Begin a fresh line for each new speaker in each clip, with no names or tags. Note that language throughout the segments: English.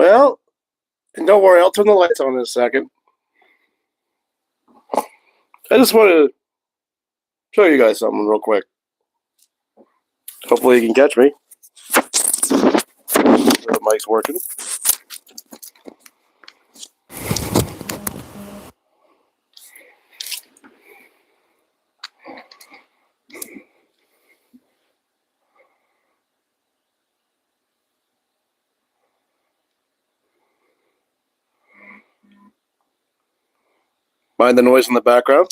Well, and don't worry, I'll turn the lights on in a second. I just want to show you guys something real quick. Hopefully you can catch me. The mic's working. Mind the noise in the background?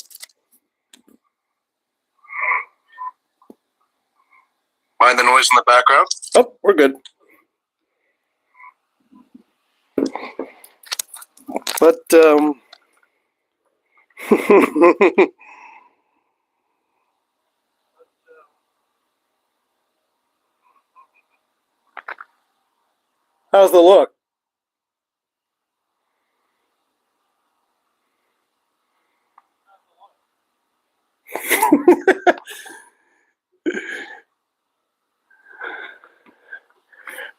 Mind the noise in the background? Oh, we're good. But, how's the look?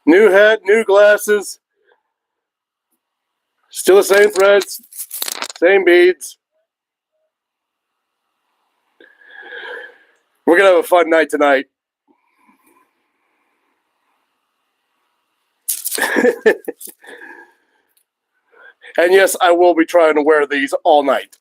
New head, new glasses. Still the same threads, same beads. We're going to have a fun night tonight. And yes, I will be trying to wear these all night.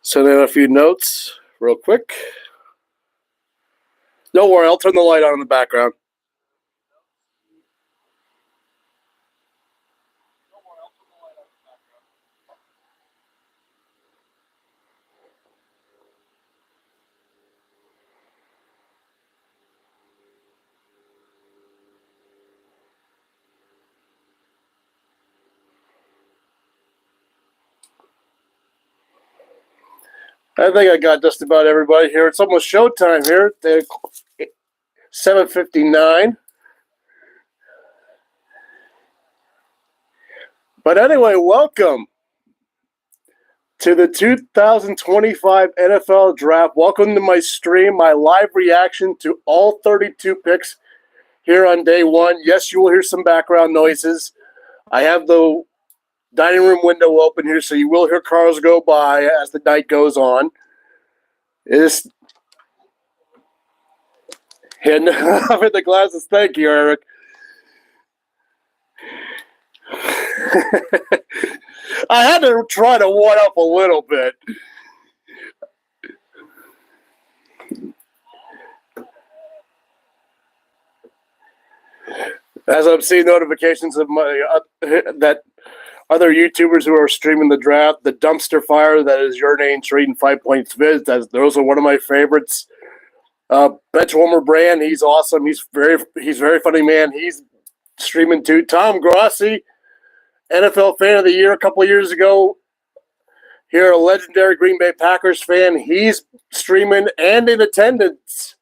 Send in a few notes real quick. Don't worry, I'll turn the light on in the background. I think I got just about everybody here. It's almost showtime here. 7:59. But anyway, welcome to the 2025 NFL Draft. Welcome to my stream, my live reaction to all 32 picks here on day one. Yes, you will hear some background noises. I have the dining room window open here, so you will hear cars go by as the night goes on. And I'm in the glasses. Thank you, Eric. I had to try to one up a little bit. As I'm seeing notifications of my that other YouTubers who are streaming the draft, the dumpster fire that is your name, trading 5 points vids. Those are one of my favorites. Benchwarmer Brand, he's awesome. He's very funny man. He's streaming too. Tom Grossi, NFL Fan of the Year a couple of years ago. Here, a legendary Green Bay Packers fan. He's streaming and in attendance.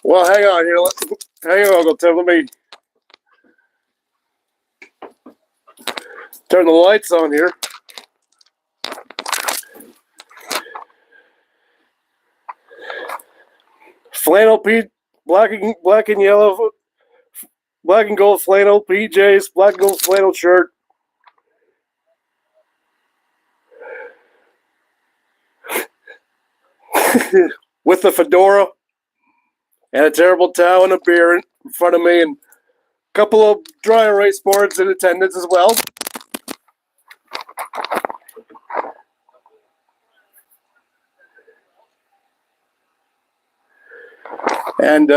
Well, hang on here. Hang on, Uncle Tim. Let me turn the lights on here. Flannel black and yellow, black and gold flannel PJs, black and gold flannel shirt. With the fedora and a terrible towel and a beer in front of me, and a couple of dry erase boards in attendance as well. And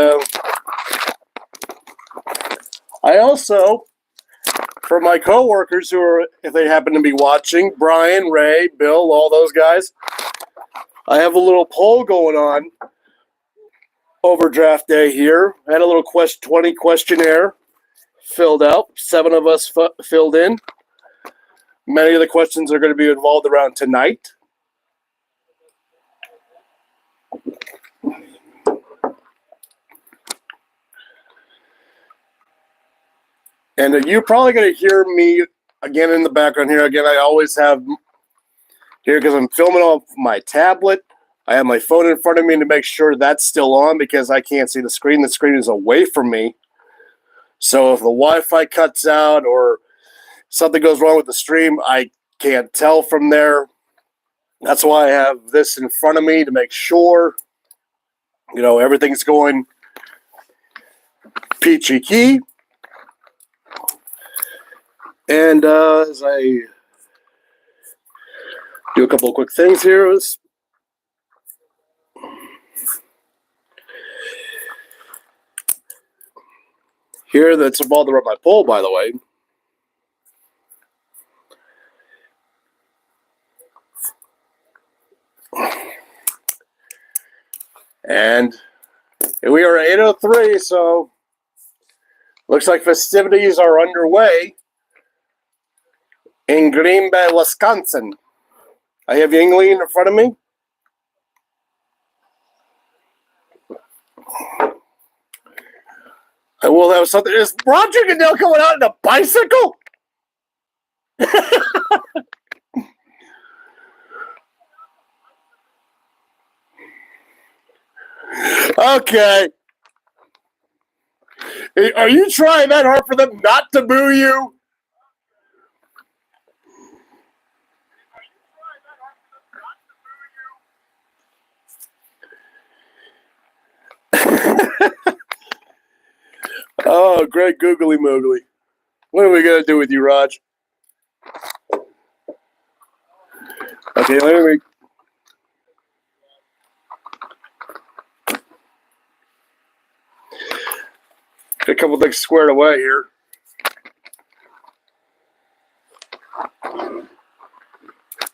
I also, for my coworkers who are, if they happen to be watching, Brian, Ray, Bill, all those guys, I have a little poll going on over draft day here. I had a little 20 questionnaire filled out. 7 of us filled in. Many of the questions are going to be involved around tonight. And you're probably going to hear me again in the background here. Again, I always have here because I'm filming off my tablet. I have my phone in front of me to make sure that's still on because I can't see the screen. The screen is away from me. So if the Wi-Fi cuts out or something goes wrong with the stream, I can't tell from there. That's why I have this in front of me to make sure, everything's going peachy key. And as I do a couple of quick things here, that's involved around my pole, by the way. And we are at 8:03, so looks like festivities are underway in Green Bay, Wisconsin. I have Yingling in front of me. I will have something. Is Roger Goodell coming out on a bicycle? Okay. Are you trying that hard for them not to boo you? Oh, great googly moogly. What are we going to do with you, Raj? Okay, let me... Get a couple things squared away here.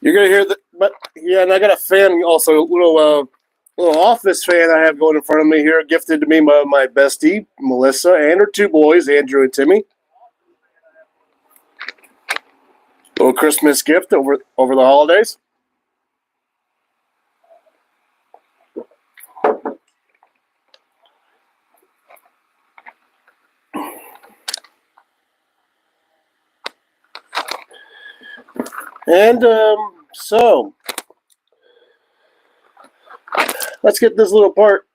You're going to hear the... But, yeah, and I got a fan also, a little office fan I have going in front of me here, gifted to me by my bestie, Melissa, and her two boys, Andrew and Timmy. Little Christmas gift over the holidays. And so let's get this little part.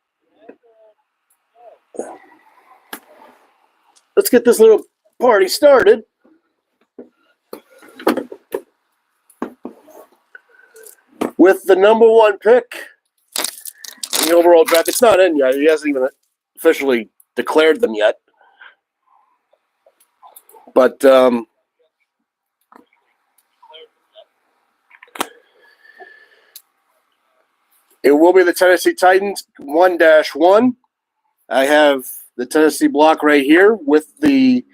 Let's get this little party started. With the number one pick in the overall draft. It's not in yet. He hasn't even officially declared them yet. But it will be the Tennessee Titans 1-1. I have the Tennessee block right here with the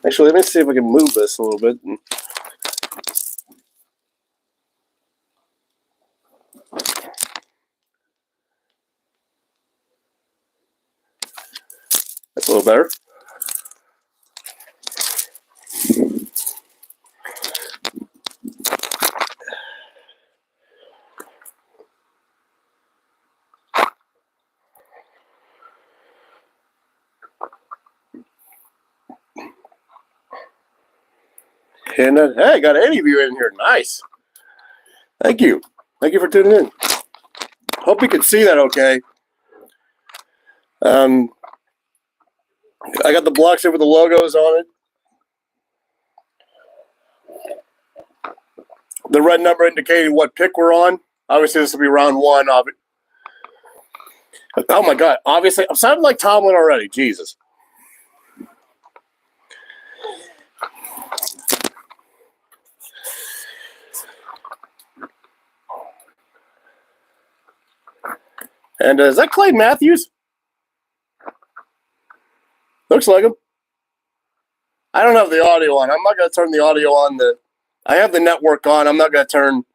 actually, let me see if I can move this a little bit. That's a little better. And hey, I got 80 of you in here. Nice. Thank you. Thank you for tuning in. Hope you can see that okay. I got the blocks here with the logos on it. The red number indicating what pick we're on. Obviously, this will be round one of it. Oh, my God. Obviously, I'm sounding like Tomlin already. Jesus. And is that Clay Matthews? Looks like him. I don't have the audio on. I'm not going to turn the audio on. I have the network on. I'm not going to turn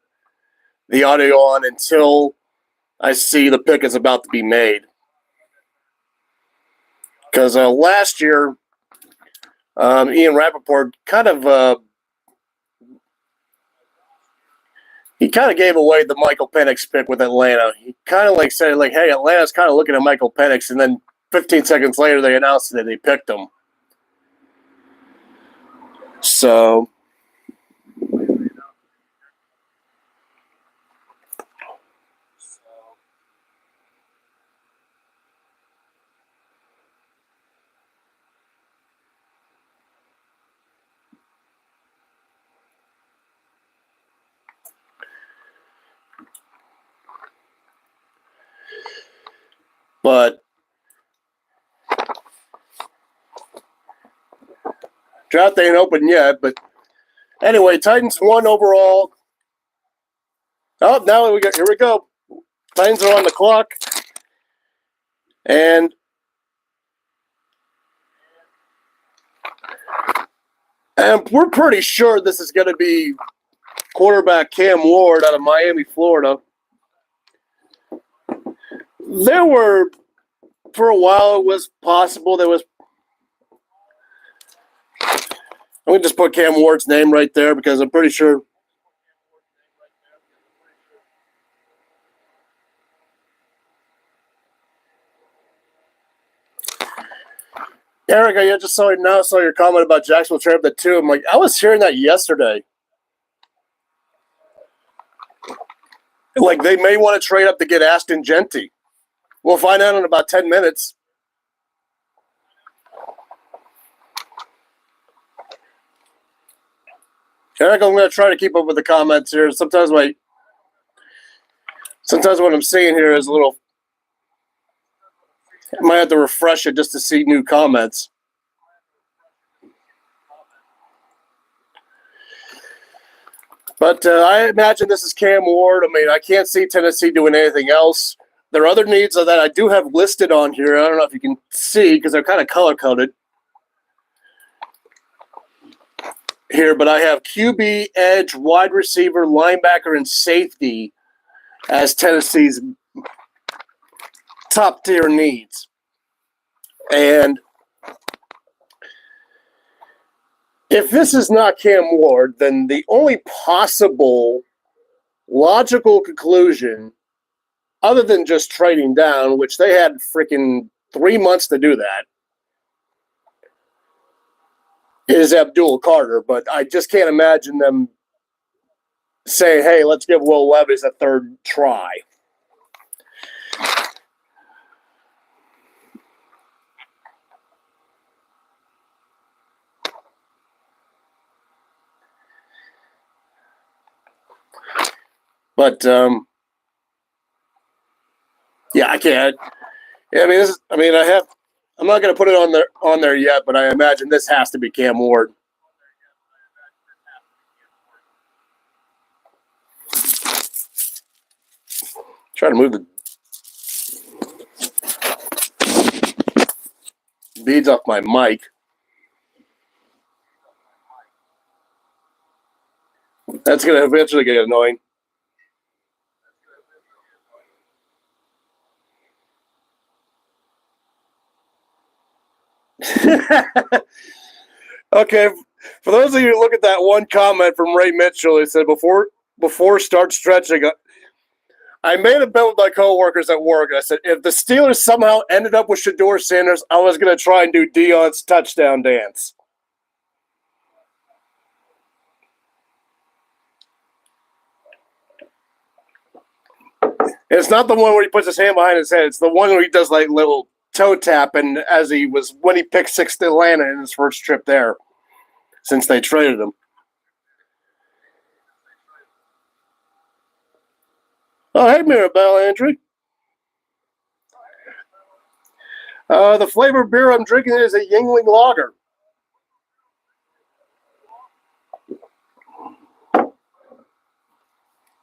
the audio on until I see the pick is about to be made. Because last year, Ian Rappaport kind of he kind of gave away the Michael Penix pick with Atlanta. He kind of like said, like, hey, Atlanta's kind of looking at Michael Penix, and then 15 seconds later they announced that they picked him. So but draft ain't open yet. But anyway, Titans won overall. Oh, now here we go. Titans are on the clock, and we're pretty sure this is going to be quarterback Cam Ward out of Miami, Florida. There were, for a while, it was possible there was. I'm going to just put Cam Ward's name right there because I'm pretty sure. Eric, I just saw your comment about Jacksonville trade up the 2. I'm like, I was hearing that yesterday. Like, they may want to trade up to get Ashton Genty. We'll find out in about 10 minutes. Eric, I'm going to try to keep up with the comments here. Sometimes what I'm seeing here is a little. I might have to refresh it just to see new comments. But I imagine this is Cam Ward. I mean, I can't see Tennessee doing anything else. There are other needs that I do have listed on here. I don't know if you can see because they're kind of color-coded here. But I have QB, edge, wide receiver, linebacker, and safety as Tennessee's top-tier needs. And if this is not Cam Ward, then the only possible logical conclusion, other than just trading down, which they had freaking 3 months to do that, is Abdul Carter. But I just can't imagine them saying, hey, let's give Will Levis a third try. But yeah, I can't. Yeah, I'm not going to put it on there yet, but I imagine this has to be Cam Ward. Try to move the beads off my mic. That's going to eventually get annoying. Okay, for those of you who look at that one comment from Ray Mitchell, he said, before start stretching, I made a bet with my coworkers at work. I said, if the Steelers somehow ended up with Shedeur Sanders, I was going to try and do Deion's touchdown dance. It's not the one where he puts his hand behind his head. It's the one where he does like little toe tap, and when he picked 6th to Atlanta in his first trip there since they traded him. Oh, hey, Mirabelle, Andrew. The flavor of beer I'm drinking is a Yingling Lager.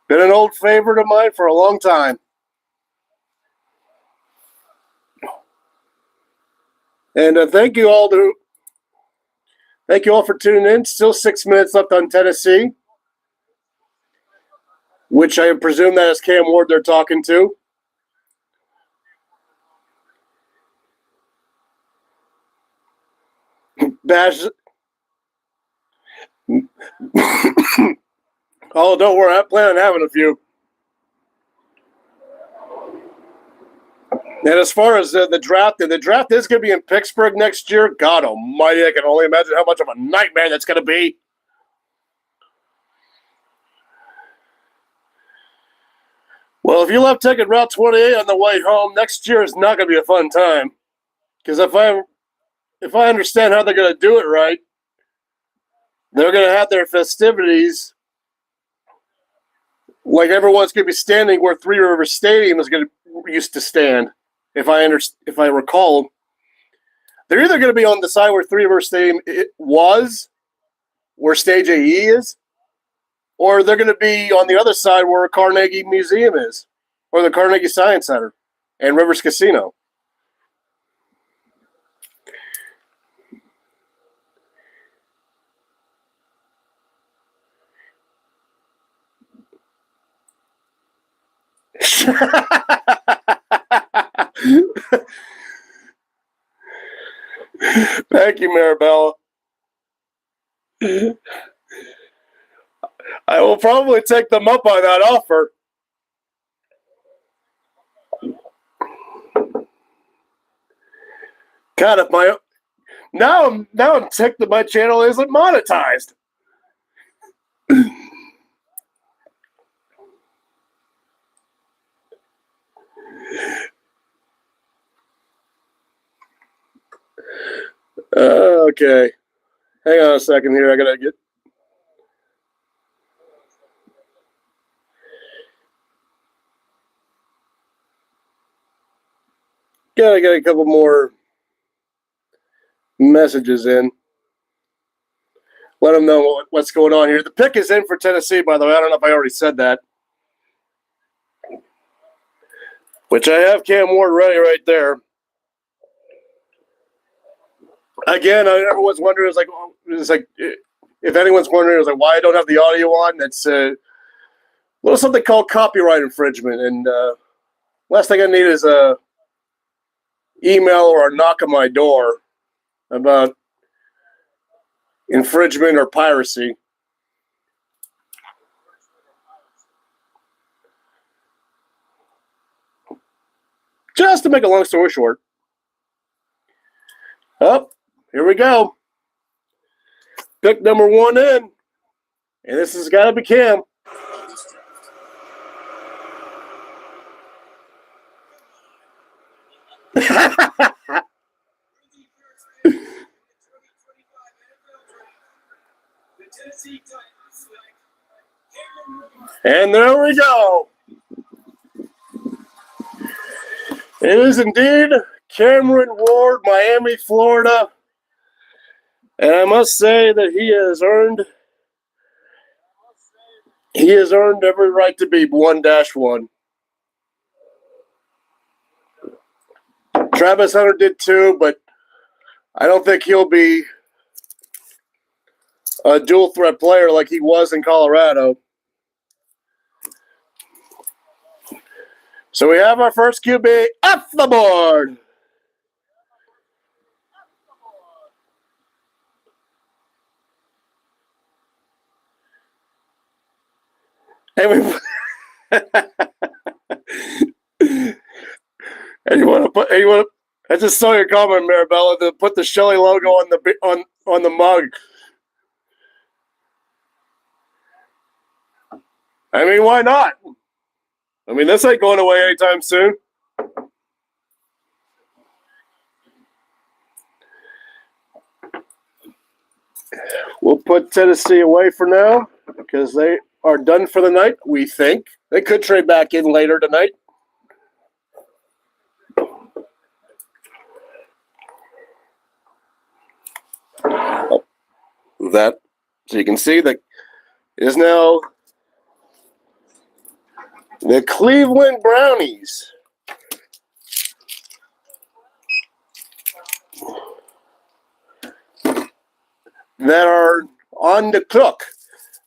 Been an old favorite of mine for a long time. And thank you all for tuning in. Still 6 minutes left on Tennessee, which I presume that is Cam Ward they're talking to. bash. Oh, don't worry. I plan on having a few. And as far as the draft is going to be in Pittsburgh next year. God almighty, I can only imagine how much of a nightmare that's going to be. Well, if you left taking Route 28 on the way home, next year is not going to be a fun time. Because if I understand how they're going to do it right, they're going to have their festivities like everyone's going to be standing where Three Rivers Stadium used to stand. If I recall, they're either going to be on the side where Three Rivers Stadium was, where Stage AE is, or they're going to be on the other side where Carnegie Museum is, or the Carnegie Science Center and Rivers Casino. Thank you, Maribella. I will probably take them up on that offer. God, if now I'm ticked that my channel isn't monetized. Okay. Hang on a second here. I gotta get a couple more messages in. Let them know what's going on here. The pick is in for Tennessee, by the way. I don't know if I already said that. Which I have Cam Ward ready right there. Again, everyone's wondering, it's like if anyone's wondering, why I don't have the audio on. It's a little something called copyright infringement, and last thing I need is a email or a knock on my door about infringement or piracy. Just to make a long story short. Oh, here we go. Pick number 1 in. And this has got to be Cam. And there we go. It is indeed Cameron Ward, Miami, Florida. And I must say that he has earned every right to be 1-1. Travis Hunter did too, but I don't think he'll be a dual threat player like he was in Colorado. So we have our first QB off the board. And I just saw your comment, Maribella, to put the Shelly logo on the mug. I mean, why not? I mean, this ain't going away anytime soon. We'll put Tennessee away for now because they are done for the night, we think. They could trade back in later tonight. So you can see that it is now the Cleveland Brownies. That are on the cook.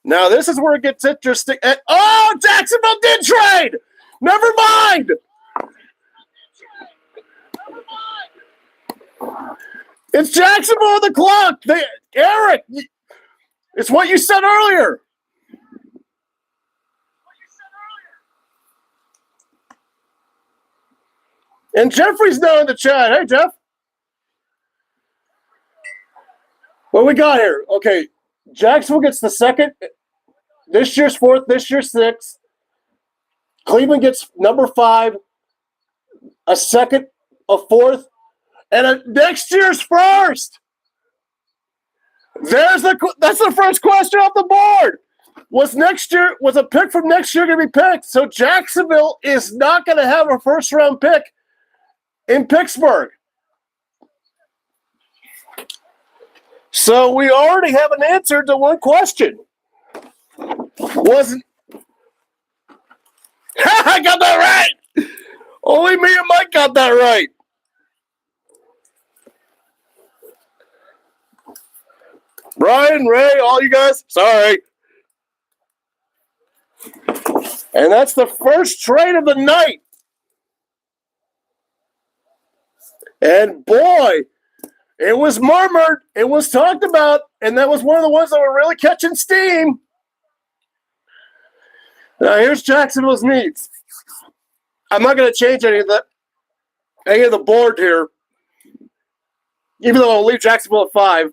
Now, this is where it gets interesting. Oh, Jacksonville did trade! Never mind! It's Jacksonville on the clock. Eric, it's what you said earlier. And Jeffrey's now in the chat. Hey, Jeff. What we got here? Okay, Jacksonville gets the second. This year's fourth. This year's sixth. Cleveland gets number 5, a second, a fourth, and next year's first. That's the first question off the board. Was a pick from next year going to be picked? So Jacksonville is not going to have a first round pick in Pittsburgh. So we already have an answer to one question. Wasn't I got that right? Only me and Mike got that right. Brian, Ray, all you guys, sorry. And that's the first trade of the night. And boy, it was murmured, it was talked about, and that was one of the ones that were really catching steam. Now here's Jacksonville's needs. I'm not going to change any of the board here, even though I'll leave Jacksonville at 5.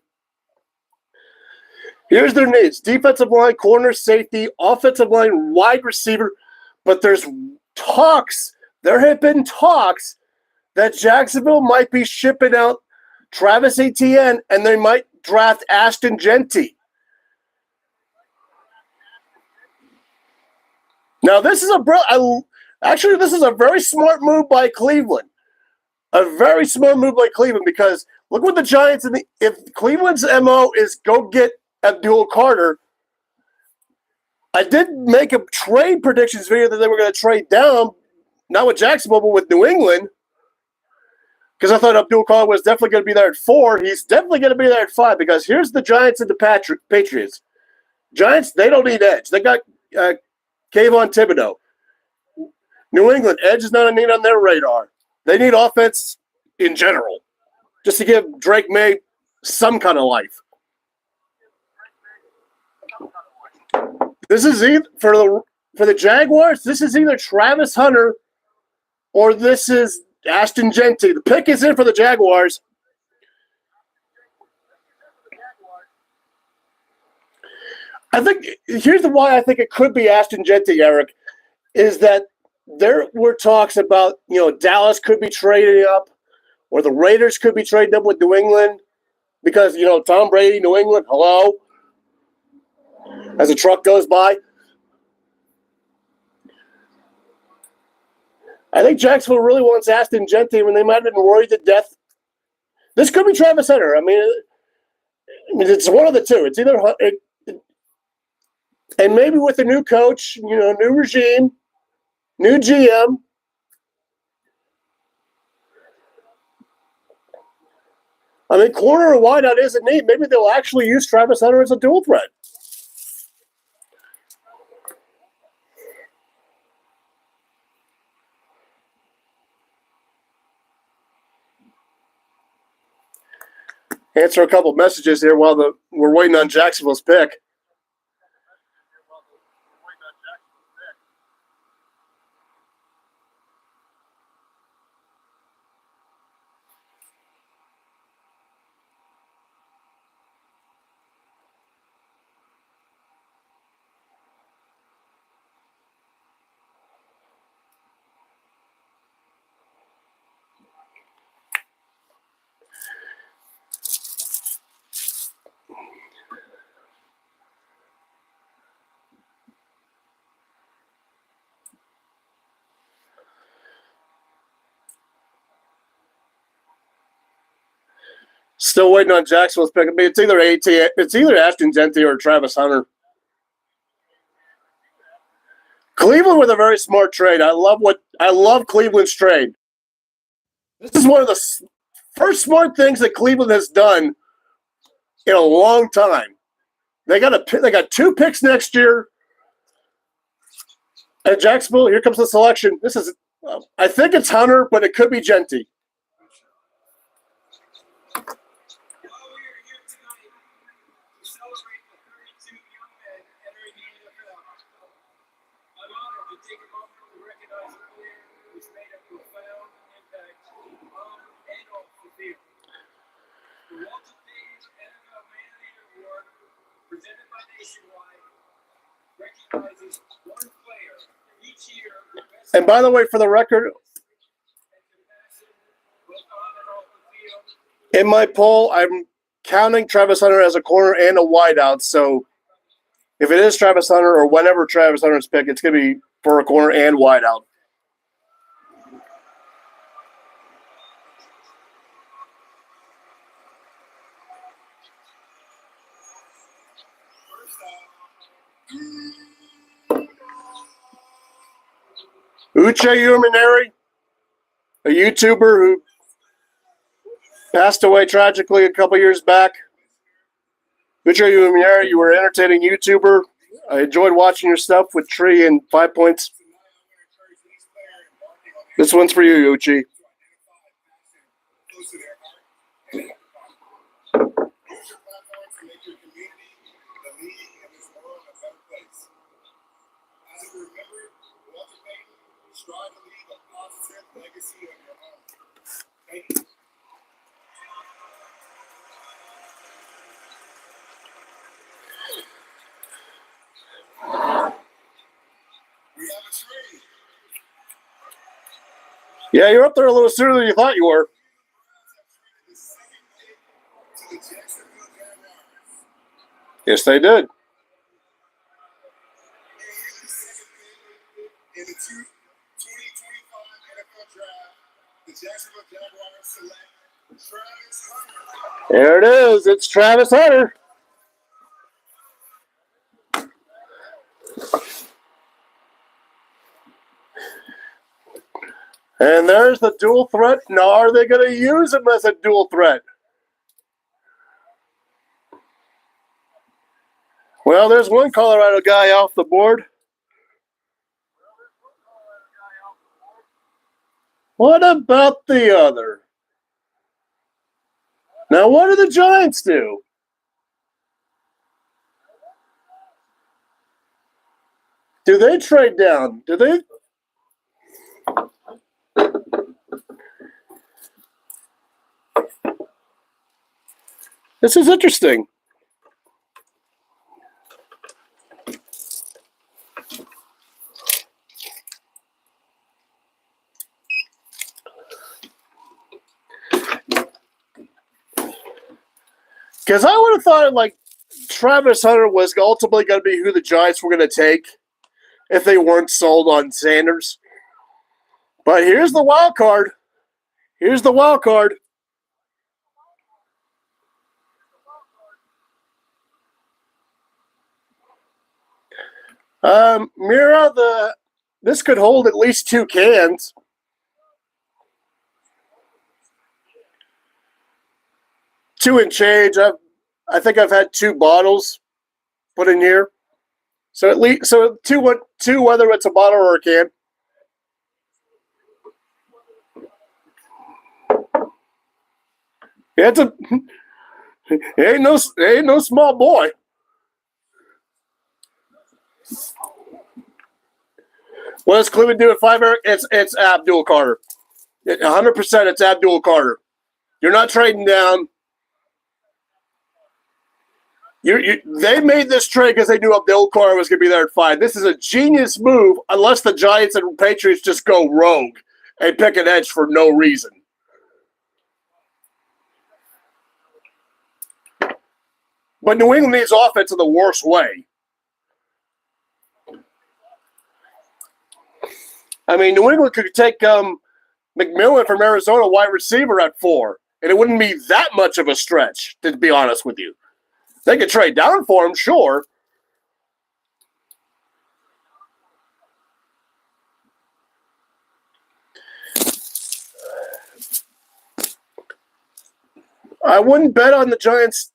Here's their needs: defensive line, corner, safety, offensive line, wide receiver. But there's talks. There have been talks that Jacksonville might be shipping out Travis Etienne, and they might draft Ashton Genty. Now, this is a very smart move by Cleveland. A very smart move by Cleveland, because look what the Giants if Cleveland's MO is go get Abdul Carter. I did make a trade predictions video that they were going to trade down, not with Jacksonville, but with New England, because I thought Abdul Carter was definitely going to be there at 4. He's definitely going to be there at 5, because here's the Giants and the Patriots. Giants, they don't need edge. They got Kayvon Thibodeau. New England, edge is not a need on their radar. They need offense in general, just to give Drake May some kind of life. This is either for the Jaguars. This is either Travis Hunter or this is Ashton Genty. The pick is in for the Jaguars. I think here's why I think it could be Ashton Genty, Eric, is that there were talks about, Dallas could be trading up, or the Raiders could be trading up with New England, because, Tom Brady, New England, hello, as a truck goes by. I think Jacksonville really wants Ashton Genty when they might have been worried to death. This could be Travis Hunter. I mean, it's one of the two. It's either and maybe with a new coach, new regime, new GM. I mean, corner or wideout isn't neat. Maybe they'll actually use Travis Hunter as a dual threat. Answer a couple messages here while we're waiting on Jacksonville's pick. Still waiting on Jacksonville's pick. I mean, it's either Ashton Genty or Travis Hunter. Cleveland with a very smart trade. I love Cleveland's trade. This is one of the first smart things that Cleveland has done in a long time. They got 2 picks next year. And Jacksonville, here comes the selection. I think it's Hunter, but it could be Genty. And by the way, for the record, in my poll, I'm counting Travis Hunter as a corner and a wideout. So if it is Travis Hunter or whenever Travis Hunter's pick, it's going to be for a corner and wideout. Uche Umaneri, a YouTuber who passed away tragically a couple years back. Uche Umaneri, you were an entertaining YouTuber. I enjoyed watching your stuff with Tree and 5 Points. This one's for you, Uche.
Strive to leave a positive legacy of your own. Thank you. We have a trade.
Yeah, you're up there a little sooner than you thought you were. Yes, they did.
In the 2025 NFL Draft, the Jacksonville Jaguars select Travis Hunter.
There it is. It's Travis Hunter. And there's the dual threat. Now, are they going to use him as a dual threat? Well, there's one Colorado guy off the board. What about the other? Now, what do the Giants do? Do they trade down? Do they? This is interesting. Because I would have thought like Travis Hunter was ultimately going to be who the Giants were going to take if they weren't sold on Sanders. But here's the wild card. Here's the wild card. Mira, this could hold at least 2 cans. Two and change. I think I've had 2 bottles put in here. So at least two whether it's a bottle or a can. Yeah, it ain't no small boy. What does Cleveland do at 5? It's Abdul Carter. 100% it's Abdul Carter. You're not trading down. They made this trade because they knew Abdul Carter was going to be there at 5. This is a genius move unless the Giants and Patriots just go rogue and pick an edge for no reason. But New England needs offense in the worst way. I mean, New England could take McMillan from Arizona, wide receiver, at 4, and it wouldn't be that much of a stretch, to be honest with you. They could trade down for him, sure. I wouldn't bet on the Giants.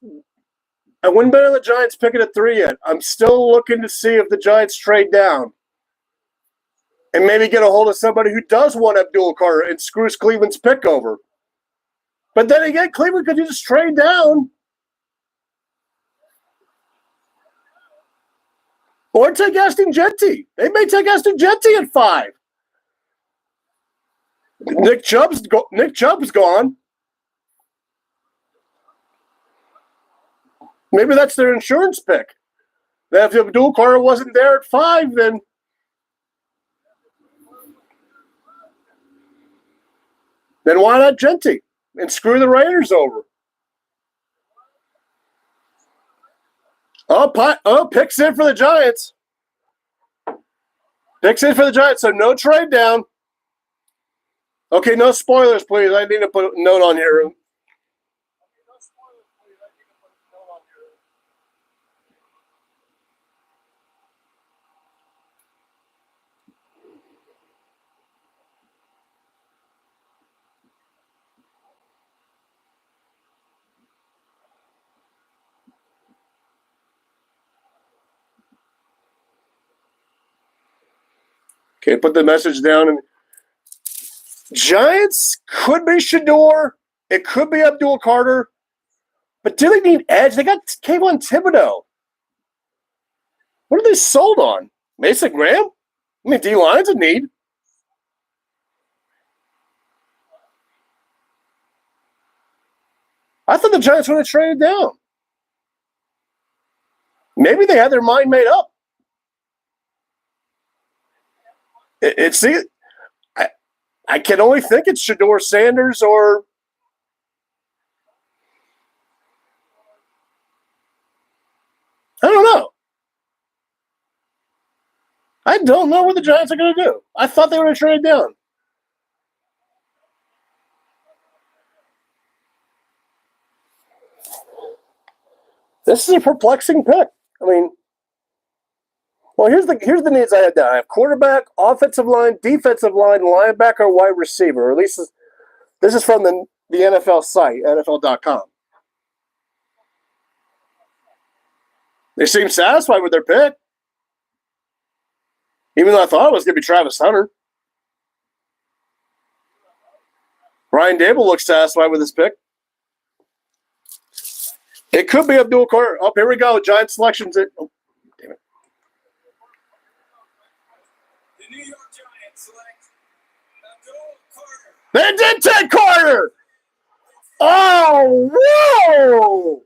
I wouldn't bet on the Giants picking at 3 yet. I'm still looking to see if the Giants trade down and maybe get a hold of somebody who does want Abdul Carter and screws Cleveland's pick over. But then again, Cleveland could just trade down. Or take Aston Genty. They may take Aston Genty at 5. Nick Chubb's gone. Maybe that's their insurance pick. That if Abdul Carter wasn't there at 5, then why not Genty and screw the Raiders over? Picks in for the Giants. Picks in for the Giants, so no trade down. Okay, no spoilers, please. I need to put a note on here. Okay, put the message down. And Giants could be Shador. It could be Abdul Carter. But do they need edge? They got Kayvon Thibodeau. What are they sold on? Mason Graham? I mean, D-line's a need. I thought the Giants would have traded down. Maybe they had their mind made up. I can only think it's Shador Sanders or I don't know. I don't know what the Giants are going to do. I thought they were going to trade down. This is a perplexing pick. I mean, well, here's the needs I had down. I have quarterback, offensive line, defensive line, linebacker, wide receiver. Or at least this is from the NFL site, NFL.com. They seem satisfied with their pick. Even though I thought it was going to be Travis Hunter. Ryan Dable looks satisfied with his pick. It could be Abdul Carter. Oh, here we go. Giant selections. Oh, damn it.
The New York Giants select Abdul Carter.
They did take Carter. Oh, whoa.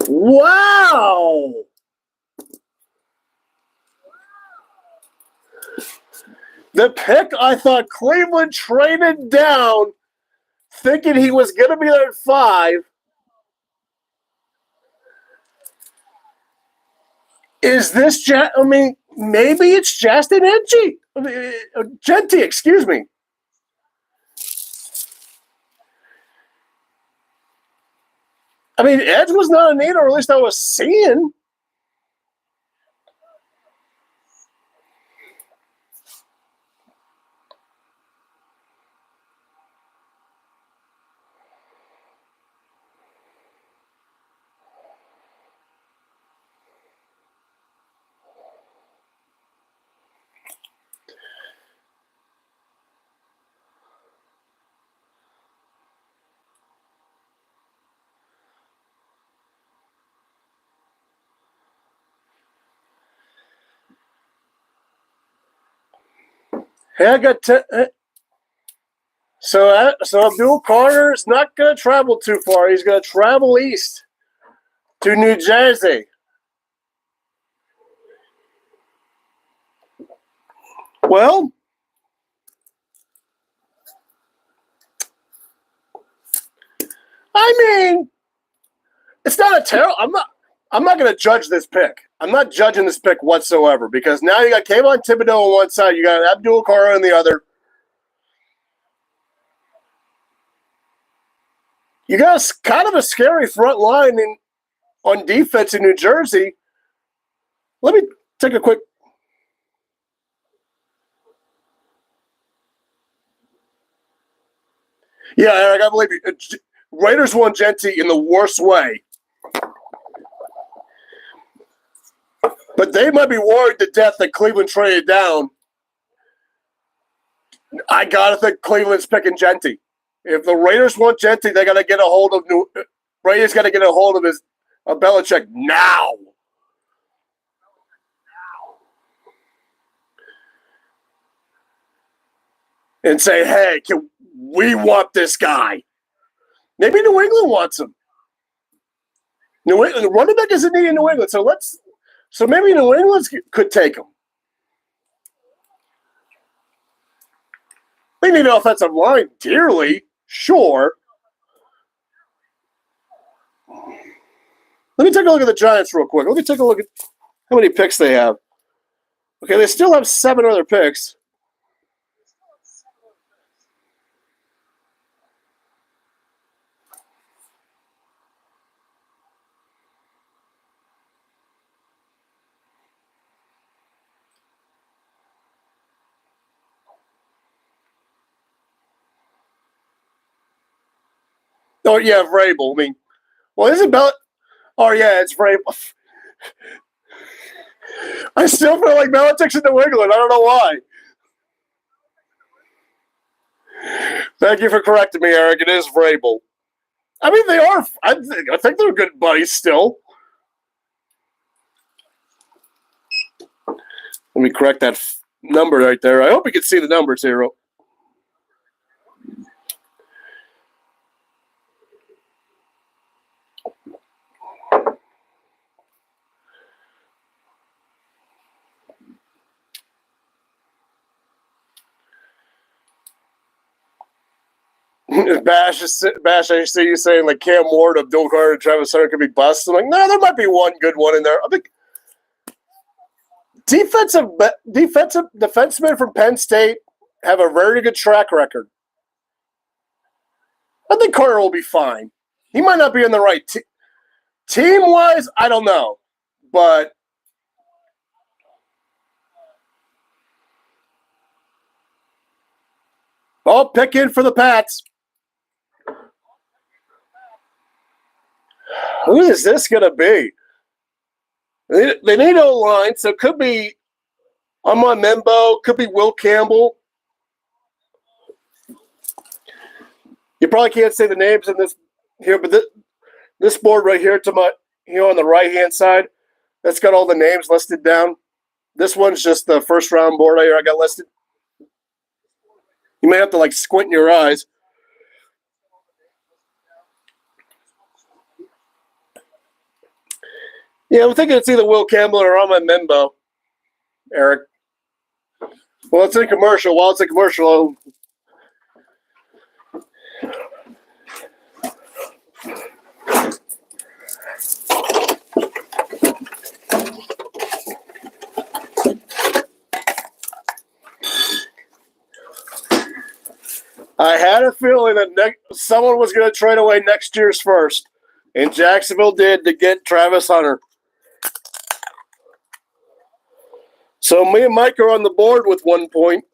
Wow. The pick I thought Cleveland traded down thinking he was going to be there at 5 is this, I mean, maybe it's Justin Genty, excuse me. I mean, edge was not a need, or at least I was seeing. Hey, I got so Abdul Carter is not going to travel too far. He's going to travel east to New Jersey. Well, I mean, it's not a terrible. I'm not going to judge this pick. I'm not judging this pick whatsoever because now you got Kayvon Thibodeau on one side, you got Abdul Carter on the other. You got kind of a scary front line on defense in New Jersey. Let me take a quick. Yeah, Eric, I believe you. Raiders won Genty in the worst way. But they might be worried to death that Cleveland traded down. I got to think Cleveland's picking Genty. If the Raiders want Genty, they got to get a hold of Brady's got to get a hold of Belichick now. And say, hey, we want this guy. Maybe New England wants him. New England, running back isn't needed in New England, so maybe New England could take him. They need an offensive line dearly, sure. Let me take a look at the Giants real quick. Let me take a look at how many picks they have. Okay, they still have 7 other picks. Oh, yeah, Vrabel. I mean, well, isn't Bell? Oh, yeah, it's Vrabel. I still feel like Belichick's in New England. I don't know why. Thank you for correcting me, Eric. It is Vrabel. I mean, they are. I think they're good buddies still. Let me correct that number right there. I hope you can see the numbers here. Bash, I see you saying like Cam Ward, Abdul Carter, and Travis Hunter could be busts. I'm like, no, there might be one good one in there. I think defensemen from Penn State have a very good track record. I think Carter will be fine. He might not be in the right team-wise. I don't know, but I'll pick in for the Pats. Who is this going to be? They need O-line, so it could be Amon Membo, could be Will Campbell. You probably can't say the names in this here, but this board right here to my on the right-hand side, that's got all the names listed down. This one's just the first-round board right here I got listed. You may have to, like, squint in your eyes. Yeah, I'm thinking it's either Will Campbell or Amon Membo, Eric. Well, it's in commercial. While it's in commercial, I had a feeling that someone was going to trade away next year's first, and Jacksonville did to get Travis Hunter. So me and Mike are on the board with 1 point.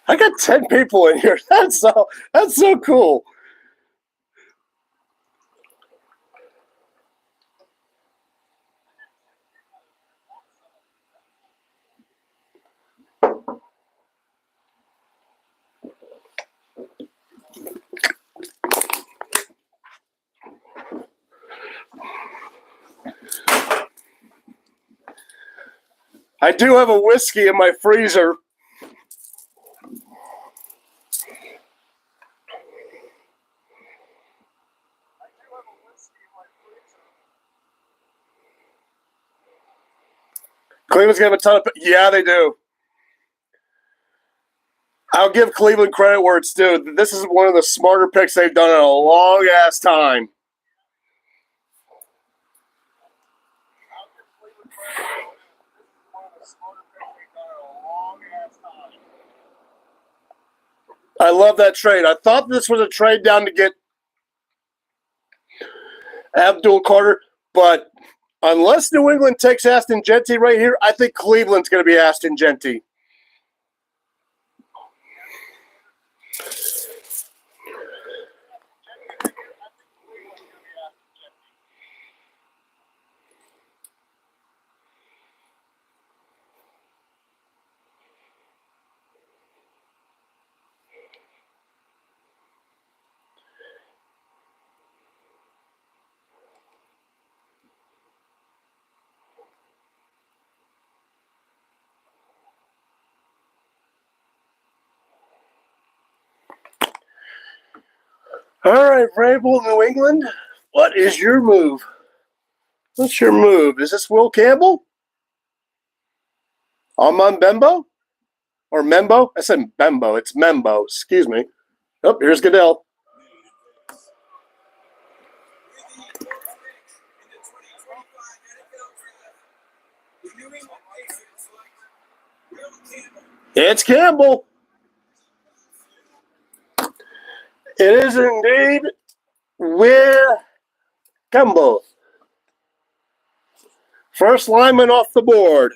I got 10 people in here. That's so cool. I do have a whiskey in my freezer. Cleveland's going to have a ton of – yeah, they do. I'll give Cleveland credit where it's due. This is one of the smarter picks they've done in a long-ass time. I love that trade. I thought this was a trade down to get Abdul Carter, but unless New England takes Aston Genty right here, I think Cleveland's going to be Aston Genty. All right, Vrabel, New England. What is your move? What's your move? Is this Will Campbell? Amon Bembo? Or Membo? I said Bembo. It's Membo. Excuse me. Oh, here's Goodell. It's Campbell. It is indeed Will Campbell. First lineman off the board.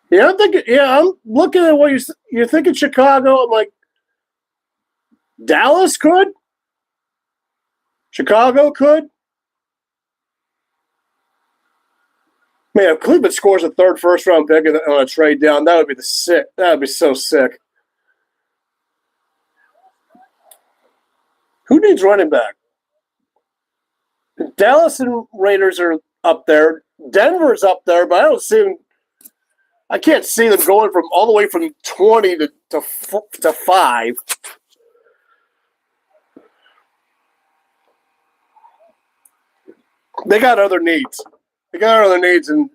Yeah, I'm looking at what you're thinking. Chicago. I'm like, Dallas could. Chicago could. Man, if Cleveland scores a third first round pick on a trade down, that would be sick. That would be so sick. Who needs running back? Dallas and Raiders are up there. Denver's up there, but I don't see them. I can't see them going from all the way from 20 to 5. They got other needs. And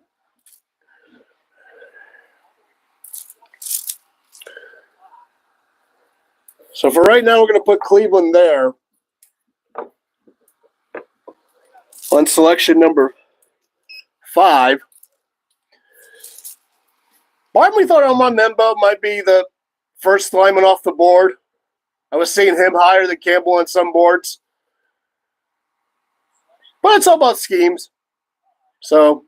so for right now, we're going to put Cleveland there on selection number 5. Part of me thought Amon Membo might be the first lineman off the board. I was seeing him higher than Campbell on some boards. But it's all about schemes. So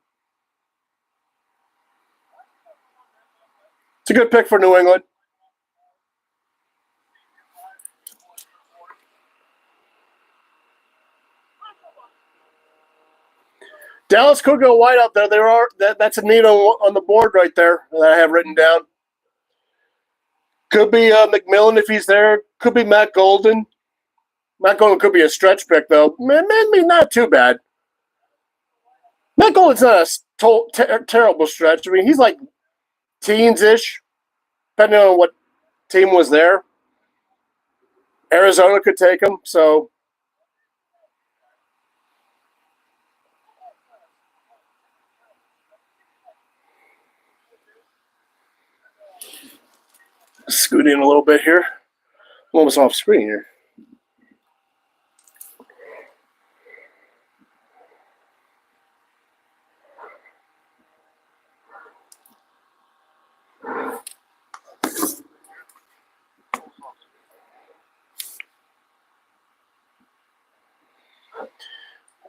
it's a good pick for New England. Dallas could go wide out there. That's a need on the board right there that I have written down. Could be McMillan if he's there. Could be Matt Golden. Matt Golden could be a stretch pick, though. Maybe not too bad. Matt Golden's not a terrible stretch. I mean, he's like teens-ish, depending on what team was there. Arizona could take him, so... Scoot in a little bit here. I'm almost off screen here.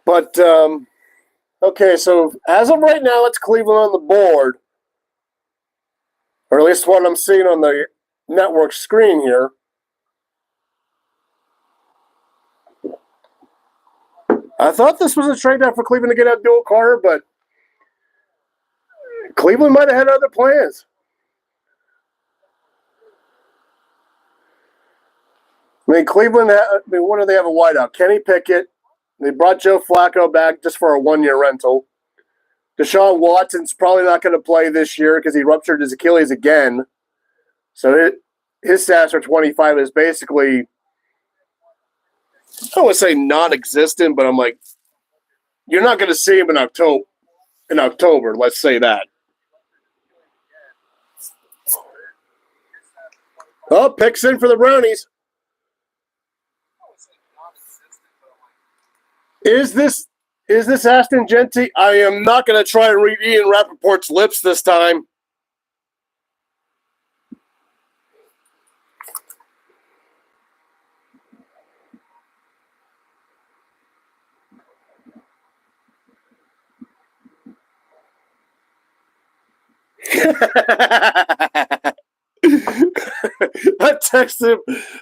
But, okay, so as of right now, it's Cleveland on the board. Or at least what I'm seeing on the network screen here. I thought this was a trade down for Cleveland to get Abdul Carter, but Cleveland might have had other plans. I mean, Cleveland, what do they have a wideout? Kenny Pickett. They brought Joe Flacco back just for a one-year rental. Deshaun Watson's probably not going to play this year because he ruptured his Achilles again. So his stats for 25 is basically, I don't want to say non-existent, but I'm like, you're not going to see him in October, let's say that. Oh, picks in for the Brownies. Is this Aston Genty? I am not going to try and read Ian Rappaport's lips this time.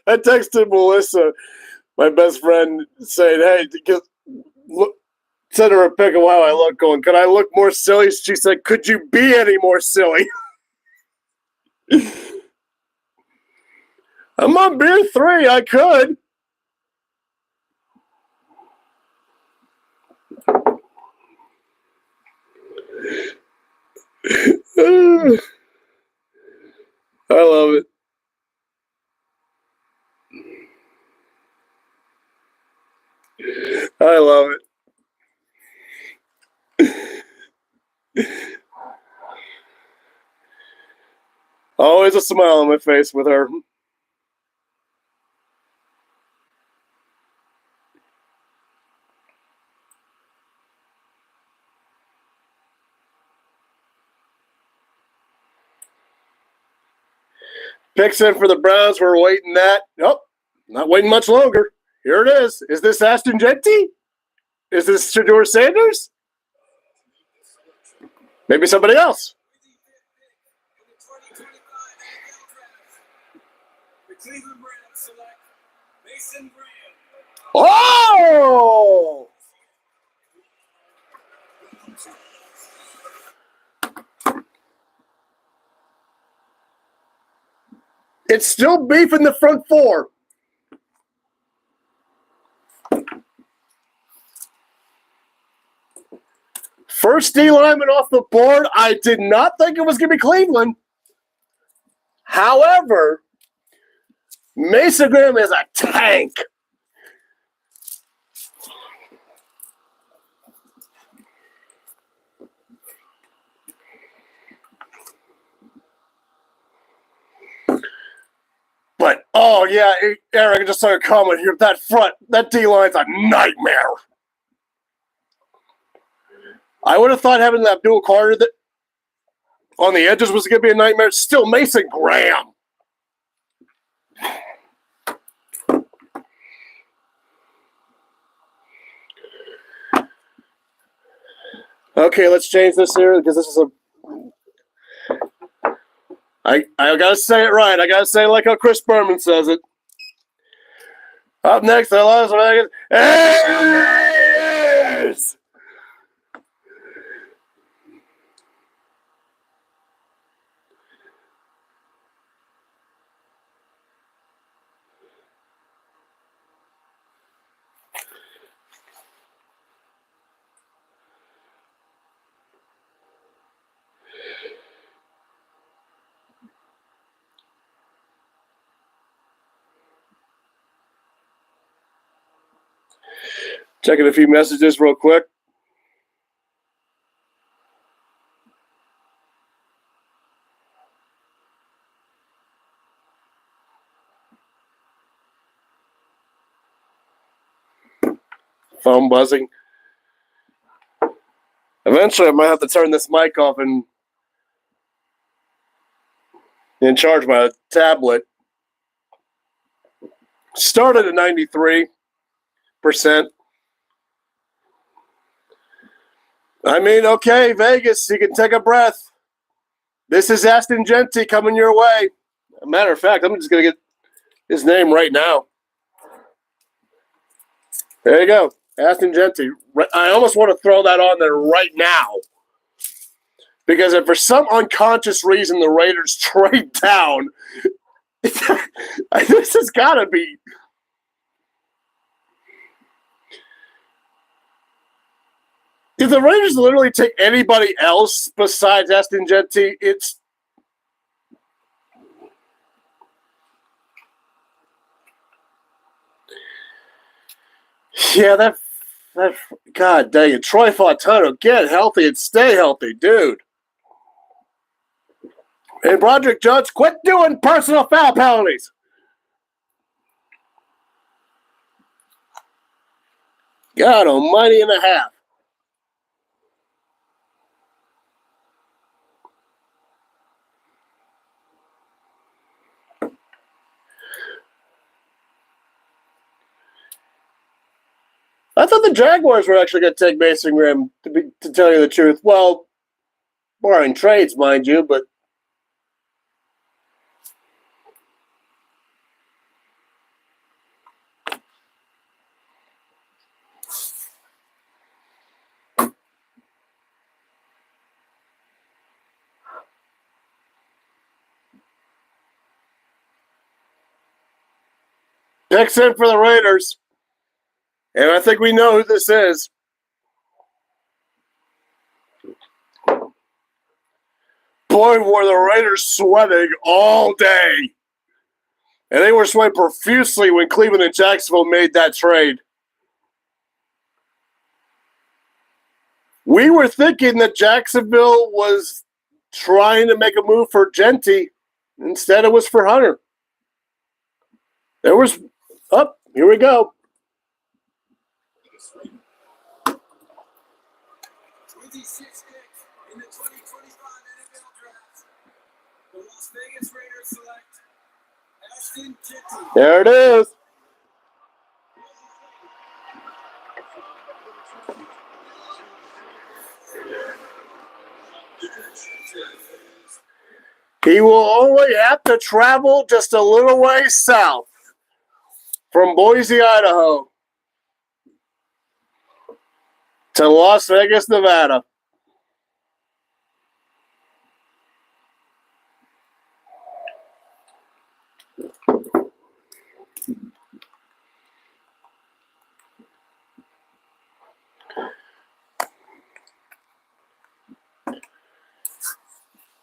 I texted Melissa, my best friend, saying, "Hey, send her a pic of how I look." Going, "Could I look more silly?" She said, "Could you be any more silly?" I'm on beer 3. I could. I love it. I love it. Always a smile on my face with her. Picks in for the Browns. We're waiting that. Nope, not waiting much longer. Here it is. Is this Ashton Genty? Is this Shedeur Sanders? Maybe somebody else.
The Cleveland Browns select Mason Graham.
Oh! It's still beef in the front four. First D lineman off the board. I did not think it was going to be Cleveland. However, Mason Graham is a tank. But, oh, yeah, Eric, I just saw a comment here. That front, that D-line's a nightmare. I would have thought having that Abdul Carter that on the edges was going to be a nightmare. Still, Mason Graham. Okay, let's change this here because this is a. I gotta say it right. I gotta say it like how Chris Berman says it. Up next, the Las Vegas A's. Checking a few messages real quick. Phone buzzing. Eventually, I might have to turn this mic off and charge my tablet. Started at 93%. I mean, okay, Vegas, you can take a breath. This is Ashton Genty coming your way. As a matter of fact, I'm just going to get his name right now. There you go. Ashton Genty. I almost want to throw that on there right now. Because if for some unconscious reason the Raiders trade down, this has got to be. If the Raiders literally take anybody else besides Ashton Genty, it's. Yeah, that God dang it. Troy Fontano, get healthy and stay healthy, dude. And Broderick Judge, quit doing personal foul penalties. God almighty and a half. I thought the Jaguars were actually going to take Mason Graham, to tell you the truth. Well, barring trades, mind you, but. Picks in for the Raiders. And I think we know who this is. boy, were the Raiders sweating all day. And they were sweating profusely when Cleveland and Jacksonville made that trade. We were thinking that Jacksonville was trying to make a move for Genty. Instead, it was for Hunter. There was, here we go.
26 picks in the 2025 NFL Draft. The Las Vegas Raiders select Ashton Genty.
There it is. He will only have to travel just a little way south from Boise, Idaho to Las Vegas, Nevada.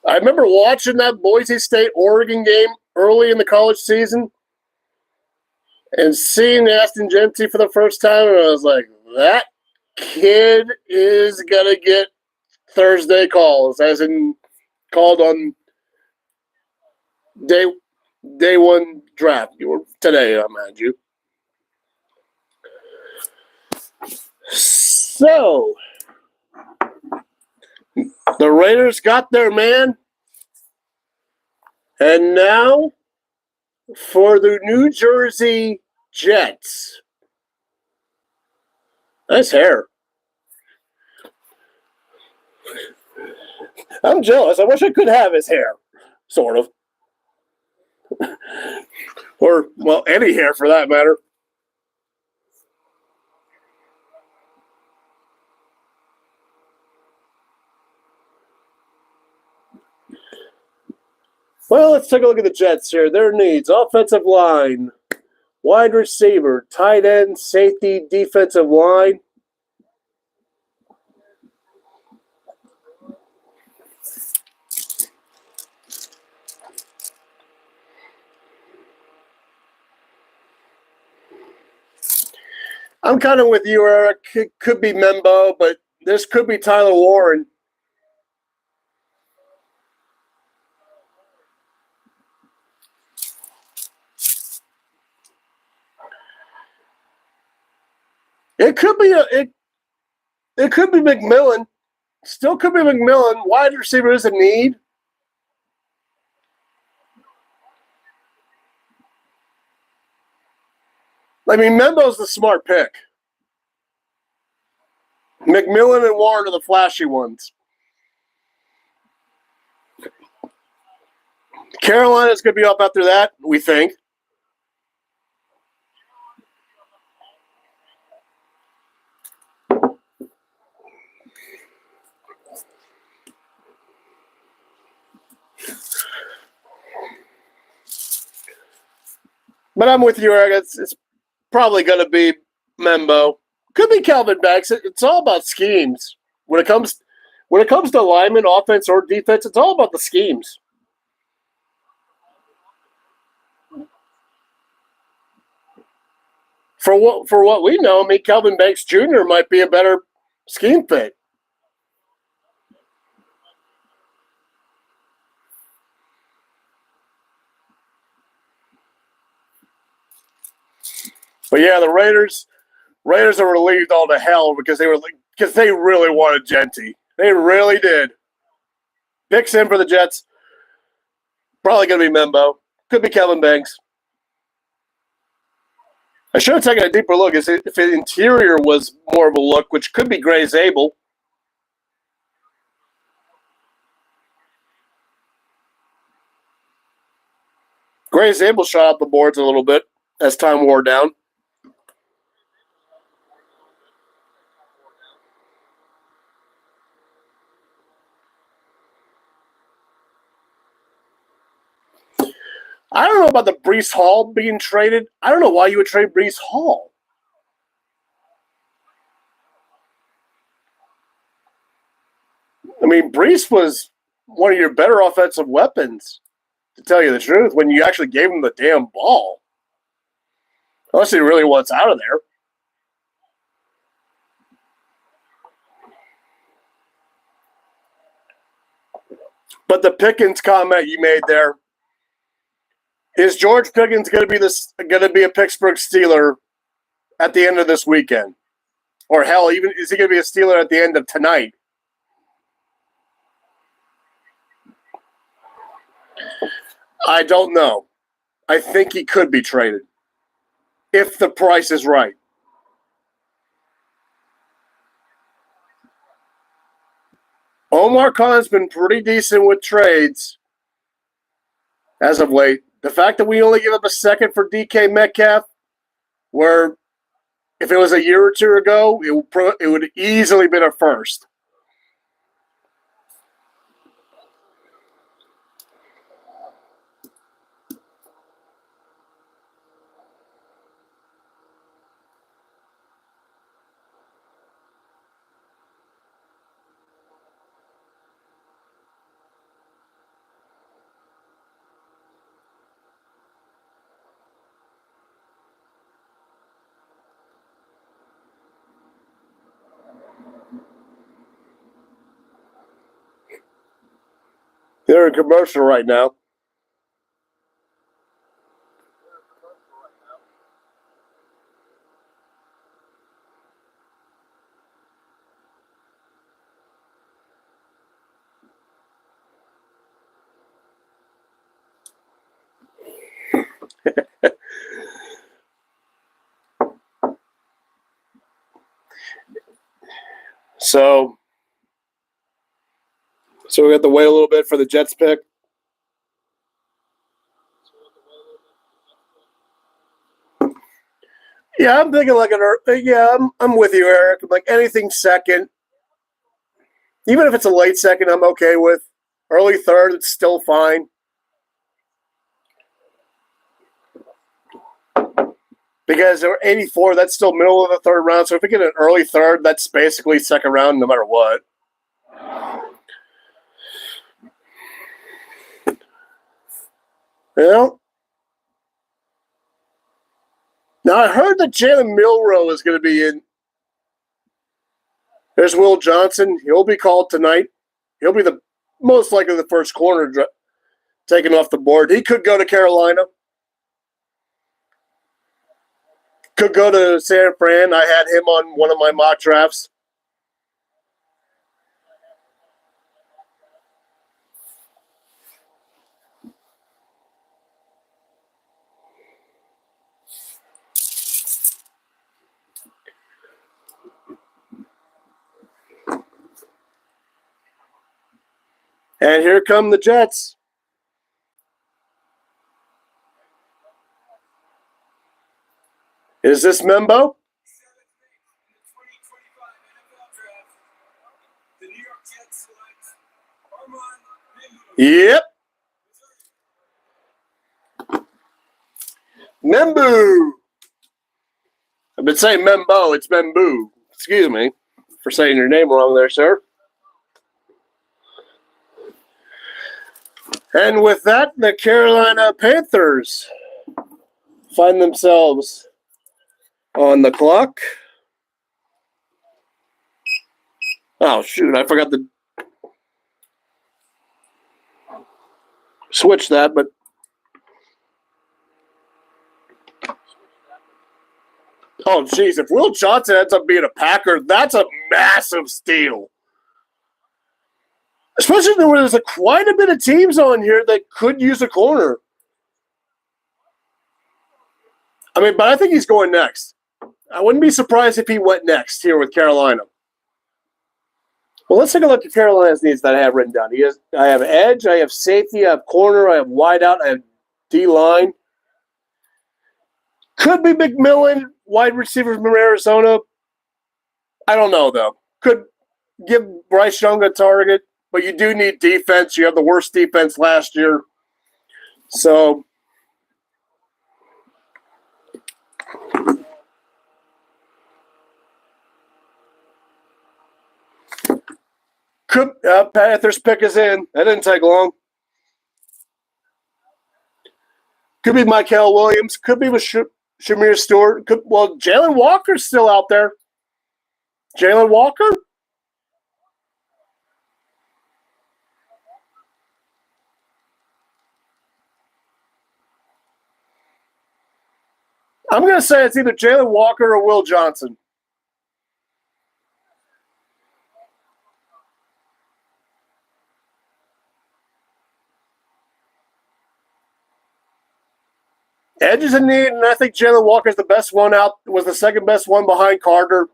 I remember watching that Boise State-Oregon game early in the college season and seeing Ashton Genty for the first time, and I was like, that kid is going to get Thursday calls, as in called on day one draft. You were today, I mind you. So, the Raiders got their man. And now for the New Jersey Jets. Nice hair. I'm jealous. I wish I could have his hair. Sort of. Or, well, any hair for that matter. Well, let's take a look at the Jets here. Their needs: offensive line, wide receiver, tight end, safety, defensive line. I'm kind of with you, Eric. It could be Membo, but this could be Tyler Warren. It could be it could be McMillan. Still could be McMillan. Wide receiver is a need. I mean, Membo's the smart pick. McMillan and Warren are the flashy ones. Carolina's going to be up after that, we think. But I'm with you, Eric. It's probably going to be Membo. Could be Calvin Banks. It's all about schemes. When it comes to lineman, offense or defense, it's all about the schemes. For what we know, Calvin Banks Jr. might be a better scheme fit. But yeah, the Raiders are relieved all to hell because they really wanted Genty. They really did. Picks in for the Jets. Probably going to be Membo. Could be Kevin Banks. I should have taken a deeper look if the interior was more of a look, which could be Gray Zabel. Gray Zabel shot up the boards a little bit as time wore down. I don't know about the Breece Hall being traded. I don't know why you would trade Breece Hall. I mean, Breece was one of your better offensive weapons, to tell you the truth, when you actually gave him the damn ball. Unless he really wants out of there. But the Pickens comment you made there, is George Pickens going to be a Pittsburgh Steeler at the end of this weekend? Or hell, even is he going to be a Steeler at the end of tonight? I don't know. I think he could be traded if the price is right. Omar Khan's been pretty decent with trades as of late. The fact that we only give up a second for DK Metcalf, where if it was a year or two ago, it would easily been a first. They're in commercial right now. So we have to wait a little bit for the Jets pick. Yeah, I'm thinking like I'm with you, Eric. Like anything second, even if it's a late second, I'm okay with. Early third, it's still fine. Because they're 84, that's still middle of the third round. So if we get an early third, that's basically second round no matter what. Well, now I heard that Jalen Milroe is going to be in. There's Will Johnson. He'll be called tonight. He'll be the most likely the first corner taken off the board. He could go to Carolina. Could go to San Fran. I had him on one of my mock drafts. And here come the Jets. Is this Membo? Yep. Membu. I've been saying Membo. It's Membu. Excuse me for saying your name wrong there, sir. And with that, the Carolina Panthers find themselves on the clock. Oh, shoot. I forgot to switch that, but oh, geez. If Will Johnson ends up being a Packer, that's a massive steal. Especially when there's quite a bit of teams on here that could use a corner. I mean, but I think he's going next. I wouldn't be surprised if he went next here with Carolina. Well, let's take a look at Carolina's needs that I have written down. I have edge, I have safety, I have corner, I have wideout, I have D-line. Could be McMillan, wide receiver from Arizona. I don't know, though. Could give Bryce Young a target, but you do need defense. You have the worst defense last year. So Panthers pick is in. That didn't take long. Could be Michael Williams. Could be with Shamir Stewart. Jalen Walker's still out there. Jalen Walker? I'm going to say it's either Jalen Walker or Will Johnson. Edge is in need, and I think Jalen Walker's the best one out, was the second best one behind Carter.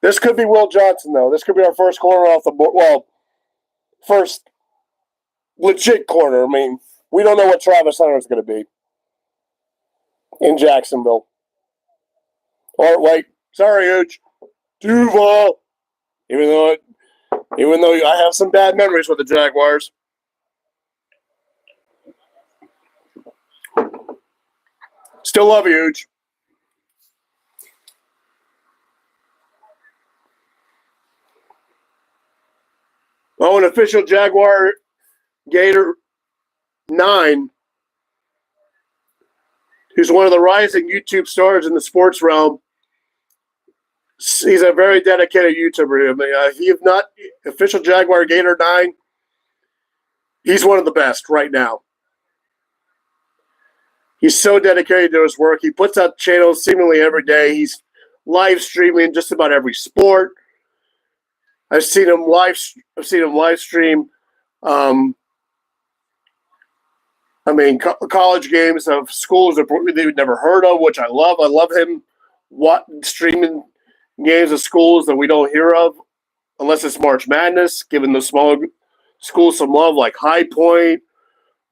This could be Will Johnson, though. This could be our first corner off the board. Well, first legit corner. I mean, we don't know what Travis Hunter is going to be in Jacksonville. Or, wait, sorry, Huge. Duval. Even though I have some bad memories with the Jaguars. Still love you, Huge. Oh, an official Jaguar Gator 9, who's one of the rising YouTube stars in the sports realm. He's a very dedicated YouTuber. I mean, if you have not, official Jaguar Gator 9, he's one of the best right now. He's so dedicated to his work. He puts out channels seemingly every day. He's live streaming just about every sport. I've seen him live stream. College games of schools that we've never heard of, which I love. I love him streaming games of schools that we don't hear of, unless it's March Madness, giving the smaller schools some love, like High Point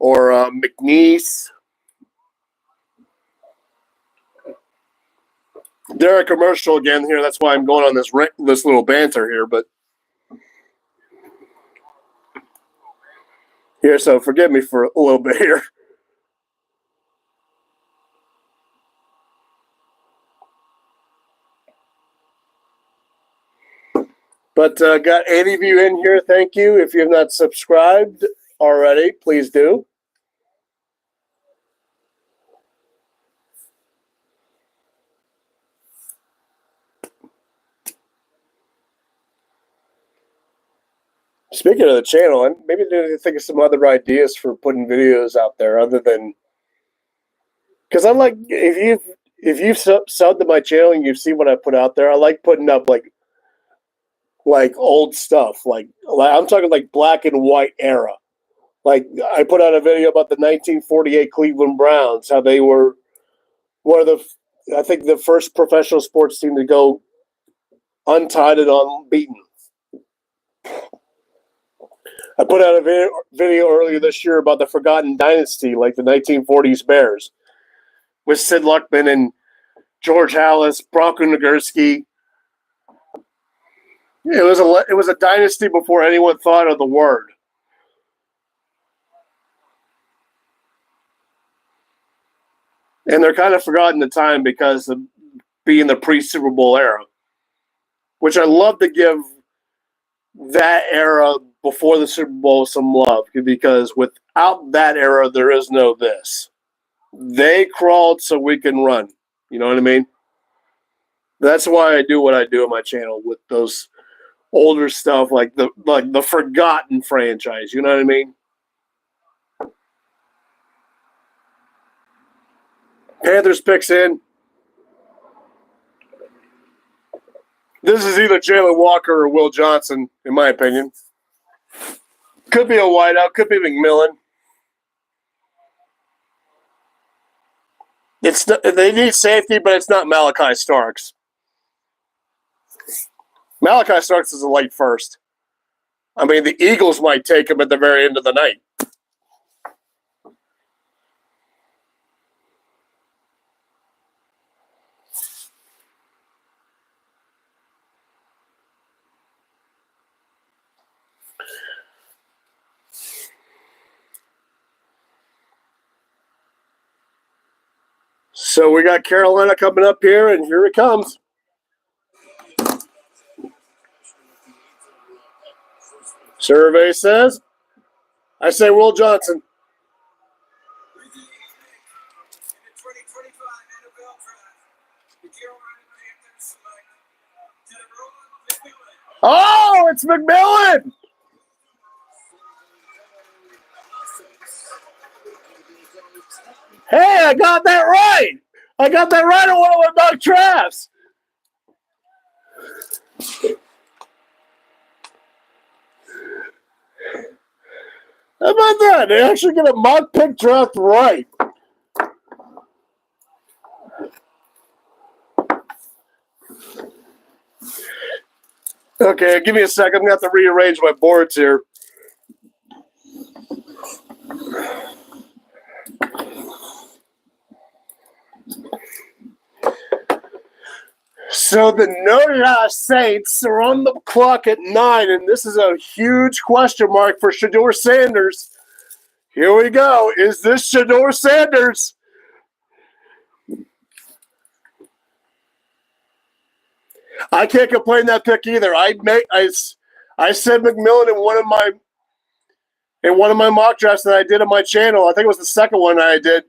or McNeese. They're a commercial again here. That's why I'm going on this little banter here, but here, so forgive me for a little bit here. But got 80 of you in here. Thank you. If you have not subscribed already, please do. Speaking of the channel, and maybe to think of some other ideas for putting videos out there other than, because I like, if you've subbed to my channel and you've seen what I put out there, I like putting up like old stuff. Like I'm talking like black and white era. Like I put out a video about the 1948 Cleveland Browns, how they were one of I think the first professional sports team to go untied and unbeaten. I put out a video earlier this year about the forgotten dynasty, like the 1940s Bears, with Sid Luckman and George Halas, Bronco Nagurski. It was a dynasty before anyone thought of the word. And they're kind of forgotten at the time because of being the pre-Super Bowl era, which I love to give that era before the Super Bowl some love, because without that era, there is no this. They crawled so we can run. You know what I mean? That's why I do what I do on my channel with those older stuff, like the forgotten franchise. You know what I mean? Panthers picks in. This is either Jalen Walker or Will Johnson, in my opinion. Could be a wideout. Could be McMillan. They need safety, but it's not Malachi Starks. Malachi Starks is a late first. I mean, the Eagles might take him at the very end of the night. So we got Carolina coming up here, and here it comes. Survey says, I say Will Johnson.
With the 8th pick in the 2025 NFL Draft, the Carolina Panthers select Nolen.
Oh, it's McMillan. Hey, I got that right. I got that right on one of my mock drafts. How about that? They actually get a mock pick draft right. Okay, give me a second. I'm going to have to rearrange my boards here. So the Nolen Saints are on the clock at 9, and this is a huge question mark for Shedeur Sanders. Here we go. Is this Shedeur Sanders? I can't complain that pick either. I said McMillan in one of my mock drafts that I did on my channel. I think it was the second one I did.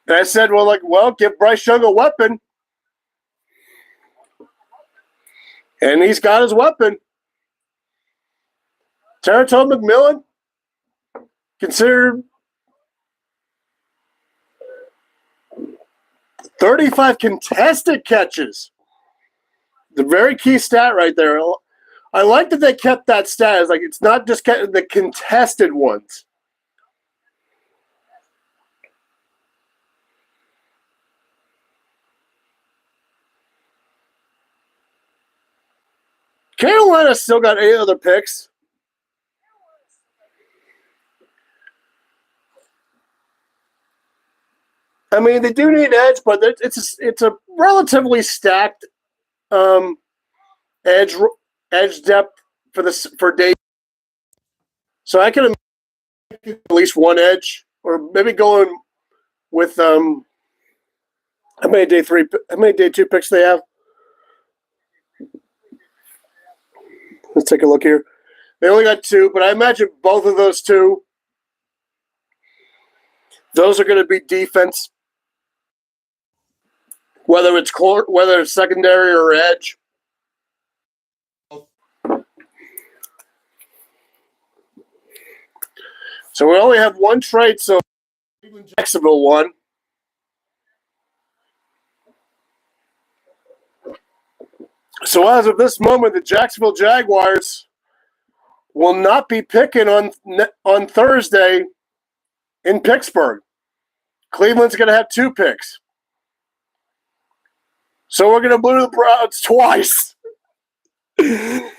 And I said, well, give Bryce Young a weapon. And he's got his weapon. Terrell McMillan, considered 35 contested catches. The very key stat right there. I like that they kept that stat. It's like it's not just the contested ones. Carolina still got 8 other picks. I mean, they do need edge, but it's a relatively stacked edge depth for day. So I can imagine at least one edge, or maybe going with how many day 2 picks they have? Let's take a look here. They only got 2, but I imagine both of those 2. Those are going to be defense, whether it's secondary or edge. So we only have one trade. So Jacksonville won. So as of this moment, the Jacksonville Jaguars will not be picking on Thursday in Pittsburgh. Cleveland's going to have 2 picks. So we're going to boo the Browns twice. Boo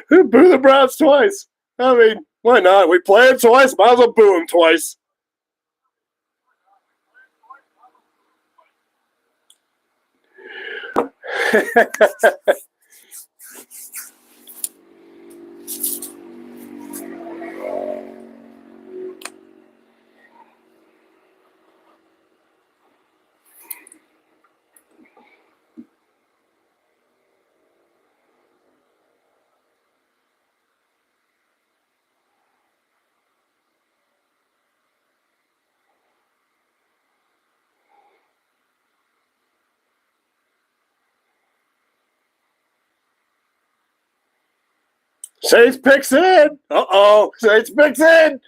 the Browns twice. I mean, why not? We play them twice, might as well boo them twice. Saints picks in. Uh-oh. Saints picks in.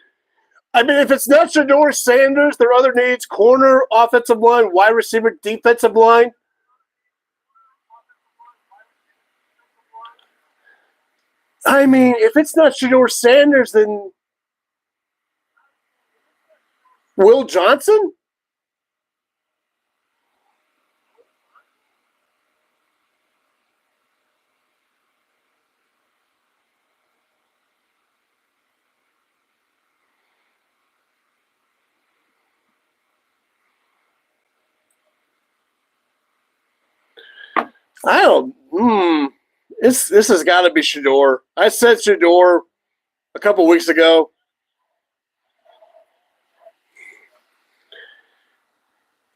I mean, if it's not Shedeur Sanders, their other needs, corner, offensive line, wide receiver, defensive line. I mean, if it's not Shedeur Sanders, then Will Johnson? I don't. This has got to be Shedeur. I said Shedeur. a couple weeks ago.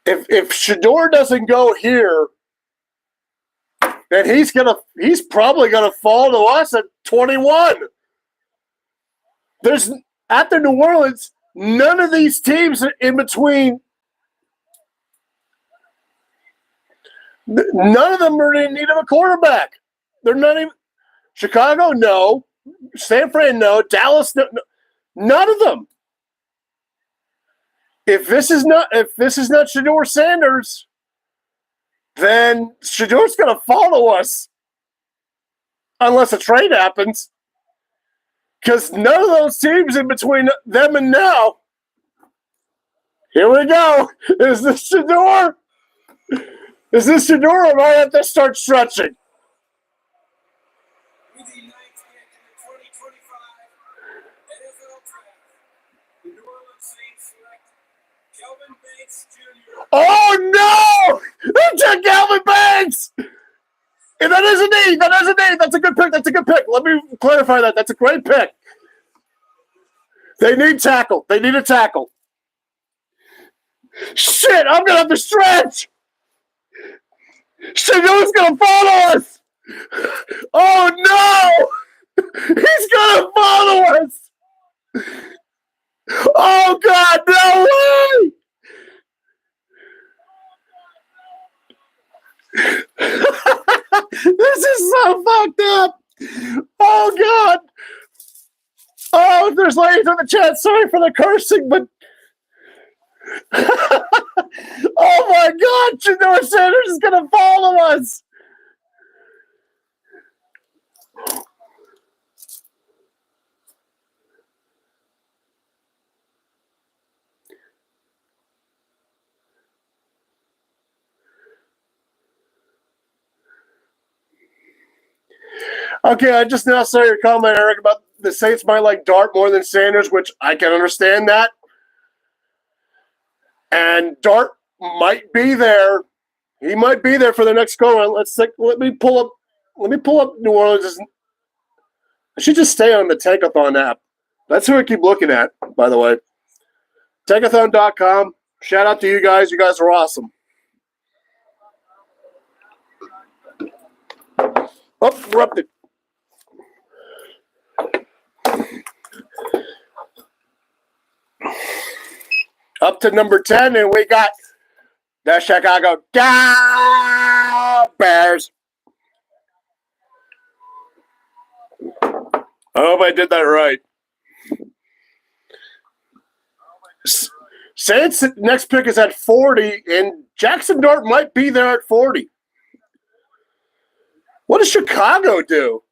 If Shedeur doesn't go here, then he's probably gonna fall to us at 21. There's after New Orleans, none of these teams are in between. None of them are in need of a quarterback. They're not even Chicago, no. San Fran, no. Dallas, no. None of them. If this is not Shedeur Sanders, then Shedeur's going to follow us unless a trade happens. Because none of those teams in between them and now. Here we go. Is this Shedeur? Is this Shedeur, or do I have to start stretching?
With the ninth pick in the 2025 NFL Draft, the New Orleans Saints select Kelvin Banks Jr.
Oh, no! They took Calvin Banks! And that is a need. That is a need. That's a good pick. That's a good pick. Let me clarify that. That's a great pick. They need tackle. They need a tackle. Shit, I'm going to have to stretch. Shedeur's going to follow us. Oh, no. He's going to follow us. Oh, God, no way. This is so fucked up. Oh, God. Oh, there's ladies in the chat. Sorry for the cursing, but oh my God, Shedeur Sanders is going to follow us. Okay, I just now saw your comment, Eric, about the Saints might like Dart more than Sanders, which I can understand that. And Dart might be there. He might be there for the next go. Let me pull up New Orleans. I should just stay on the Tankathon app. That's who I keep looking at, by the way. Tankathon.com. Shout out to you guys. You guys are awesome. Oh, erupted. Up to number 10, and we got the Chicago Bears. I hope I did that right. Saints' next pick is at 40, and Jackson Dart might be there at 40. What does Chicago do?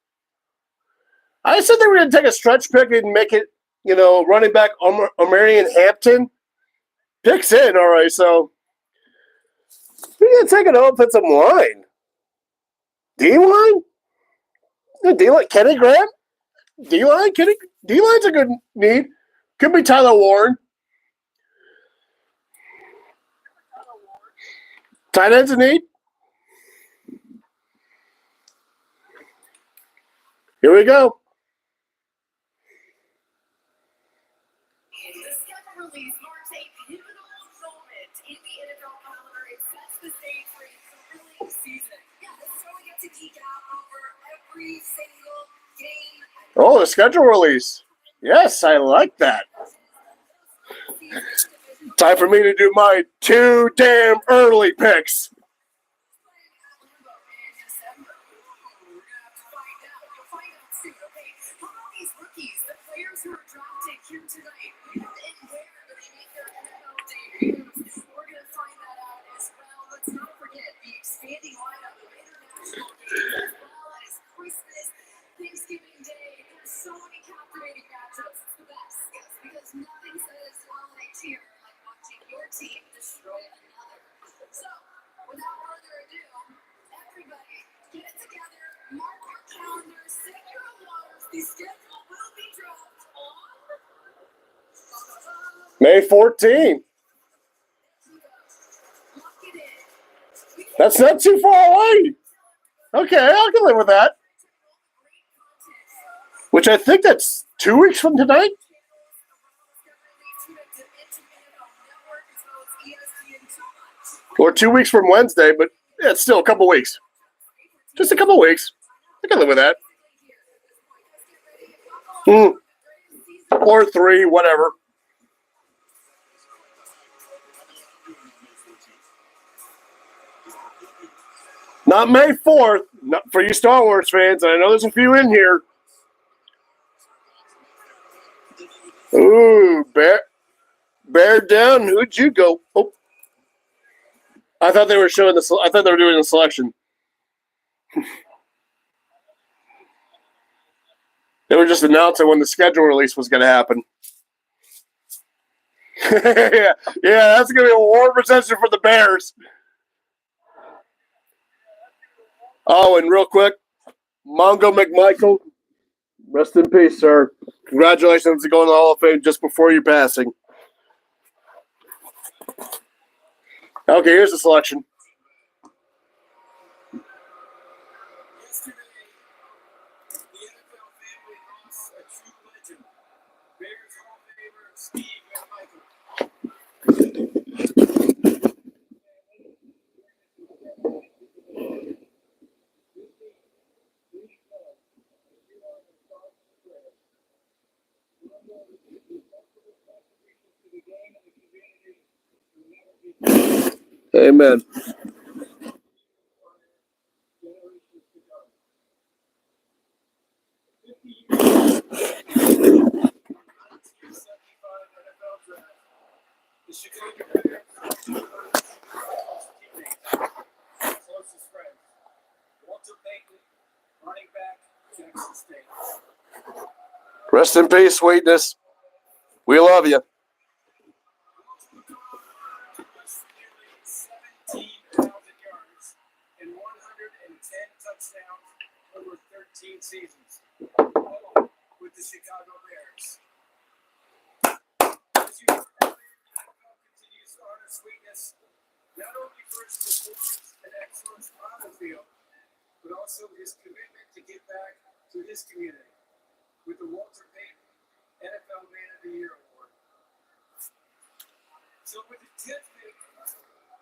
I said they were going to take a stretch pick and make it, running back Omarion Hampton. Picks in, all right, so we're going to take an offensive line. D-Line? D-Line? Kenny Graham? D-Line? D-Line's a good need. Could be Tyler Warren. Tight end's a need. Here we go.
The schedule release marks a pivotal moment in the NFL calendar. It sets the stage for a thrilling season. Yeah, this is where we get to geek out over every single game.
Oh, the schedule release. Yes, I like that. Time for me to do my 2 damn early picks.
Who are drafted here tonight? When and where do they make their NFL debuts? We're going to find that out as well. Let's not forget the expanding lineup of international games as well as Christmas, Thanksgiving Day. There's so many captivating matchups. It's the best. Yes, because nothing says holiday cheer like watching your team destroy another. So, without further ado, everybody, get it together, mark your calendars, set your alarms. The schedule will be dropped.
May 14th. That's not too far away. Okay, I can live with that. which I think that's 2 weeks from tonight. Or 2 weeks from Wednesday, but yeah, it's still a couple weeks. Just a couple weeks. I can live with that. Or 3, whatever. Not May 4th, not for you Star Wars fans, and I know there's a few in here. Ooh, bear down. Who'd you go? Oh, I thought they were showing the. I thought they were doing the selection. They were just announcing when the schedule release was going to happen. yeah, that's going to be a war reception for the Bears. Oh, and real quick, Mongo McMichael, rest in peace, sir. Congratulations on going to the Hall of Fame just before your passing. Okay, here's the selection.
Yesterday, the NFL family lost a true legend. Bears Hall of Famer Steve McMichael.
Amen.
The Chicago Bears, closest friends. Walter Payton, running back, Jackson State.
Rest in peace, sweetness. We love you.
Nearly 17,000 yards and 110 touchdowns over 13 seasons, all with the Chicago Bears. As you heard earlier, the NFL continues to honor Sweetness not only for his performance and excellence on the field, but also his commitment to give back to his community with the Walter Payton NFL Man of the Year Award. So with the 10th pick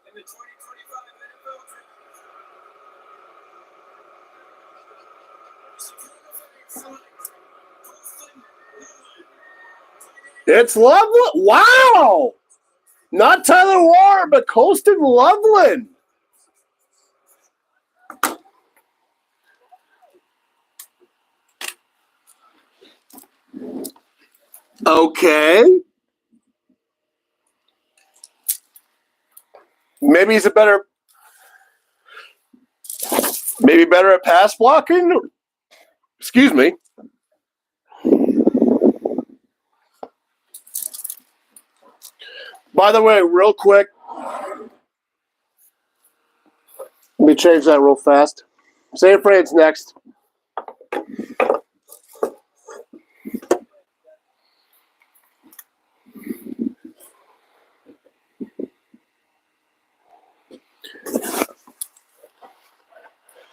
in the 2025 NFL Draft, the Chicago Bears select Colston Nolen.
It's Loveland. Wow. Not Tyler Warren, but Colston Loveland. Okay. Maybe he's better at pass blocking. Excuse me. By the way, real quick, let me change that real fast. San Fran's next.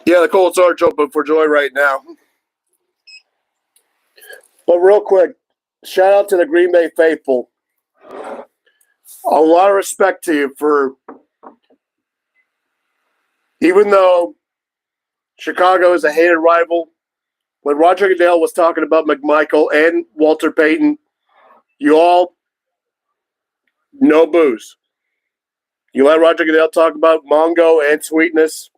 Yeah, the Colts are jumping for joy right now. But real quick, shout out to the Green Bay faithful. A lot of respect to you for, even though Chicago is a hated rival, when Roger Goodell was talking about McMichael and Walter Payton, you all, no booze. You let Roger Goodell talk about Mongo and Sweetness,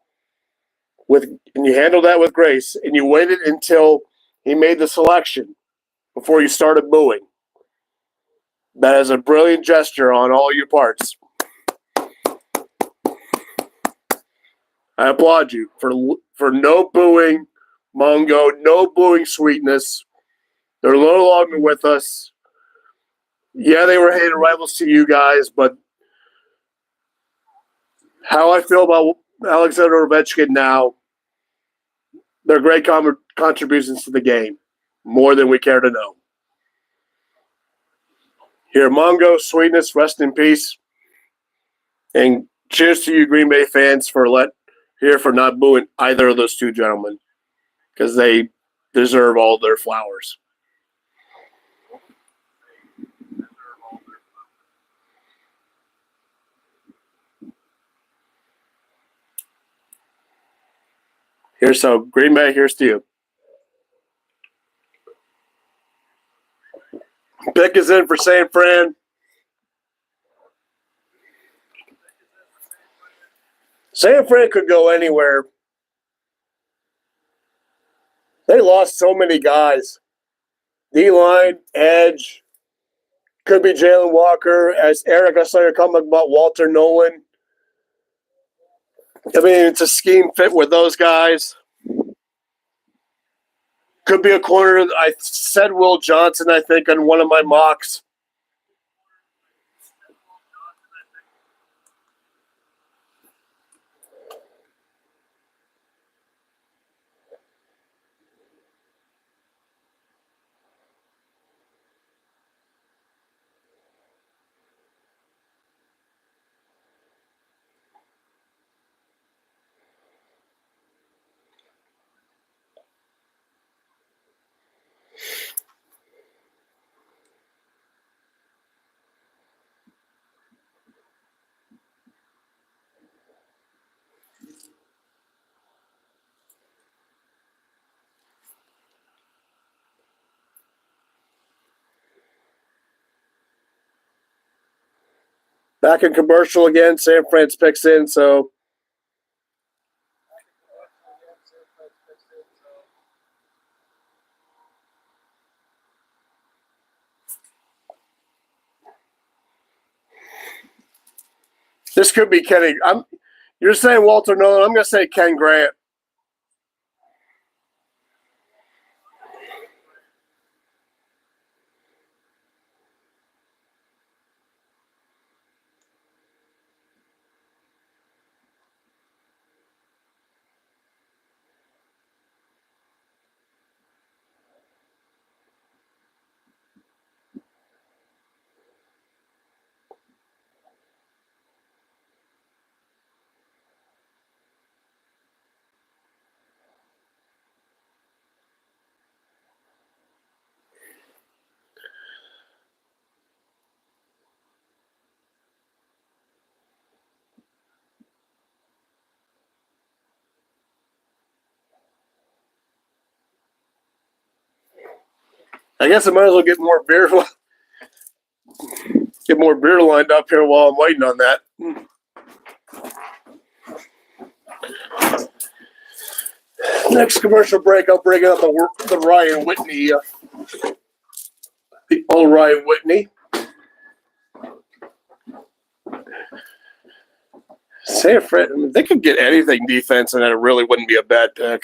and you handled that with grace, and you waited until he made the selection before you started booing. That is a brilliant gesture on all your parts. I applaud you for no booing Mongo, no booing Sweetness. They're no longer with us. Yeah, they were hated rivals to you guys, but how I feel about Alexander Ovechkin now, they're great contributions to the game, more than we care to know. Here, Mongo, Sweetness, rest in peace. And cheers to you, Green Bay fans, for not booing either of those two gentlemen. Because they deserve all their flowers. Green Bay, here's to you. Pick is in for San Fran. San Fran could go anywhere. They lost so many guys. D-line, edge. Could be Jalen Walker. As Eric, I saw your comment about Walter Nolen. I mean, it's a scheme fit with those guys. Could be a corner. I said Will Johnson, I think, on one of my mocks. Back in commercial again. San Fran's picks in, so. This could be Kenny. You're saying Walter Nolen. I'm going to say Ken Grant. I guess I might as well get more beer lined up here while I'm waiting on that. Next commercial break, I'll bring up the Ryan Whitney, the old Ryan Whitney. San Fran, they could get anything defense, and it really wouldn't be a bad pick.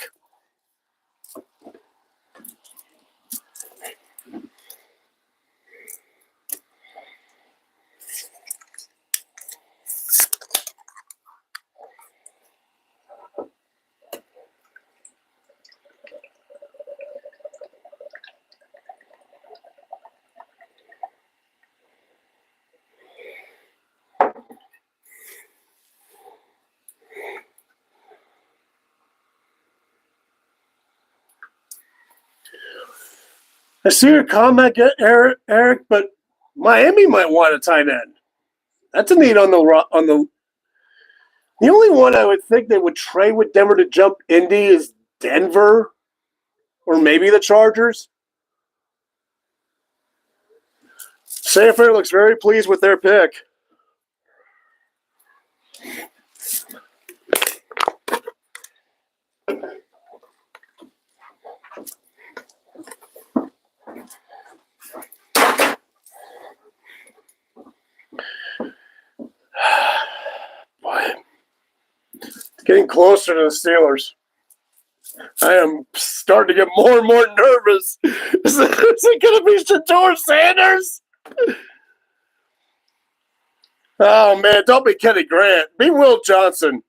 I see your comment, Eric, but Miami might want a tight end. That's a need on the. The only one I would think they would trade with Denver to jump Indy is Denver, or maybe the Chargers. San Fran looks very pleased with their pick. Boy, getting closer to the Steelers. I am starting to get more and more nervous. Is it going to be Shedeur Sanders? Oh, man, don't be Kenny Grant. Be Will Johnson.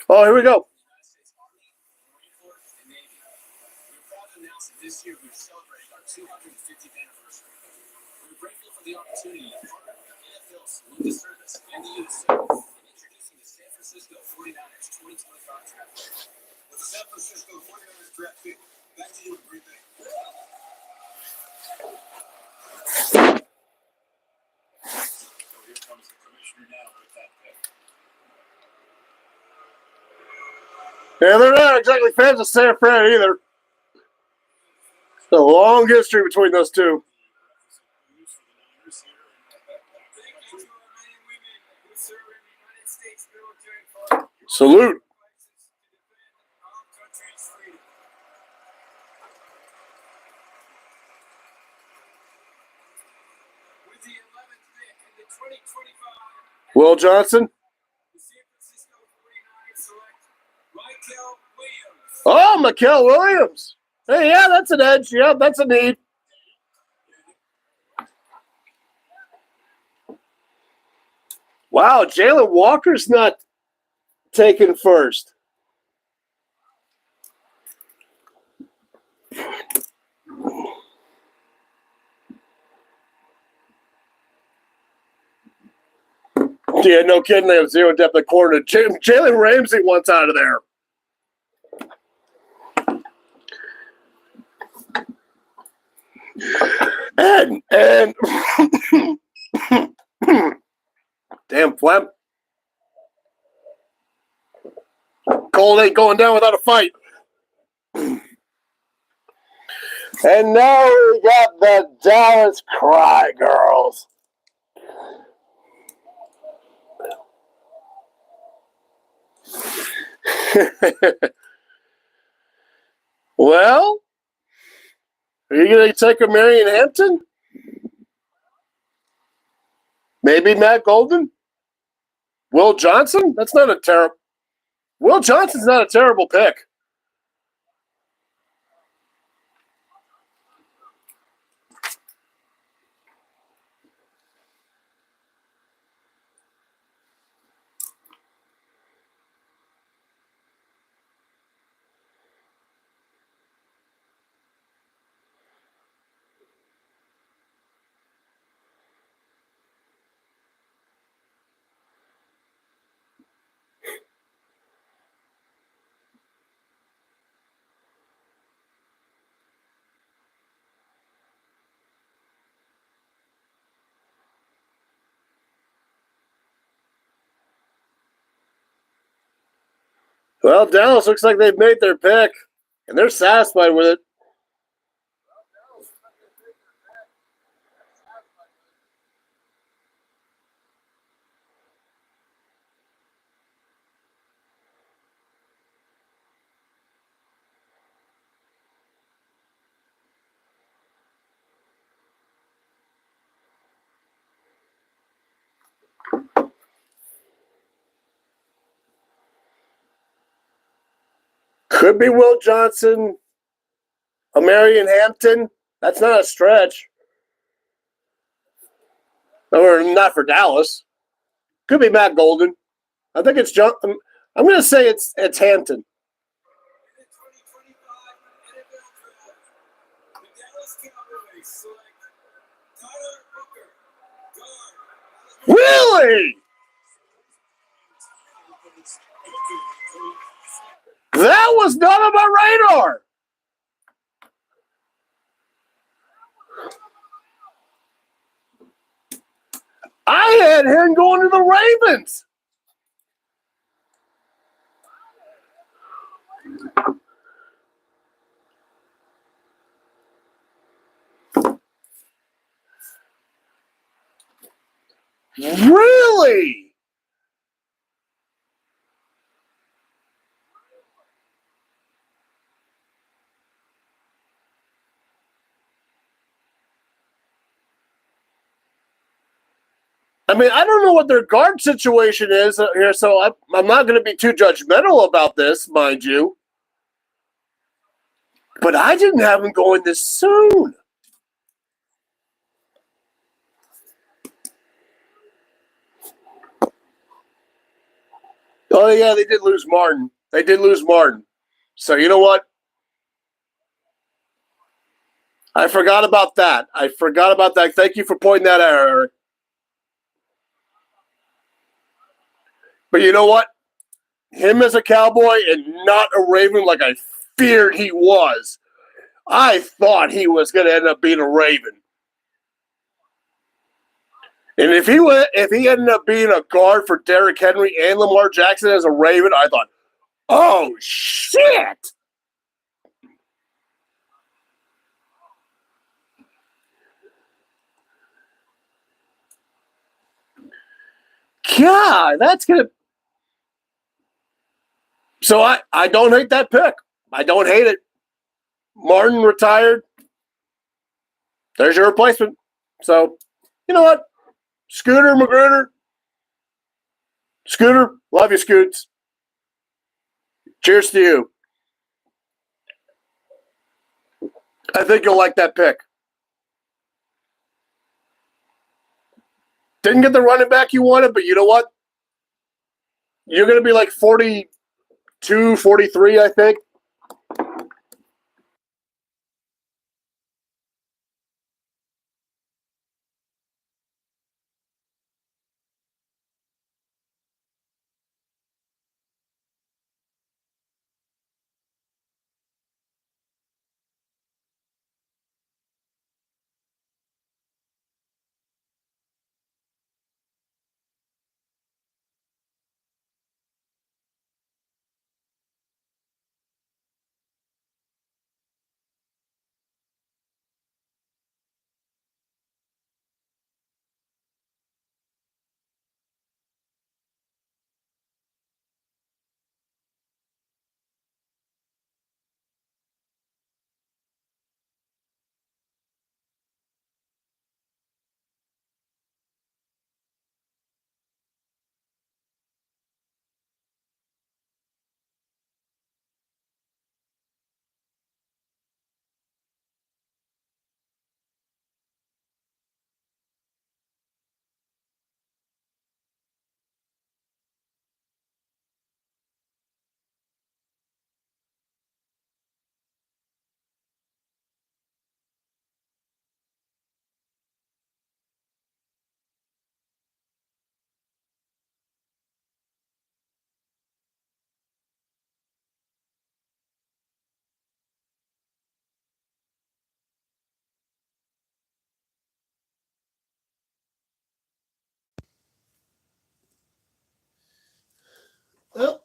Oh, here we go.
to announce that this year we're celebrating our 250th anniversary. We're grateful for the opportunity to partner with NFL Salute to Service and the youth center in introducing the San Francisco 49ers 2025 draft pick. With the San Francisco 49ers draft pick, back to you in Green Bay. So here comes the commissioner now with that pick.
Yeah, they're not exactly fans of San Fran either. It's a long history between those two. Salute.
With the 11th pick in the 2025
Will Johnson.
the San Francisco 49ers select Michael Williams.
Oh, Mikael Williams. Hey, yeah, that's an edge. Yeah, that's a need. Wow, Jalen Walker's not taken first. Yeah, no kidding. They have zero depth at corner. Jalen Ramsey wants out of there. And damn, Flem. Cold ain't going down without a fight. And now we got the Dallas Cry Girls. Well, are you going to take a Marion Hampton? Maybe Matt Golden? Will Johnson? That's not a terrible. Will Johnson's not a terrible pick. Well, Dallas looks like they've made their pick, and they're satisfied with it. Could be Will Johnson, a Marion Hampton. That's not a stretch. Or not for Dallas. Could be Matt Golden. I think it's John. I'm going to say it's Hampton.
In the 2025 NFL Draft, the Dallas Cowboys select Tyler Booker, guard.
Really? That was not on my radar. I had him going to the Ravens. Really? I mean, I don't know what their guard situation is here, so I'm not going to be too judgmental about this, mind you. But I didn't have him going this soon. Oh, yeah, they did lose Martin. So you know what? I forgot about that. Thank you for pointing that out, Eric. But you know what? Him as a Cowboy and not a Raven like I feared he was. I thought he was going to end up being a Raven. And if he ended up being a guard for Derrick Henry and Lamar Jackson as a Raven, I thought, oh, shit! God, that's going to... So I don't hate that pick. I don't hate it. Martin retired. There's your replacement. So, you know what? Scooter Magruder. Scooter, love you, Scoots. Cheers to you. I think you'll like that pick. Didn't get the running back you wanted, but you know what? You're going to be like 42, 43, I think. Well,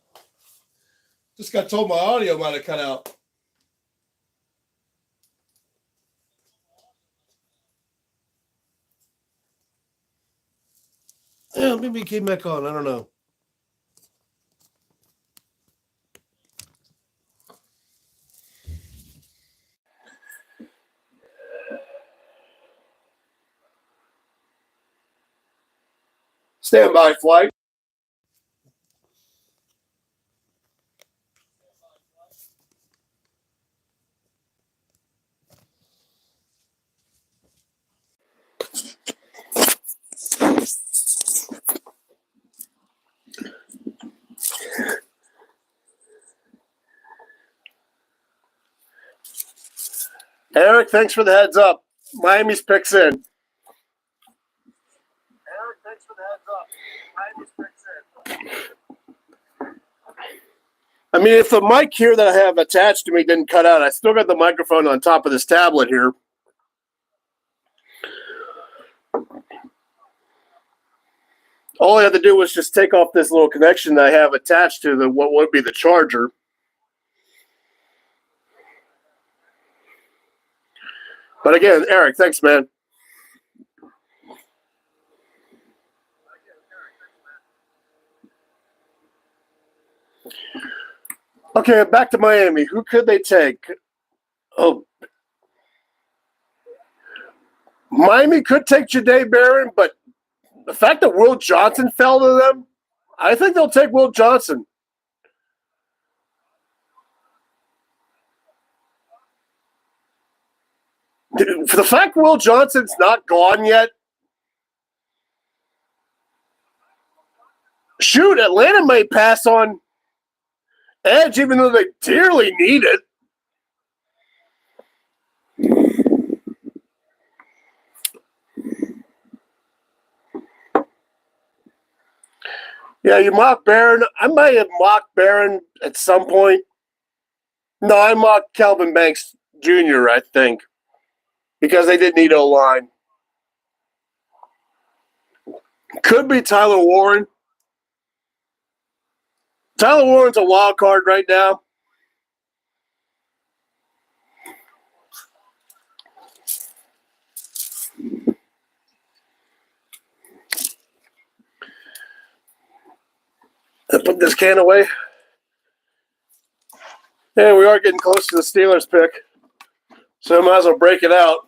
just got told my audio might have cut out. Yeah, maybe it came back on. I don't know. Stand by, flight. Eric, thanks for the heads up. Miami's picks in. Eric, thanks for the heads up. Miami's picks in. I mean, if the mic here that I have attached to me didn't cut out, I still got the microphone on top of this tablet here. All I had to do was just take off this little connection that I have attached to what would be the charger. But again, Eric, thanks, man. Okay, back to Miami. Who could they take? Oh, Miami could take Jahdae Barron, but the fact that Will Johnson fell to them, I think they'll take Will Johnson. For the fact Will Johnson's not gone yet, shoot, Atlanta may pass on Edge even though they dearly need it. Yeah, you mock Barron. I might have mocked Barron at some point. No, I mocked Calvin Banks Jr., I think, because they didn't need O-line. Could be Tyler Warren. Tyler Warren's a wild card right now. I put this can away. Yeah, we are getting close to the Steelers pick, so I might as well break it out.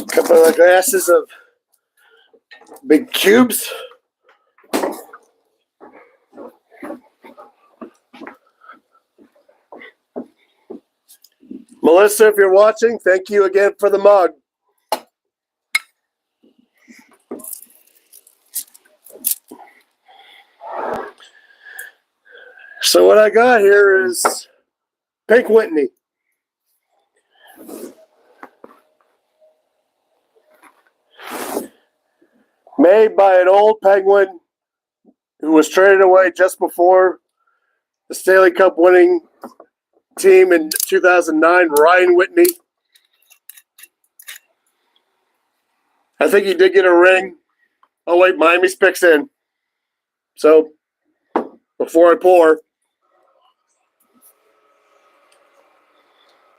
Couple of glasses of big cubes. Melissa, if you're watching, thank you again for the mug. So what I got here is Pink Whitney. Made by an old Penguin who was traded away just before the Stanley Cup winning team in 2009, Ryan Whitney. I think he did get a ring. Oh, wait, Miami's picks in. So, before I pour,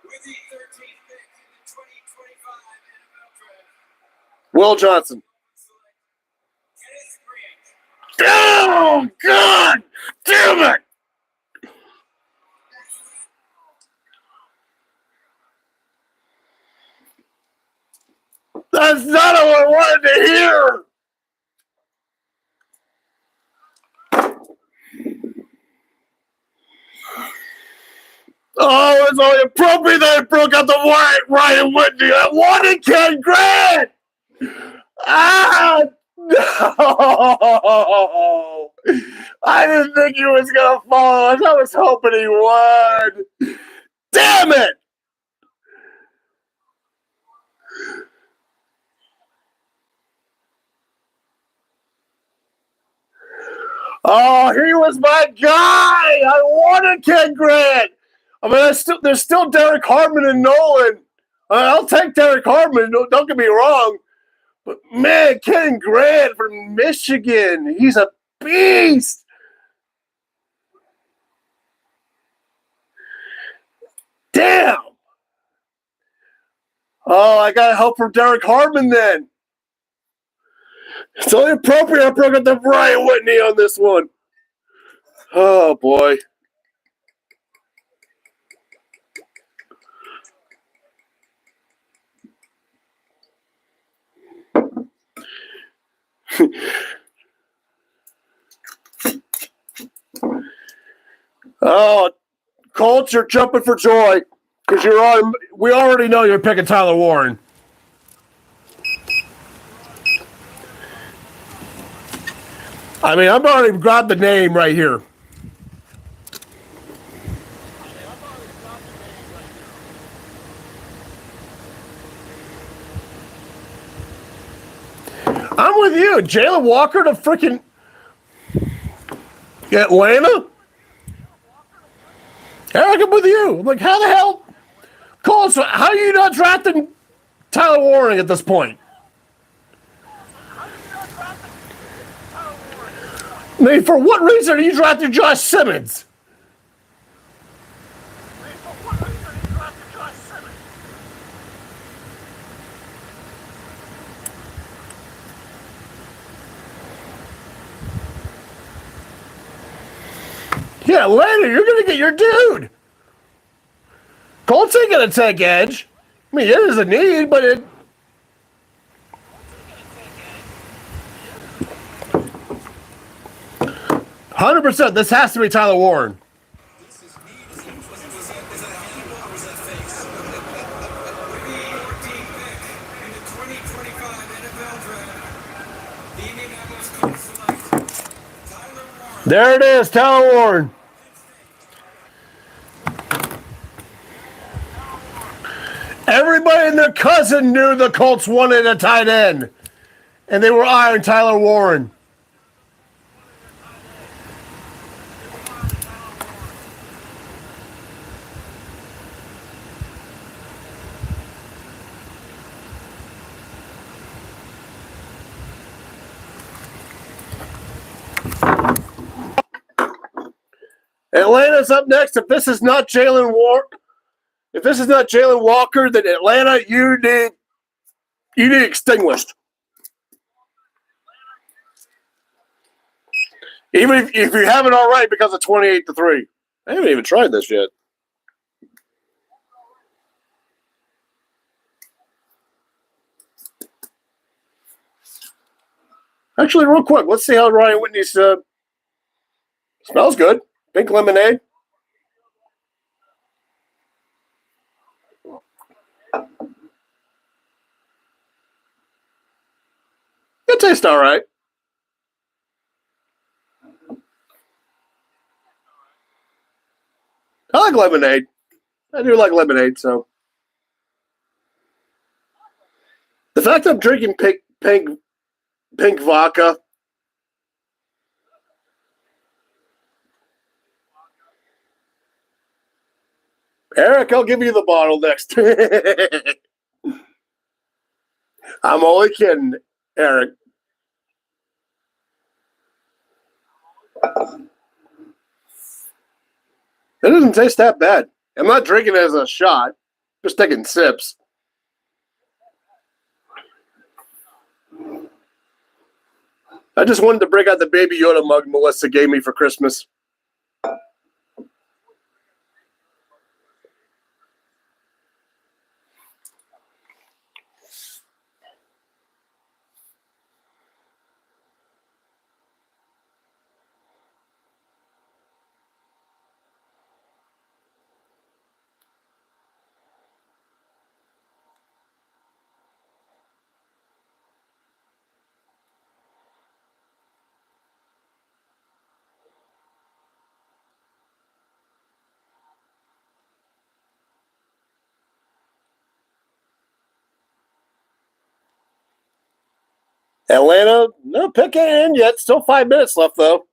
With the 13th pick in the 2025 NFL Draft,
Will Johnson.
Kenneth Grant.
Oh, God! Damn it! That's not what I wanted to hear! Oh, it's only appropriate that I broke out the Ryan Whitney. I wanted Ken Grant! Ah! No! I didn't think he was going to fall. I was hoping he would. Damn it! Oh, he was my guy. I wanted Ken Grant. I mean, there's still Derek Harmon and Nolen. I'll take Derek Harmon. Don't get me wrong. But, man, Ken Grant from Michigan. He's a beast. Damn. Oh, I got help from Derek Harmon then. It's only appropriate I broke up the Ryan Whitney on this one. Oh, boy. Oh, Colts, you're jumping for joy because we already know you're picking Tyler Warren. I mean, I've already grabbed the name right here. I'm with you. Jalen Walker to freaking Atlanta? Eric, I'm with you. I'm like, how the hell? Cole, so how are you not drafting Tyler Warren at this point? I mean, for what reason are you drafting Josh Simmons? Yeah, later, you're going to get your dude. Colts ain't going to take edge. I mean, it is a need, but it... $100%, this has to be Tyler Warren.
The Indianapolis Colts select Tyler Warren.
There it is, Tyler Warren. Everybody and their cousin knew the Colts wanted a tight end, and they were eyeing Tyler Warren. Atlanta's up next. If this is not Jalen Walker, then Atlanta, you need extinguished. Even if you haven't already, because of 28-3. I haven't even tried this yet. Actually, real quick, let's see how Ryan Whitney's smells good. Pink lemonade. It tastes all right. I like lemonade. I do like lemonade, so. The fact I'm drinking pink vodka. Eric, I'll give you the bottle next. I'm only kidding, Eric. It doesn't taste that bad. I'm not drinking it as a shot. Just taking sips. I just wanted to break out the Baby Yoda mug Melissa gave me for Christmas. Atlanta, no picking in yet. Still 5 minutes left, though.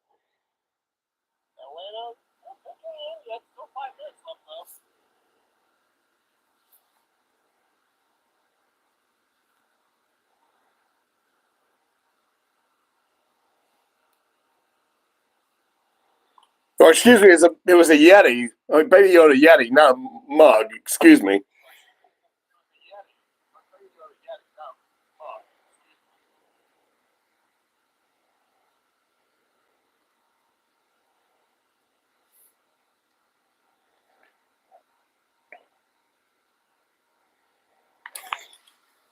Or excuse me, it was a Yeti. Baby Yoda Yeti, not a mug. Excuse me.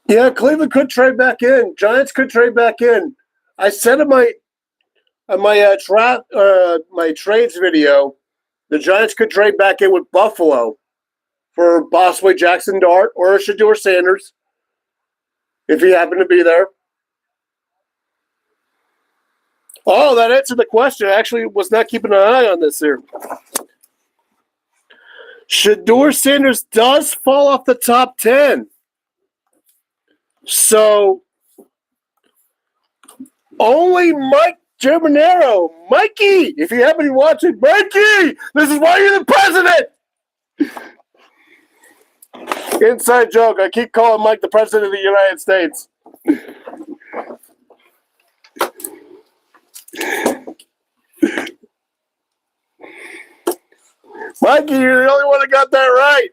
Yeah, Cleveland could trade back in. Giants could trade back in. I said in my trades video, the Giants could trade back in with Buffalo for possibly Jackson Dart or Shedeur Sanders if he happened to be there. Oh, that answered the question. I actually was not keeping an eye on this here. Shedeur Sanders does fall off the top 10. So, only Mike Germanero. Mikey, if you happen to be watching, Mikey, this is why you're the president. Inside joke. I keep calling Mike the president of the United States. Mikey, you're the only one that got that right.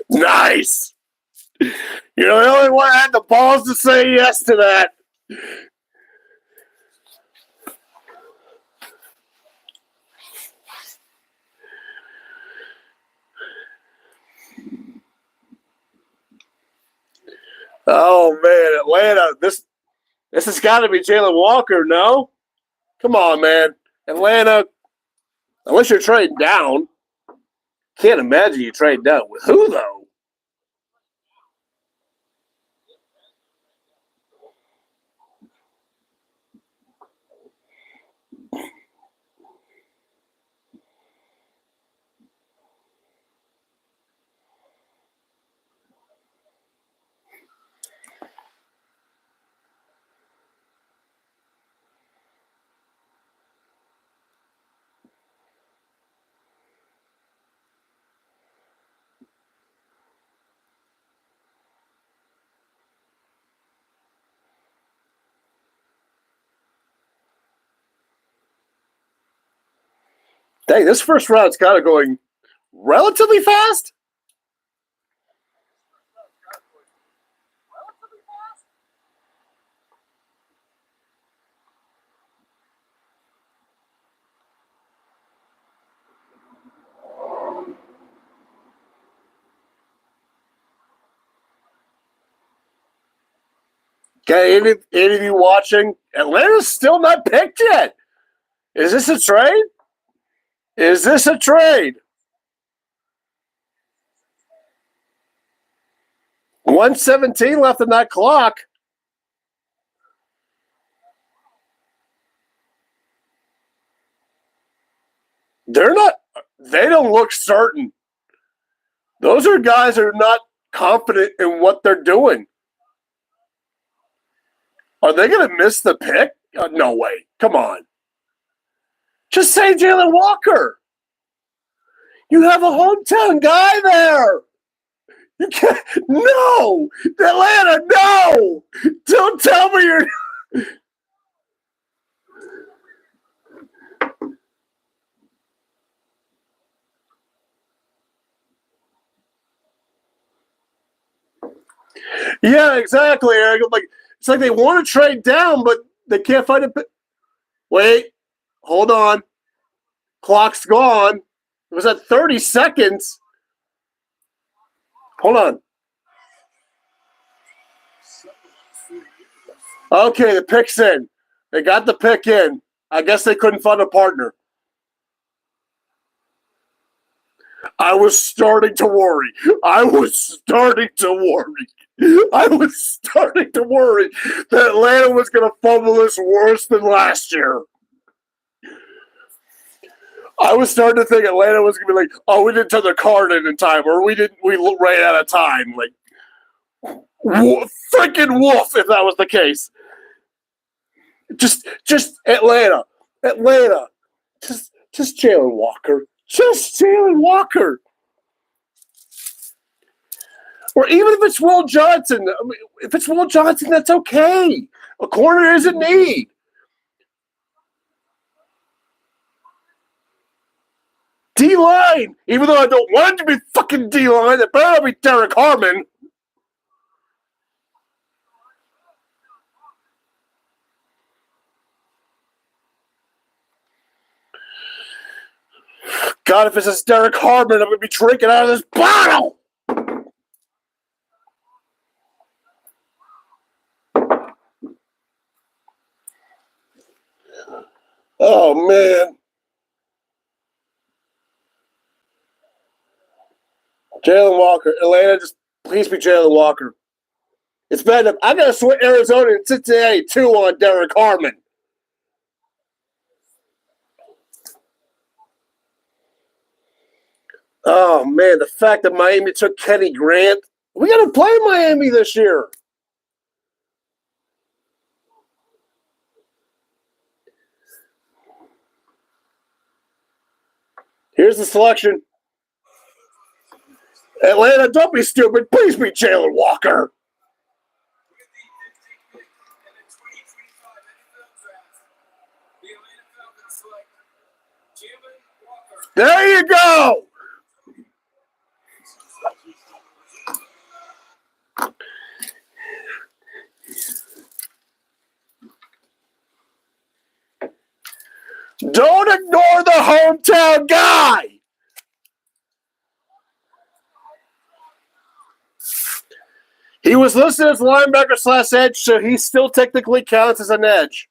Nice. You're the only one that had the balls to say yes to that. Oh man, Atlanta. This has got to be Jalen Walker, no? Come on, man. Atlanta, unless you're trading down. Can't imagine you trade down. With who, though? Dang, this first round's kind of going relatively fast. Okay, any of you watching? Atlanta's still not picked yet. Is this a trade? Is this a trade? 1:17 left in that clock. They don't look certain. Those are guys that are not confident in what they're doing. Are they going to miss the pick? No way. Come on. Just say Jalen Walker. You have a hometown guy there. You can't. No. Atlanta, no. Don't tell me you're. Yeah, exactly, Eric. It's like they want to trade down, but they can't find a. Wait, hold on. Clock's gone. It was at 30 seconds. Hold on. Okay, the pick's in. They got the pick in. I guess they couldn't find a partner. I was starting to worry. I was starting to worry that Atlanta was going to fumble this worse than last year. I was starting to think Atlanta was going to be like, oh, we didn't turn the card in time, or we ran out of time. Like, freaking wolf, if that was the case. Just Atlanta. Just Jalen Walker. Just Jalen Walker. Or even if it's Will Johnson. I mean, if it's Will Johnson, that's okay. A corner is a need. D-Line. Even though I don't want it to be fucking D-Line, it better not be Derek Harmon. God, if this is Derek Harmon, I'm going to be drinking out of this bottle. Oh, man. Jalen Walker. Atlanta, just please be Jalen Walker. It's bad enough. I got to switch Arizona and Cincinnati, too, on Derek Harmon. Oh, man, the fact that Miami took Kenny Grant. We got to play Miami this year. Here's the selection. Atlanta, don't be stupid. Please be Jalen Walker. There you go. Don't ignore the hometown guy. He was listed as linebacker / edge, so he still technically counts as an edge.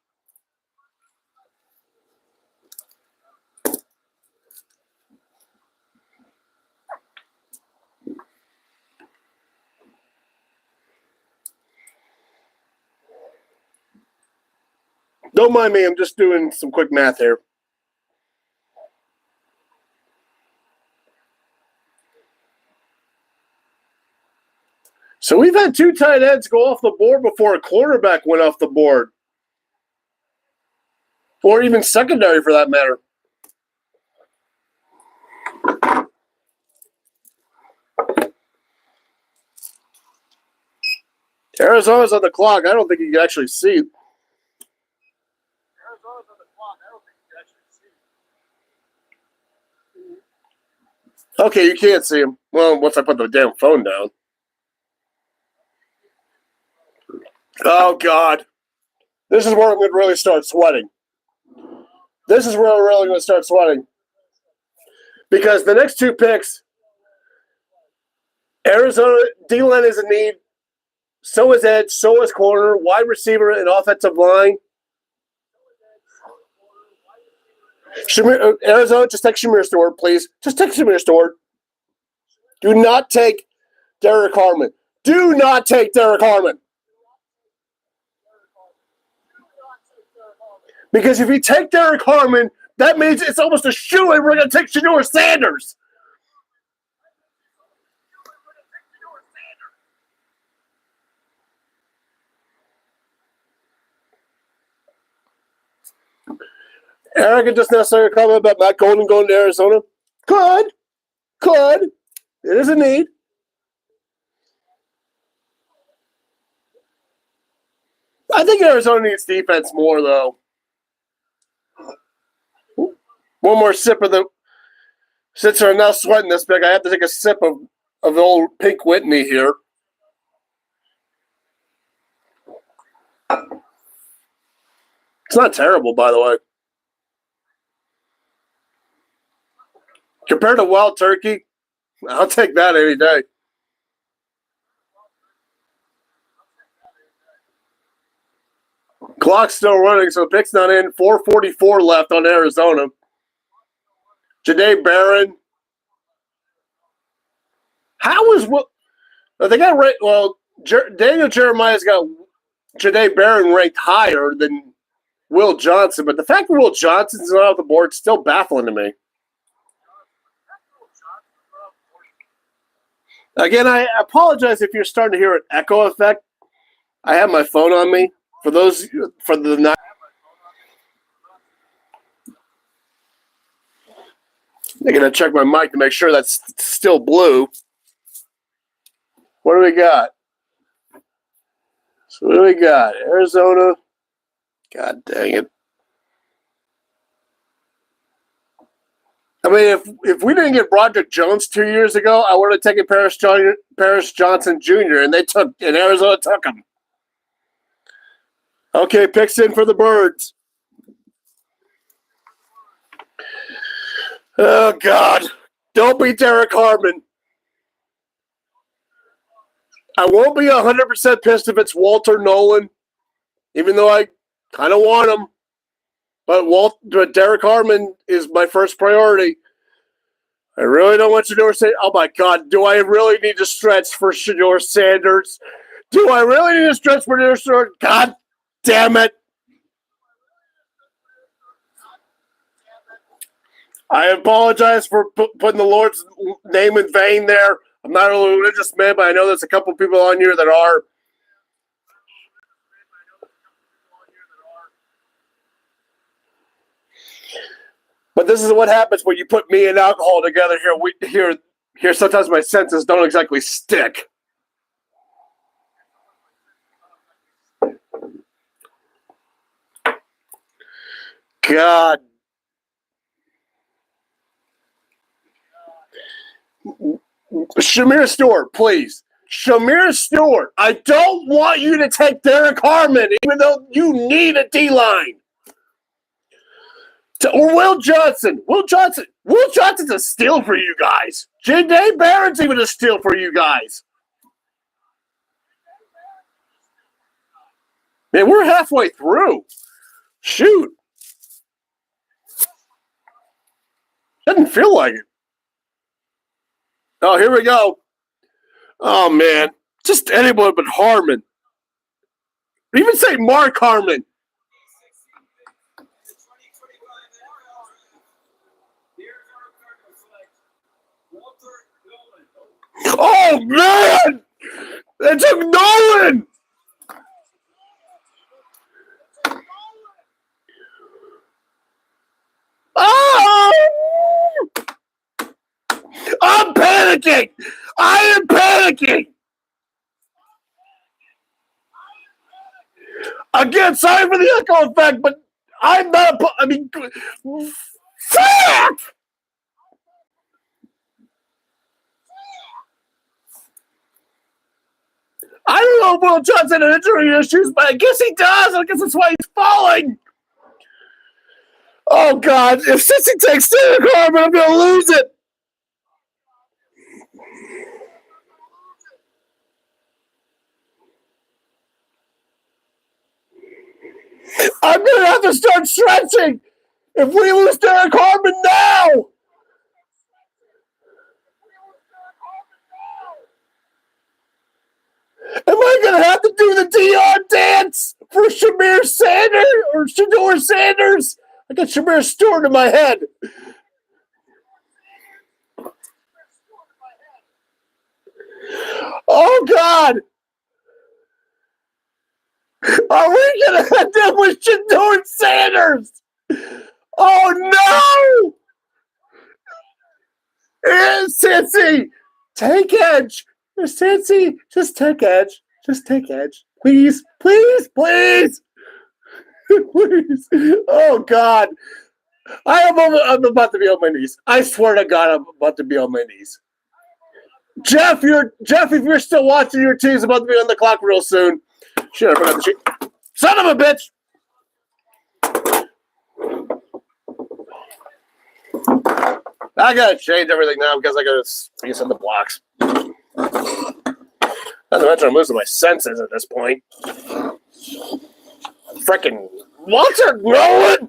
Don't mind me, I'm just doing some quick math here. So we've had 2 tight ends go off the board before a quarterback went off the board. Or even secondary for that matter. Arizona's on the clock. I don't think you can actually see. Arizona's on the clock. I don't think you can actually see. Okay, you can't see him. Well, once I put the damn phone down. Oh, God. This is where I'm going to really start sweating. This is where I'm really going to start sweating. Because the next two picks, Arizona, D-Line is in need. So is edge. So is corner, wide receiver, and offensive line. Arizona, just take Shamir Stewart, please. Just take Shamir Stewart. Do not take Derek Harmon. Do not take Derek Harmon. Because if you take Derek Harmon, that means it's almost a shoo-in we're going to take Shedeur Sanders. Eric just necessarily comment about Matt Golden going to Arizona. Could. It is a need. I think Arizona needs defense more, though. One more sip of the. Since I'm now sweating this big, I have to take a sip of the old Pink Whitney here. It's not terrible, by the way. Compared to Wild Turkey, I'll take that any day. Clock's still running, so the pick's not in. 4:44 left on Arizona. Jahdae Barron. How is what? They got ranked. Well, Daniel Jeremiah's got Jahdae Barron ranked higher than Will Johnson, but the fact that Will Johnson's not off the board is still baffling to me. Again, I apologize if you're starting to hear an echo effect. I have my phone on me. For the night. I'm going to check my mic to make sure that's still blue. What do we got? So what do we got? Arizona. God dang it. I mean, if we didn't get Broderick Jones 2 years ago, I would have taken Paris Johnson Jr., and Arizona took him. Okay, picks in for the Birds. Oh, God. Don't be Derek Harmon. I won't be 100% pissed if it's Walter Nolen, even though I kind of want him. But Derek Harmon is my first priority. I really don't want Shedeur Sanders. Oh, my God. Do I really need to stretch for Shedeur Sanders? Do I really need to stretch for Shedeur Sanders? God damn it. I apologize for putting the Lord's name in vain there. I'm not a religious man, but I know there's a couple people on here that are. But this is what happens when you put me and alcohol together here. Here, sometimes my senses don't exactly stick. God. Shamir Stewart, please. Shamir Stewart, I don't want you to take Derek Harmon, even though you need a D-line. Or Will Johnson. Will Johnson's a steal for you guys. Jahdae Barron's even a steal for you guys. Man, we're halfway through. Shoot. Doesn't feel like it. Oh, here we go. Oh, man. Just anyone but Harmon. Even say Mark Harmon. Oh, man! They took Nolen! Oh! I'm panicking! I am panicking! Again, sorry for the echo effect, but I'm not. I mean, fuck! know if Will Johnson had injury issues, but I guess he does. I guess that's why he's falling. Oh, God. If Cincy takes Derek Harmon, I'm going to lose it. I'm going to have to start stretching if we lose Derek Harmon now. Am I going to have to do the Dion dance for Shamir Sanders or Shador Sanders? I got Shamir Stewart in my head. Oh, God. Are we going to end up with Shador Sanders? Oh, no. Cincy, take edge. Cincy, just take edge. Just take edge. Please, please, please. Please. Oh, God. I'm about to be on my knees. I swear to God, I'm about to be on my knees. Jeff, if you're still watching, your team's about to be on the clock real soon. Shit, I forgot the sheet. Son of a bitch! I gotta change everything now because I gotta reset the blocks. Not to mention I'm losing my senses at this point. Freaking what's it growing?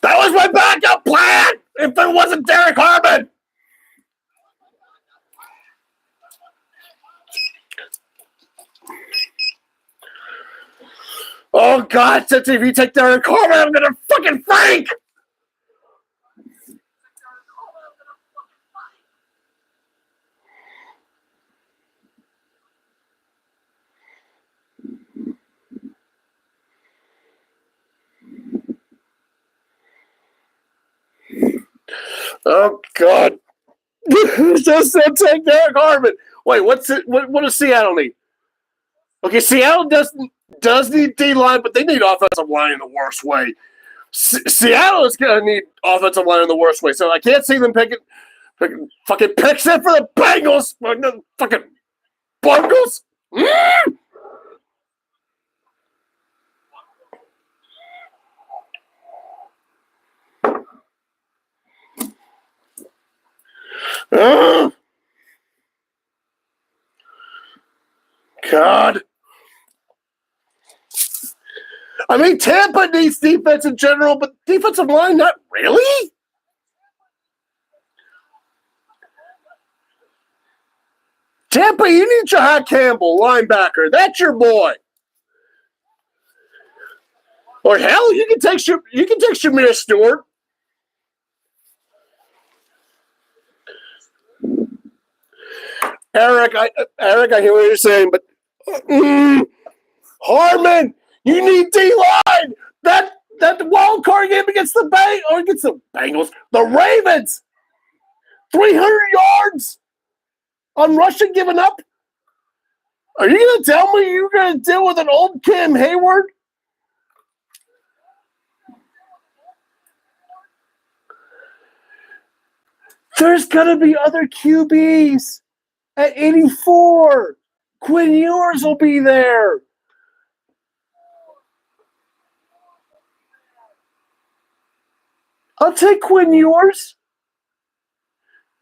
That was my backup plan if it wasn't Derek Harmon. Oh, God, since if you take Derek Harmon, I'm going to fucking freak. Oh, God. Just take Derek Harmon. Wait, what does Seattle need? Okay, Seattle does need D-line, but they need offensive line in the worst way. Seattle is going to need offensive line in the worst way, so I can't see them picking fucking picks it for the Bengals. Fucking Bungles. God. I mean, Tampa needs defense in general, but defensive line, not really? Tampa, you need Jahad Campbell, linebacker. That's your boy. Or hell, you can take Shamir Stewart. Eric, I hear what you're saying, but Harmon, you need D-line. That wild card game against the Bengals, the Ravens, 300 yards on rushing given up. Are you going to tell me you're going to deal with an old Cam Hayward? There's going to be other QBs at 84. Quinn Ewers will be there. I'll take Quinn Ewers.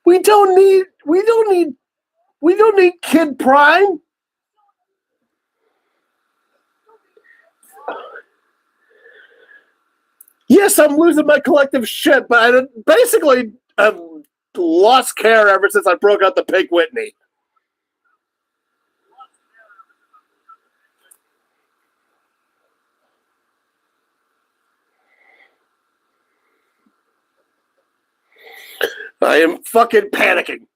We don't need Kid Prime. Yes, I'm losing my collective shit, but I've lost care ever since I broke out the Pig Whitney. I am fucking panicking.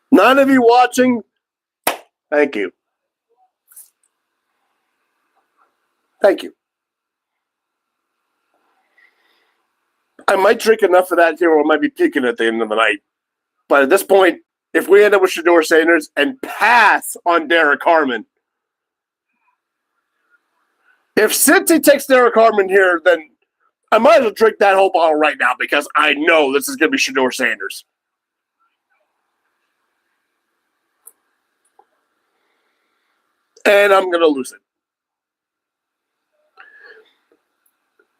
None of you watching, thank you. Thank you. I might drink enough of that here, or I might be peaking at the end of the night. But at this point, if we end up with Shador Sanders and pass on Derek Harmon, If Cincy takes Derek Harmon here, then I might as well drink that whole bottle right now because I know this is going to be Shedeur Sanders. And I'm going to lose it.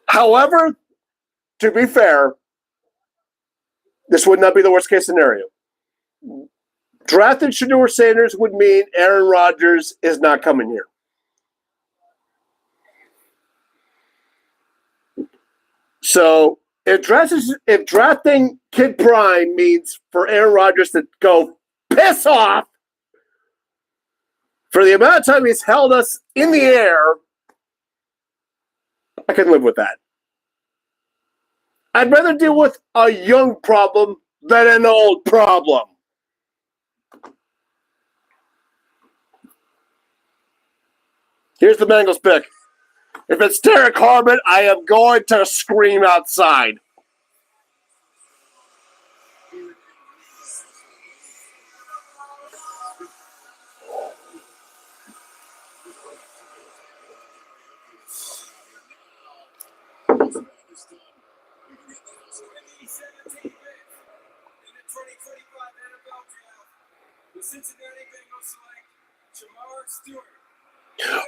However, to be fair, this would not be the worst case scenario. Drafting Shedeur Sanders would mean Aaron Rodgers is not coming here. So if drafting Kid Prime means for Aaron Rodgers to go piss off for the amount of time he's held us in the air, I can live with that. I'd rather deal with a young problem than an old problem. Here's the Bengals pick. If it's Derek Harmon, I am going to scream outside.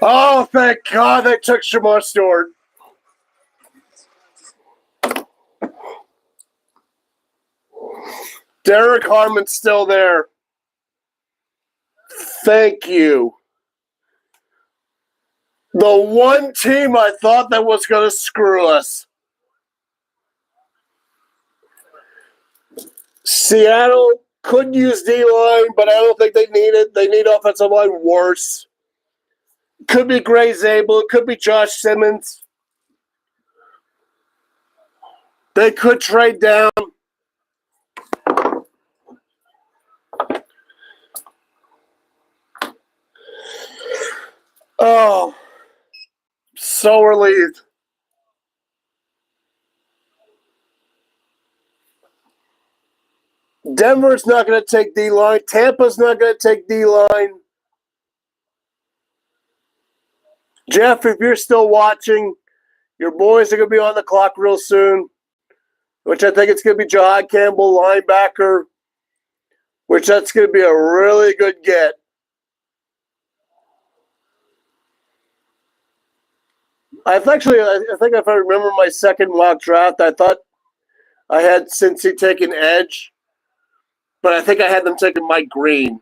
Oh, thank God they took Shamar Stewart. Derek Harmon's still there. Thank you. The one team I thought that was going to screw us. Seattle could use D-line, but I don't think they need it. They need offensive line worse. Could be Gray Zabel. It could be Josh Simmons. They could trade down. Oh, so relieved. Denver's not going to take D-line. Tampa's not going to take D-line. Jeff, if you're still watching, your boys are going to be on the clock real soon, which I think it's going to be Jahad Campbell, linebacker, which that's going to be a really good get. I think if I remember my second mock draft, I thought I had Cincy taking edge, but I think I had them taking Mike Green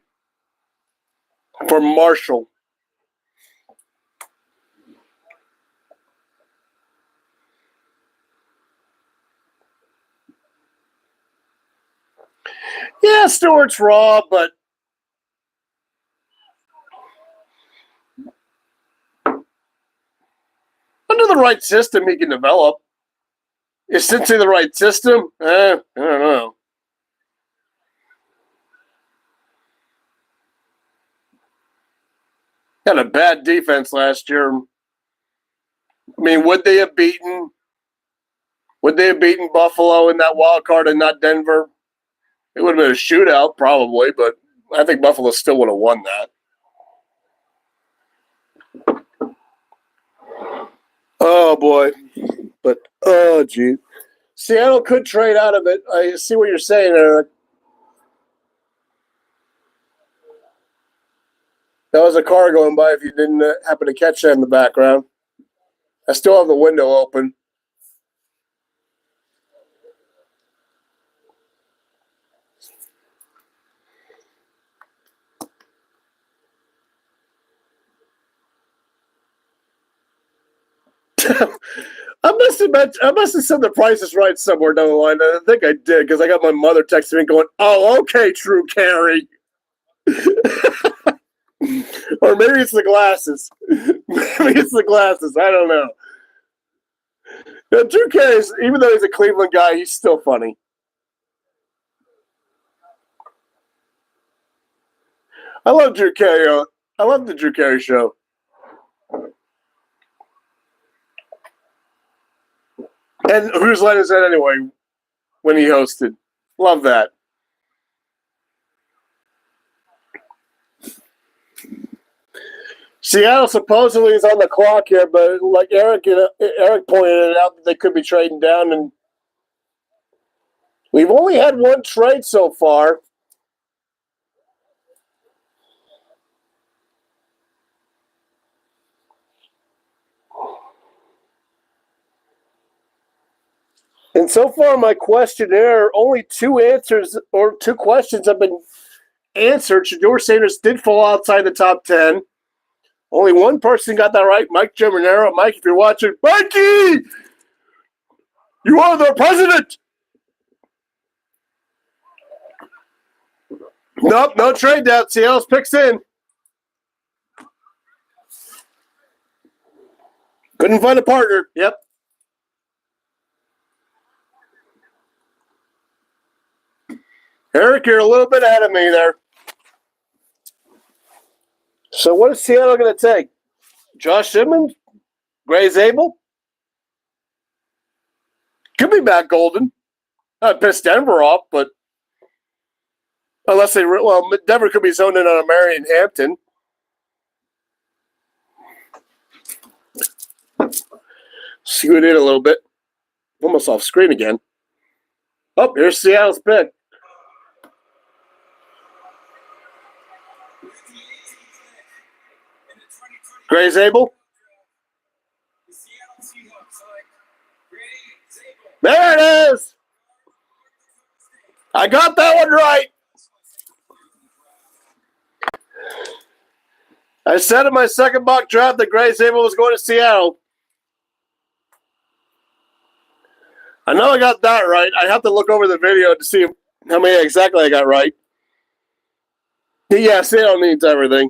for Marshall. Yeah, Stewart's raw, but under the right system, he can develop. Is Cincy the right system? I don't know. Had a bad defense last year. I mean, would they have beaten Buffalo in that wild card and not Denver? It would have been a shootout, probably, but I think Buffalo still would have won that. Oh, boy. But, oh, gee. Seattle could trade out of it. I see what you're saying, Eric. That was a car going by if you didn't happen to catch that in the background. I still have the window open. I must have said the Price is Right somewhere down the line. I think I did because I got my mother texting me going, "Oh, okay, True Carey." Or maybe it's the glasses. Maybe it's the glasses. I don't know. Now, Drew Carey, even though he's a Cleveland guy, he's still funny. I love Drew Carey. I love the Drew Carey show. And whose line is that anyway? When he hosted, love that. Seattle supposedly is on the clock here, but like Eric pointed it out that they could be trading down, and we've only had one trade so far. And so far, my questionnaire, only two answers or two questions have been answered. Shedeur Sanders did fall outside the top 10. Only one person got that right, Mike Germanero. Mike, if you're watching, Mikey, you are the president. Nope, no trade down. Seattle's picks in. Couldn't find a partner. Yep. Eric, you're a little bit ahead of me there. So what is Seattle going to take? Josh Simmons? Gray Zabel? Could be Matt Golden. Not piss Denver off, but unless Denver could be zoned in on a Marion Hampton. Scoot in a little bit. Almost off screen again. Oh, here's Seattle's pick. Gray Zabel. There it is. I got that one right. I said in my second mock draft that Gray Zabel was going to Seattle. I know I got that right. I have to look over the video to see how many exactly I got right. Yeah, Seattle needs everything.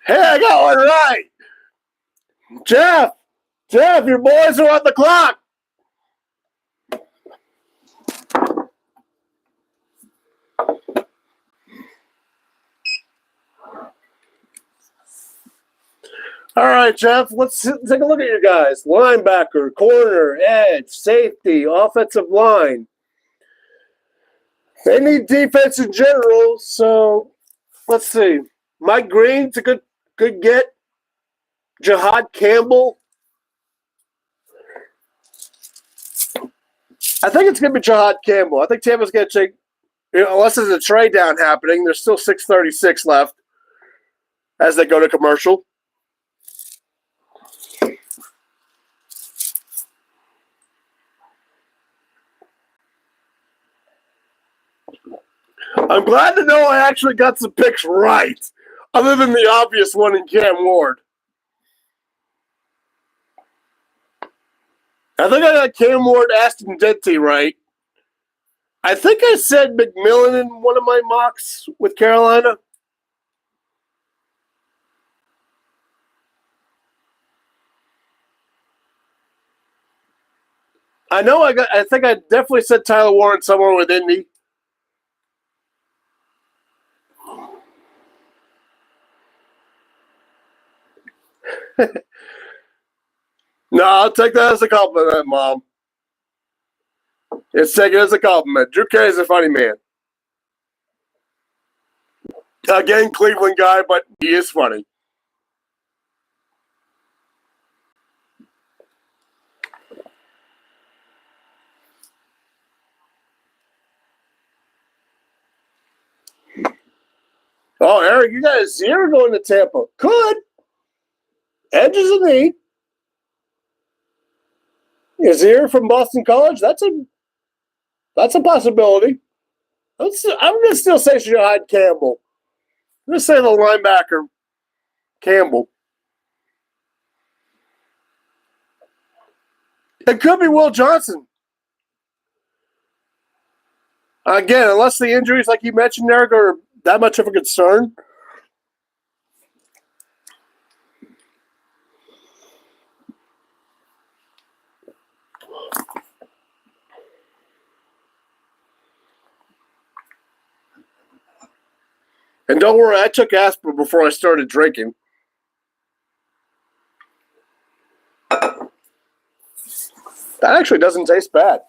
Hey, I got one right. Jeff, your boys are on the clock. All right, Jeff, let's take a look at your guys. Linebacker, corner, edge, safety, offensive line. They need defense in general, so let's see. Mike Green's a good get. Jihad Campbell. I think it's going to be Jihad Campbell. I think Tampa's going to take, unless there's a trade down happening, there's still 6:36 left as they go to commercial. I'm glad to know I actually got some picks right, other than the obvious one in Cam Ward. I think I got Cam Ward, Aston Denty right. I think I said McMillan in one of my mocks with Carolina. I think I definitely said Tyler Warren somewhere with Indy. No, I'll take that as a compliment, Mom. It's taken as a compliment. Drew Carey's a funny man. Again, Cleveland guy, but he is funny. Oh, Eric, you got a 0 going to Tampa. Could. Edge is a need. A 0 from Boston College, that's a possibility. I'm going to still say Jihad Campbell. I'm going to say the linebacker, Campbell. It could be Will Johnson. Again, unless the injuries, like you mentioned, Eric, are that much of a concern. And don't worry, I took aspirin before I started drinking. That actually doesn't taste bad.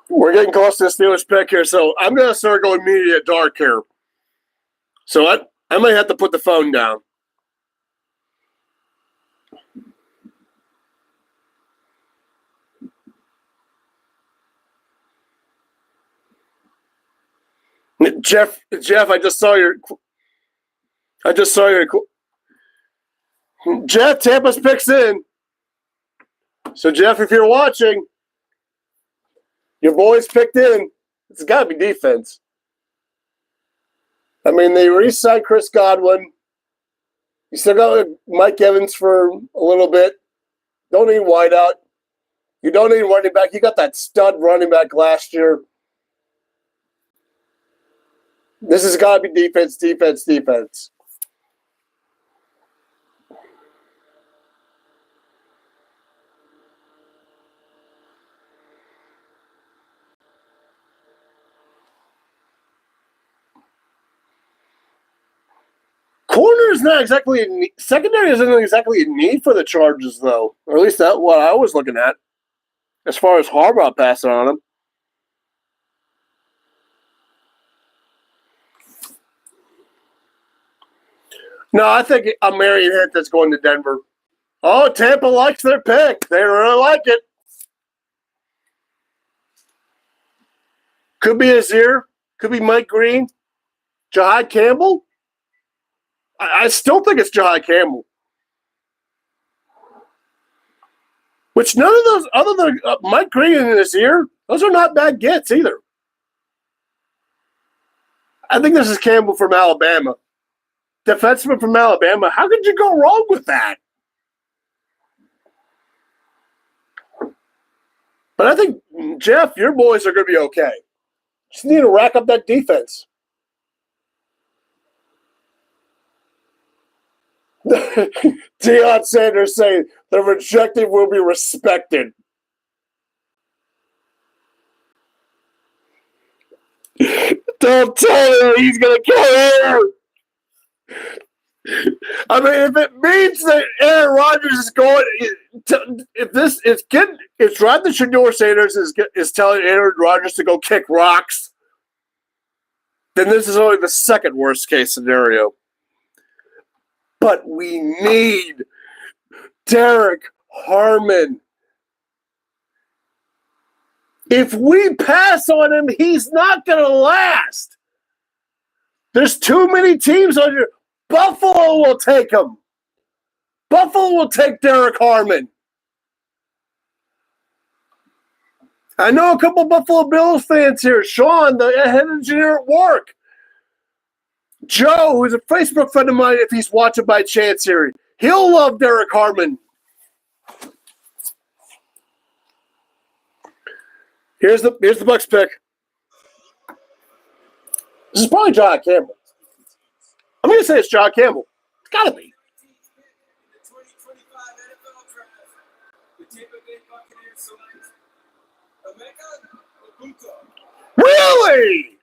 We're getting close to the Steelers pick here, so I'm going to start going media dark here. So I might have to put the phone down. Jeff, I just saw your. Jeff, Tampa's picks in. So Jeff, if you're watching, your boys picked in. It's got to be defense. I mean, they re-signed Chris Godwin. You still got Mike Evans for a little bit. Don't need wideout. You don't need running back. You got that stud running back last year. This has got to be defense. Corner is not exactly a need. Secondary isn't exactly a need for the Chargers, though. Or at least that's what I was looking at. As far as Harbaugh passing on him. No, I think a Marion hit that's going to Denver. Oh, Tampa likes their pick. They really like it. Could be Azir. Could be Mike Green. Jahai Campbell. I still think it's Jahai Campbell. Which none of those, other than Mike Green and Azir, those are not bad gets either. I think this is Campbell from Alabama. Defenseman from Alabama. How could you go wrong with that? But I think, Jeff, your boys are going to be okay. Just need to rack up that defense. Deion Sanders saying the rejected will be respected. Don't tell him he's going to kill him. I mean, if it means that Aaron Rodgers is going, if Rodney Shedeur Sanders is telling Aaron Rodgers to go kick rocks, then this is only the second worst case scenario. But we need Derek Harmon. If we pass on him, he's not going to last. There's too many teams on here. Buffalo will take him. Buffalo will take Derek Harmon. I know a couple of Buffalo Bills fans here. Sean, the head engineer at work. Joe, who's a Facebook friend of mine, if he's watching by chance here, he'll love Derek Harmon. Here's the Bucs pick. This is probably John Campbell. I'm going to say it's John Campbell. It's got to be.
The 2025 NFL Draft, the Tampa Bay Buccaneers select Emeka Egbuka.
Really?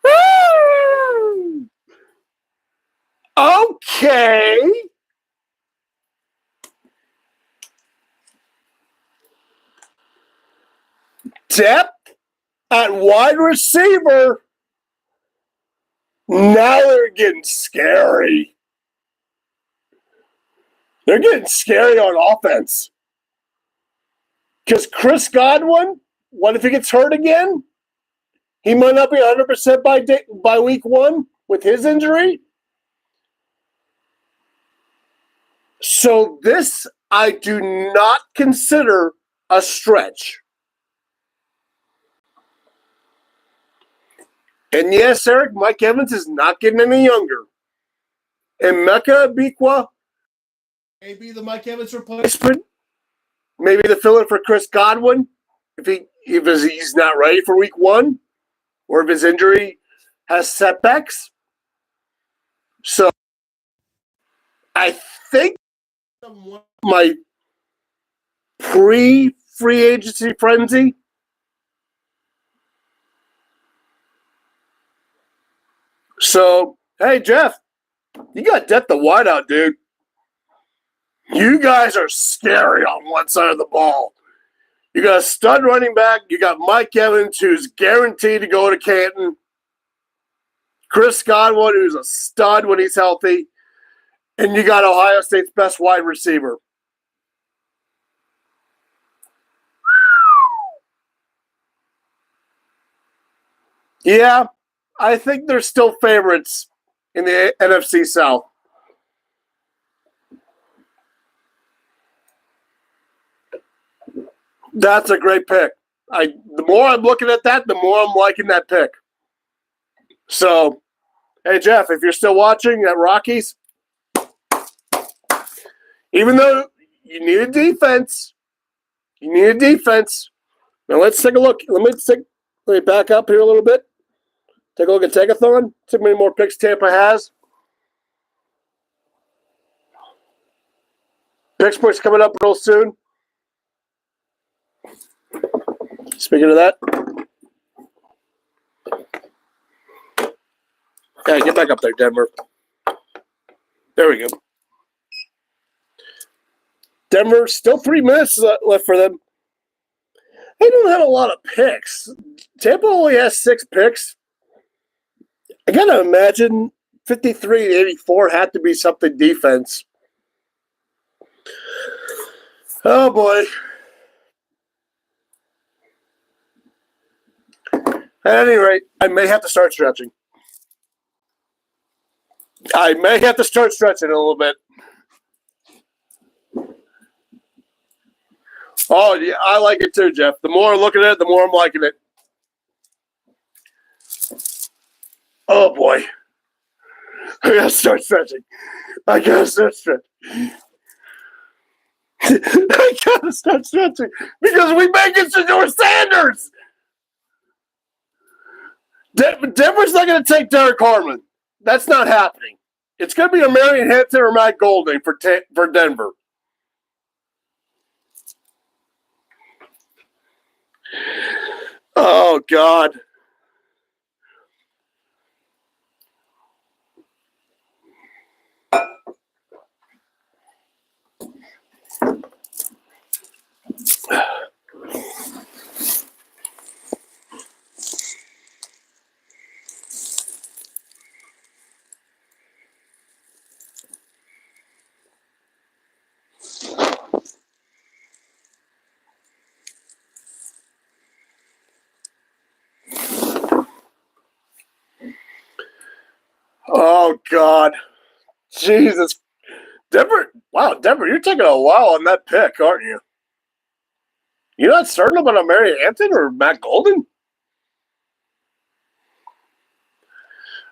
Woo! Okay. Depth at wide receiver. Now they're getting scary. They're getting scary on offense. Because Chris Godwin, what if he gets hurt again? He might not be 100% by week one with his injury. So this I do not consider a stretch. And yes, Eric, Mike Evans is not getting any younger. And Emeka Egbuka may be the Mike Evans replacement. Maybe the fill-in for Chris Godwin if he's not ready for week one. Or if his injury has setbacks. So I think my pre-free agency frenzy so, hey, Jeff, You got depth of wideout, dude. You guys are scary on one side of the ball. You got a stud running back. You got Mike Evans, who's guaranteed to go to Canton. Chris Godwin, who's a stud when he's healthy. And you got Ohio State's best wide receiver. Yeah, I think they're still favorites in the NFC South. That's a great pick. The more I'm looking at that, the more I'm liking that pick. So, hey, Jeff, if you're still watching at Rockies, even though you need a defense, Now, let's take a look. Let me back up here a little bit. Take a look at Tankathon. See how many more picks Tampa has. Pittsburgh's coming up real soon. Speaking of that. Okay, get back up there, Denver. There we go. Denver, still 3 minutes left for them. They don't have a lot of picks. Tampa only has 6 picks. I got to imagine 53 and 84 had to be something defense. Oh, boy. At any rate, I may have to start stretching. a little bit. Oh, yeah, I like it too, Jeff. The more I look at it, the more I'm liking it. Oh, boy. I got to start stretching. I got to start stretching because we make it Shedeur Sanders. Denver's not going to take Derek Harmon. That's not happening. It's going to be a Marion Hampton or Matt Golding for Denver. Oh, God. Oh, God. Jesus. Denver, you're taking a while on that pick, aren't you? You're not certain about a Marion Hampton or Matt Golden?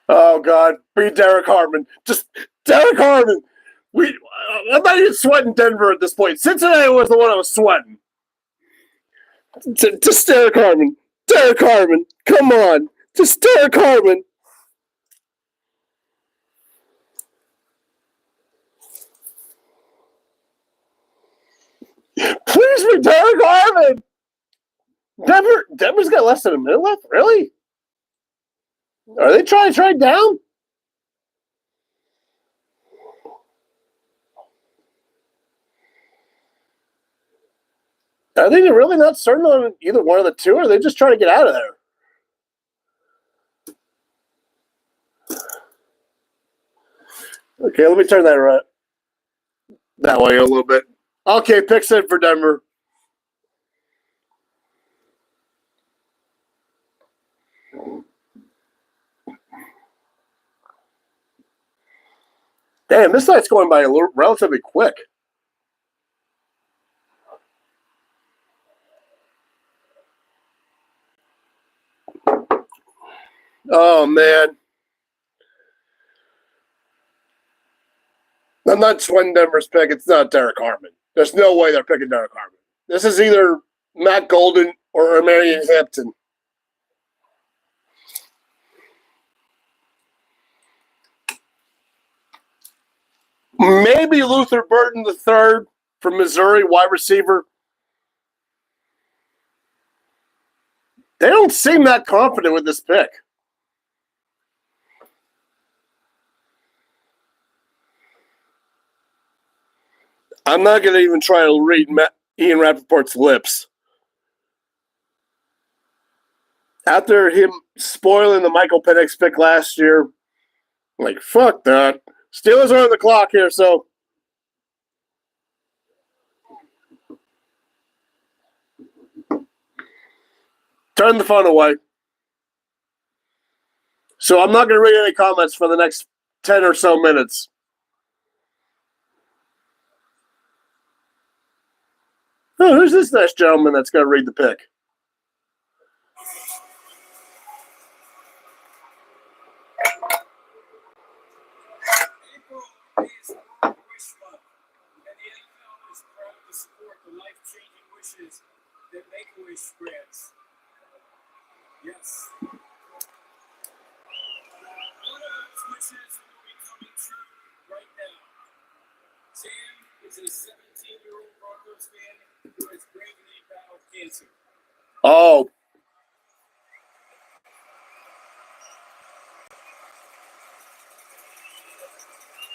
Oh, God. Be Derek Harmon. Just Derek Harmon. I'm not even sweating Denver at this point. Cincinnati was the one I was sweating. Just Derek Harmon. Derek Harmon. Come on. Just Derek Harmon. Please be Derek Harmon. Denver's got less than a minute left? Really? Are they trying to trade down? Are they really not certain on either one of the two, or are they just trying to get out of there? Okay, let me turn that way a little bit. Okay, picks in for Denver. Damn, this night's going by relatively quick. Oh, man. I'm not sweating Denver's pick. It's not Derek Harmon. There's no way they're picking Derek Harmon. This is either Matt Golden or Marion Hampton. Maybe Luther Burton III from Missouri, wide receiver. They don't seem that confident with this pick. I'm not going to even try to read Ian Rappaport's lips. After him spoiling the Michael Penix pick last year, like, fuck that. Steelers are on the clock here, so. Turn the phone away. So I'm not going to read any comments for the next 10 or so minutes. Oh, who's this nice gentleman that's going to read the pick?
April is World Wish Month, and the NFL is proud to support the life-changing wishes that Make-A-Wish grants. Yes. One of those wishes will be coming true right now. Sam is a 17-year-old Broncos fan who has bravely battled cancer.
Oh.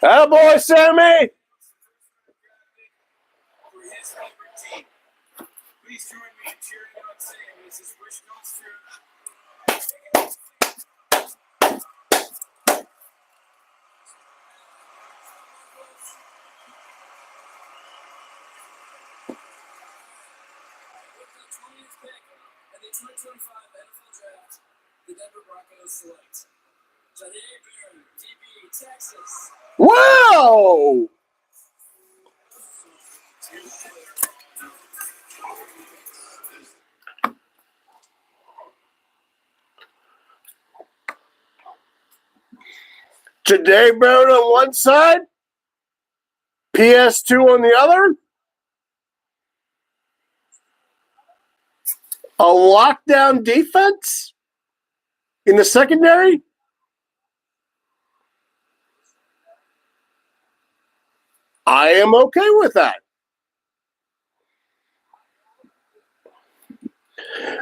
Attaboy, Sammy!
For his favorite team. Please join me in cheering on Sam as his wish comes true. With the 20th pick and the 2025 NFL Draft, the Denver Broncos select Jahdae Barron, DB, Texas.
Wow! Jahdae Barron on one side, PS2 on the other. A lockdown defense in the secondary. I am okay with that.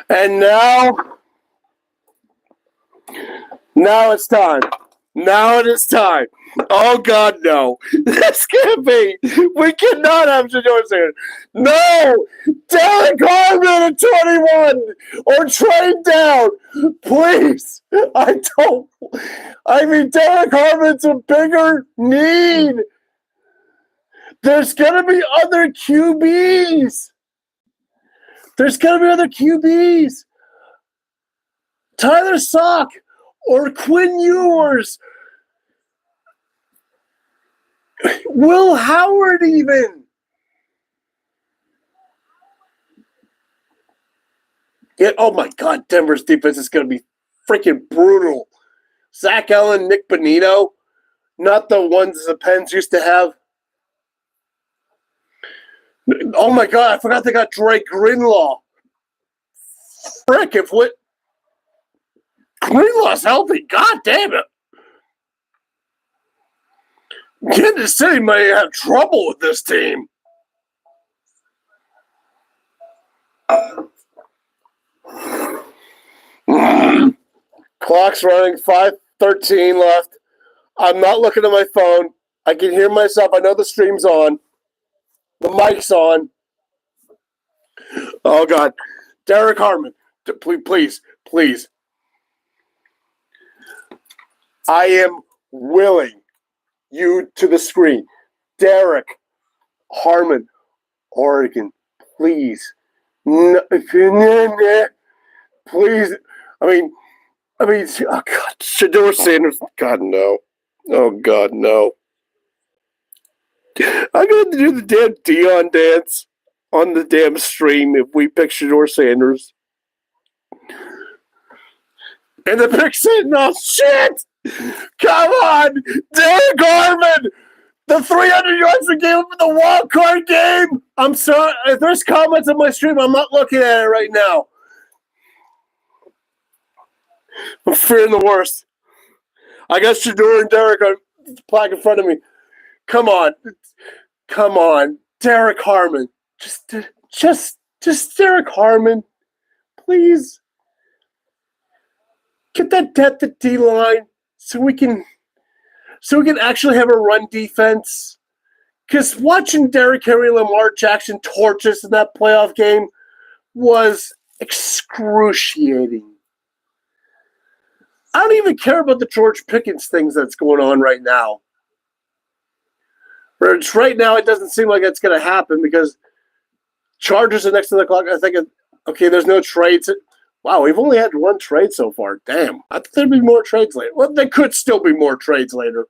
And now it's time. Now it is time. Oh, God, no. This can't be. We cannot have Shedeur Sanders. No! Derek Harmon at 21 or trade down. Please. Derek Harmon's a bigger need. There's going to be other QBs. Tyler Sock or Quinn Ewers. Will Howard even. Oh, my God. Denver's defense is going to be freaking brutal. Zach Allen, Nick Bonito. Not the ones the Pens used to have. Oh, my God. I forgot they got Drake Greenlaw. Frick, if what? Greenlaw's healthy. God damn it. Kansas City may have trouble with this team. Clock's running, 5:13 left. I'm not looking at my phone. I can hear myself. I know the stream's on. The mic's on. Oh, God. Derek Harmon, please. I am willing you to the screen. Derek Harmon, Oregon, please. Please. Oh, God. Shedeur Sanders. God, no. Oh, God, no. I'm going to do the damn Dion dance on the damn stream if we pick Shedeur Sanders. And the pick sitting off. Shit! Come on! Derek Harmon! The 300 yards we gave him in the wild card game! I'm sorry. If there's comments on my stream, I'm not looking at it right now. I'm fearing the worst. I got Shedeur and Derek on the plaque in front of me. Come on. Derek Harmon. Just Derek Harmon. Please. Get that depth at D-line so we can actually have a run defense. Because watching Derrick Henry and Lamar Jackson torch us in that playoff game was excruciating. I don't even care about the George Pickens things that's going on right now. Right now, it doesn't seem like it's going to happen because Chargers are next to the clock. I think, okay, there's no trades. Wow, we've only had one trade so far. Damn. I thought there'd be more trades later. Well, there could still be more trades later.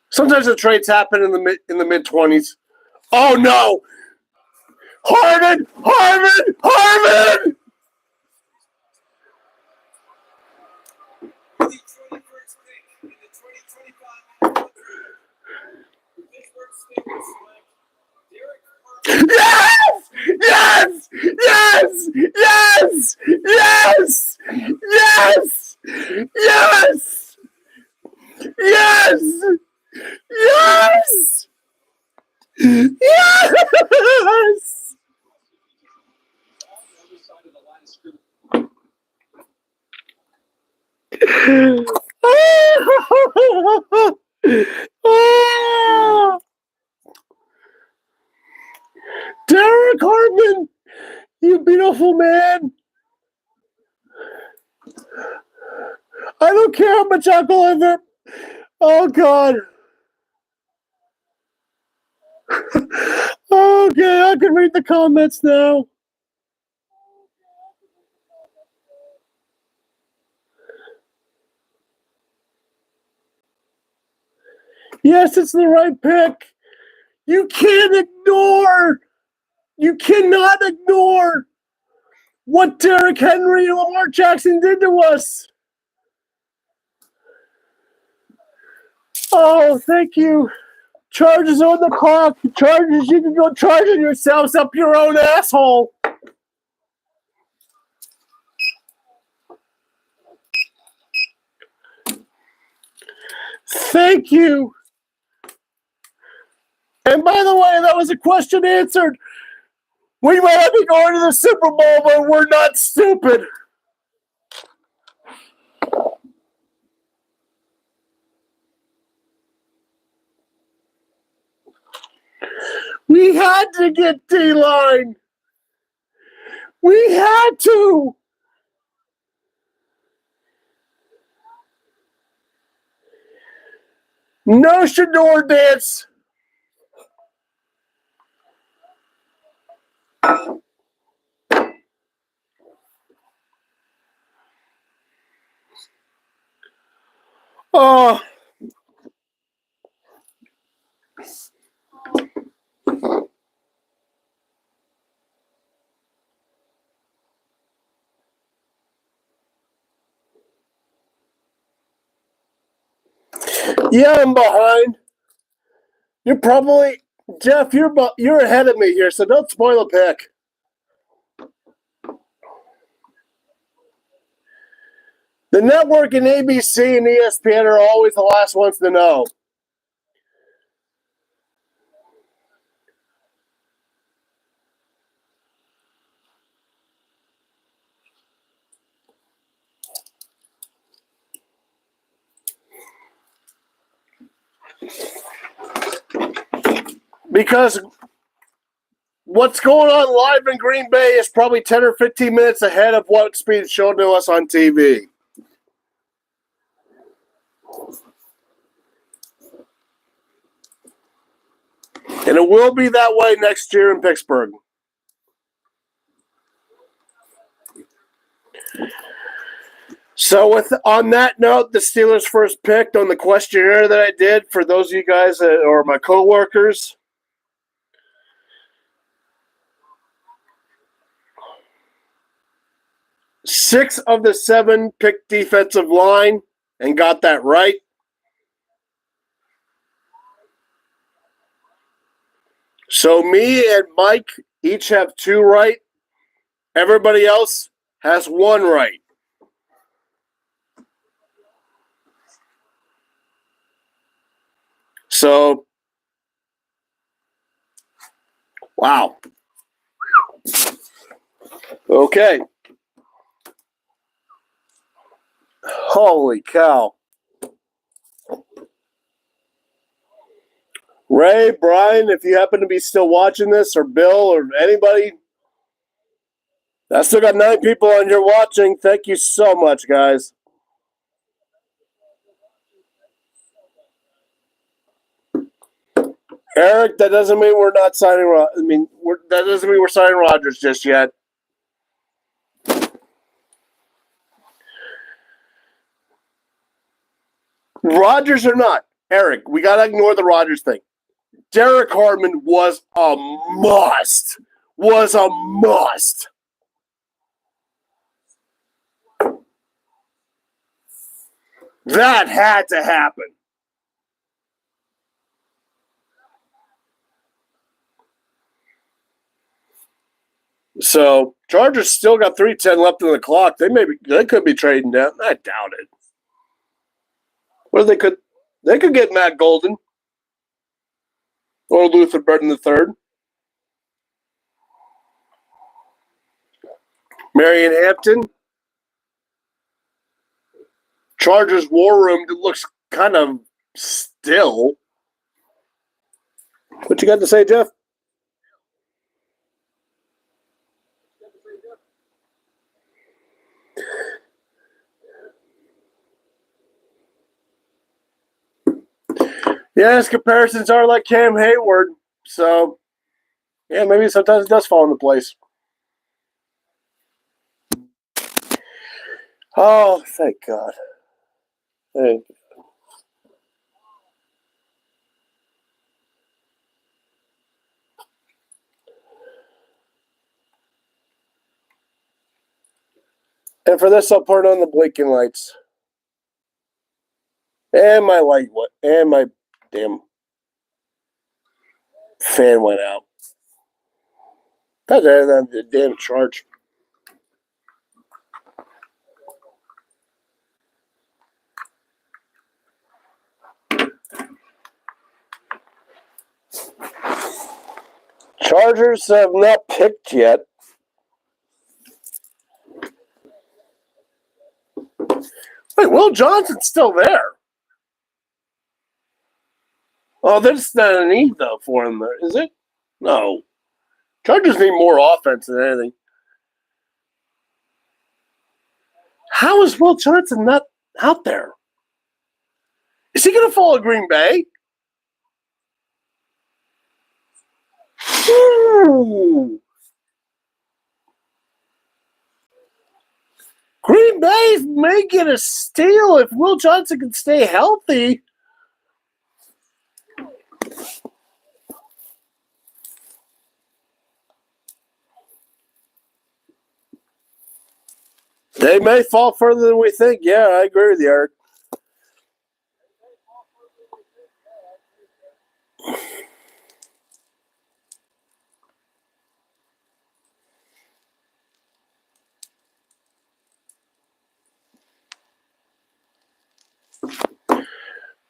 Sometimes the trades happen in the mid-20s. Oh, no. Harmon! Harmon! Harmon!
The 21st pick in the 2025 NFL Draft, the Pittsburgh Steelers select Derek Harmon.
Yes! Yes! Yes! Yes! Yes! Yes! Yes! Yes! Yes! Derek Harmon, you beautiful man. I don't care how much alcohol I've ever. Oh, God. Okay, I can read the comments now. Yes, it's the right pick. You cannot ignore what Derrick Henry and Lamar Jackson did to us. Oh, thank you. Charges on the clock. Charges, you can go charging yourselves up your own asshole. Thank you. And by the way, that was a question answered. We might be going to the Super Bowl, but we're not stupid. We had to get D-Line. We had to. No Shador dance. Oh. Yeah, I'm behind. You're probably Jeff. You're ahead of me here, so don't spoil a pick. The network and ABC and ESPN are always the last ones to know. Because what's going on live in Green Bay is probably 10 or 15 minutes ahead of what's being shown to us on TV. And it will be that way next year in Pittsburgh. So on that note, the Steelers' first pick on the questionnaire that I did for those of you guys that are my coworkers. Six of the seven picked defensive line and got that right. So me and Mike each have two right. Everybody else has one right. So, wow. Okay. Holy cow. Ray, Brian, if you happen to be still watching this, or Bill, or anybody, I still got 9 people on here watching. Thank you so much, guys. Eric, that doesn't mean we're not signing. That doesn't mean we're signing Rodgers just yet. Rodgers or not, Eric, we gotta ignore the Rodgers thing. Derek Harmon was a must. Was a must. That had to happen. So Chargers still got 3:10 left in the clock. They could be trading down. I doubt it. Well, they could get Matt Golden or Luther Burton III. Marion Hampton. Chargers war room that looks kind of still. What you got to say, Jeff? Yeah, his comparisons are like Cam Hayward. So, yeah, maybe sometimes it does fall into place. Oh, thank God. Thank God. And for this, I'll put on the blinking lights. And my light went. And my damn fan went out. That's the damn charge. Chargers have not picked yet. Wait, Will Johnson's still there. Oh, that's not a need, though, for him, is it? No. Chargers need more offense than anything. How is Will Johnson not out there? Is he going to follow Green Bay? Ooh. Green Bay may get a steal if Will Johnson can stay healthy. They may fall further than we think. Yeah, I agree with you, Eric.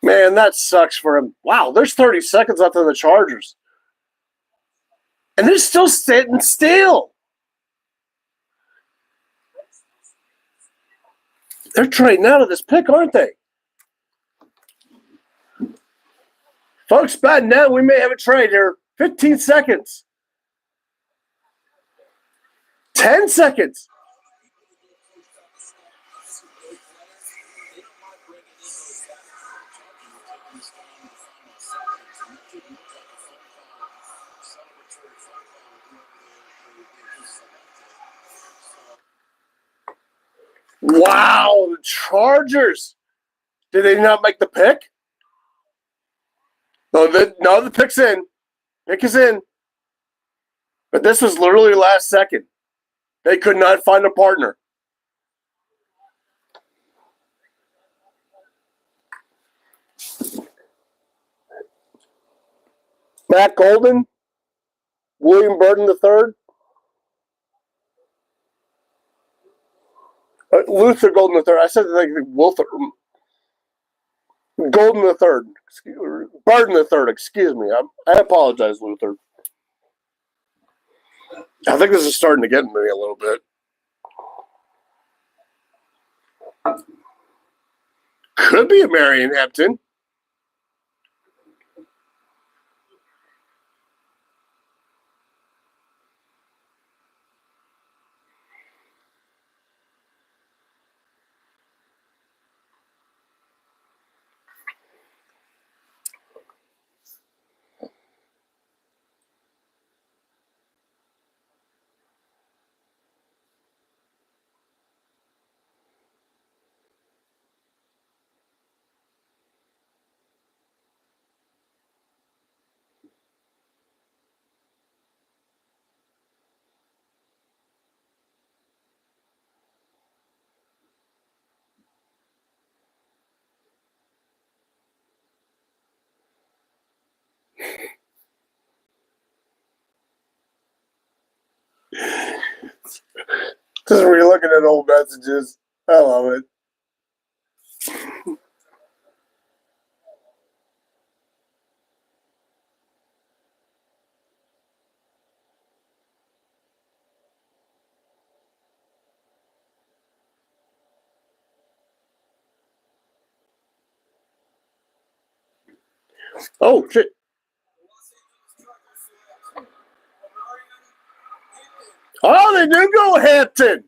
Man, that sucks for him. Wow, there's 30 seconds left on the Chargers. And they're still sitting still. They're trading out of this pick, aren't they? Folks, bad now. We may have a trade here. 15 seconds. 10 seconds. Wow, the Chargers. Did they not make the pick? No, the pick's in. Pick is in. But this was literally last second. They could not find a partner. Matt Golden, William Burton III, Luther Golden III. I said like Wilther. Golden III. Burton III, excuse me. I apologize, Luther. I think this is starting to get me a little bit. Could be a Marion Hampton. Just re-looking at old messages. I love it. Oh, shit. Oh, they do go Hampton.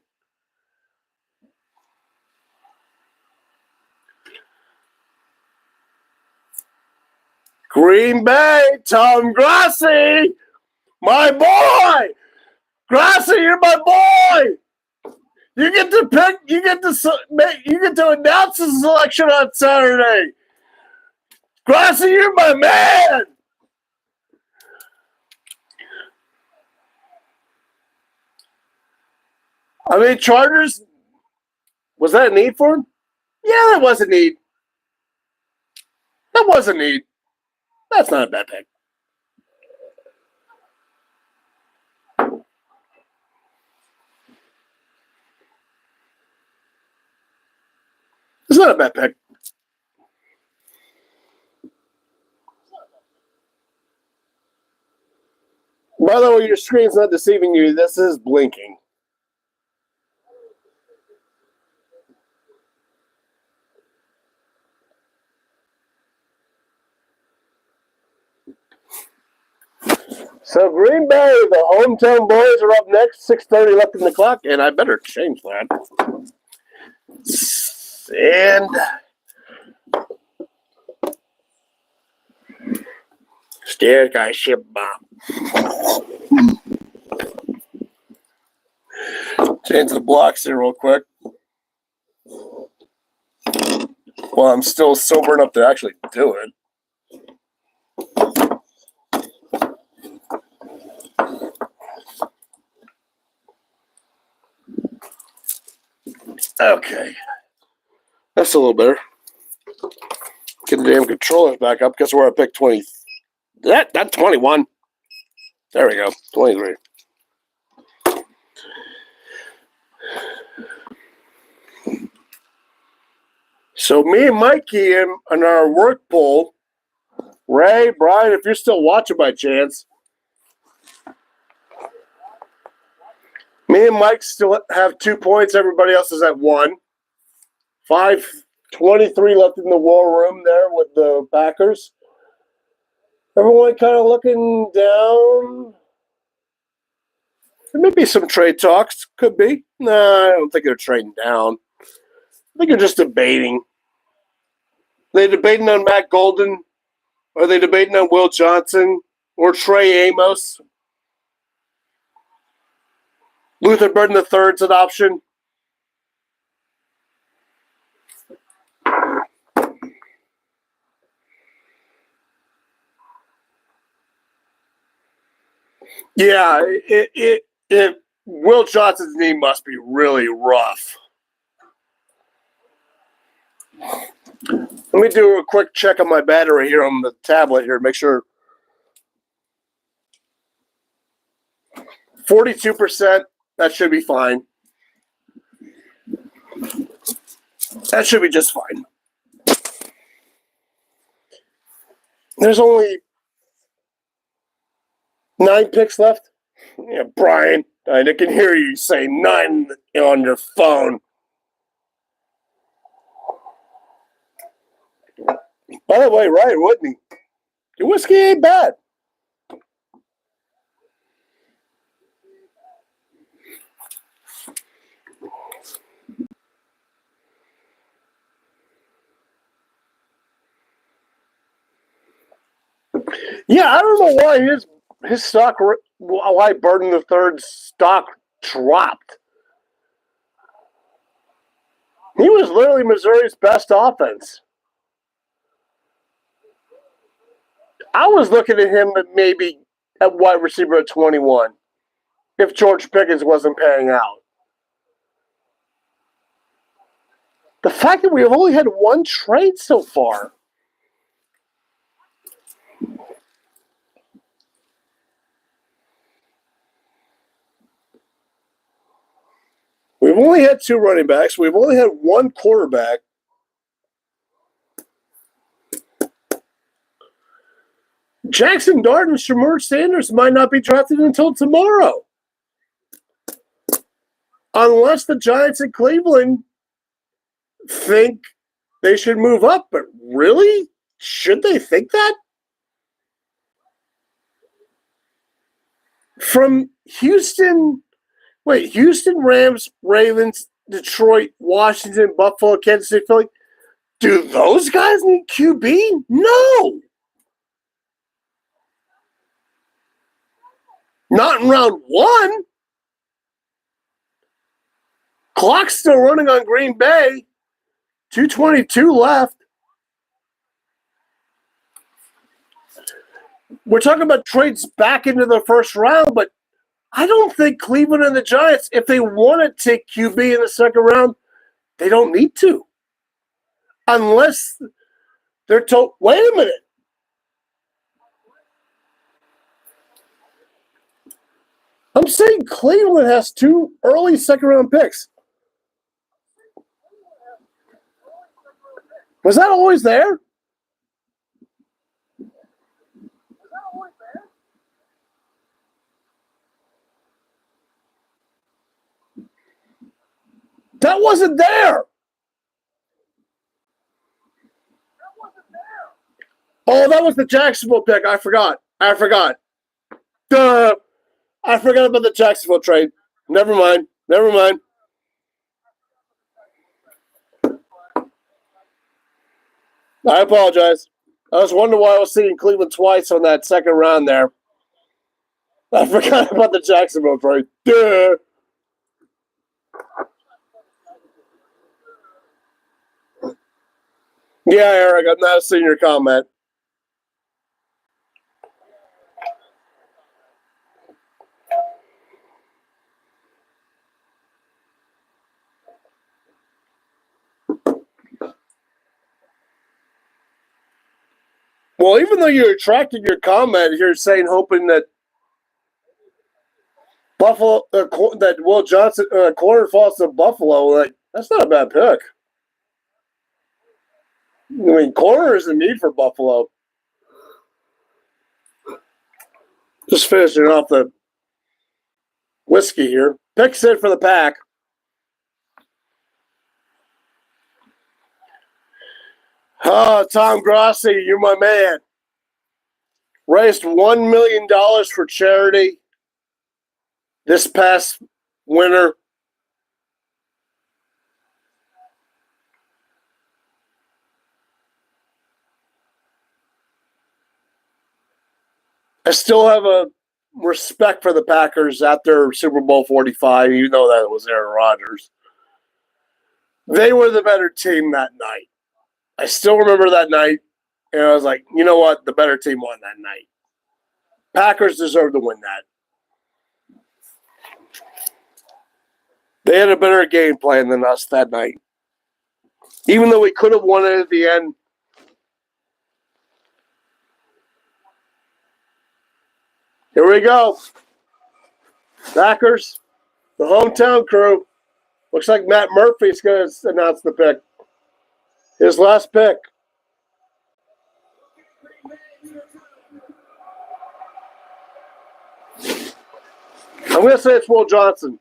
Green Bay, Tom Grassi, my boy. Grassi, you're my boy. You get to pick. You get to announce the selection on Saturday. Grassi, you're my man. I mean, Chargers. Was that a need for him? Yeah, that was a need. That was a need. That's not a bad pick. It's not a bad pick. By the way, your screen's not deceiving you. This is blinking. So Green Bay, the hometown boys are up next. 6:30 left in the clock, and I better change that. And stairs guy ship bomb. Change the blocks here real quick. Well, I'm still sober enough to actually do it. Okay. That's a little better. Get the damn controllers back up because we're at pick 20. That 21. There we go. 23. So me and Mikey in our work poll, Ray, Brian, if you're still watching by chance, me and Mike still have 2 points. Everybody else is at 1. 5:23 left in the war room there with the Packers. Everyone kind of looking down. There may be some trade talks. Could be. No, I don't think they're trading down. I think they're just debating. Are they debating on Matt Golden? Are they debating on Will Johnson or Trey Amos? Luther Burden III's an option. Yeah, Will Johnson's knee must be really rough. Let me do a quick check on my battery here on the tablet here. Make sure 42%. That should be fine. That should be just fine. There's only 9 picks left. Yeah, Brian, I can hear you say 9 on your phone. By the way, Ryan Whitney, your whiskey ain't bad. Yeah, I don't know why his stock, why Burden the Third's stock dropped. He was literally Missouri's best offense. I was looking at him maybe at wide receiver at 21 if George Pickens wasn't panning out. The fact that we've only had 1 trade so far. We've only had 2 running backs. We've only had 1 quarterback. Jackson Dart and Shamir Sanders might not be drafted until tomorrow. Unless the Giants in Cleveland think they should move up. But really? Should they think that? From Houston, Rams, Ravens, Detroit, Washington, Buffalo, Kansas City, Philly. Do those guys need QB? No. Not in round 1. Clock's still running on Green Bay. 2:22 left. We're talking about trades back into the first round, but I don't think Cleveland and the Giants, if they want to take QB in the second round, they don't need to. Unless they're told, wait a minute. I'm saying Cleveland has 2 early second-round picks. Was that always there? That wasn't there. Oh, that was the Jacksonville pick. I forgot. Duh. I forgot about the Jacksonville trade. Never mind. I apologize. I was wondering why I was seeing Cleveland twice on that second round there. I forgot about the Jacksonville trade. Duh. Yeah, Eric, I'm not seeing your comment. Well, even though you retracted your comment, you're saying hoping that Buffalo, that Will Johnson corner falls to Buffalo. Like, that's not a bad pick. I mean, corner is a need for Buffalo. Just finishing off the whiskey here. Pick set for the Pack. Oh, Tom Grossi, you're my man. Raised $1 million for charity this past winter. I still have a respect for the Packers after Super Bowl 45. You know that it was Aaron Rodgers. They were the better team that night. I still remember that night, and I was like, you know what? The better team won that night. Packers deserve to win that. They had a better game plan than us that night. Even though we could have won it at the end. Here we go. Packers, the hometown crew. Looks like Matt Murphy's going to announce the pick. His last pick. I'm going to say it's Will Johnson.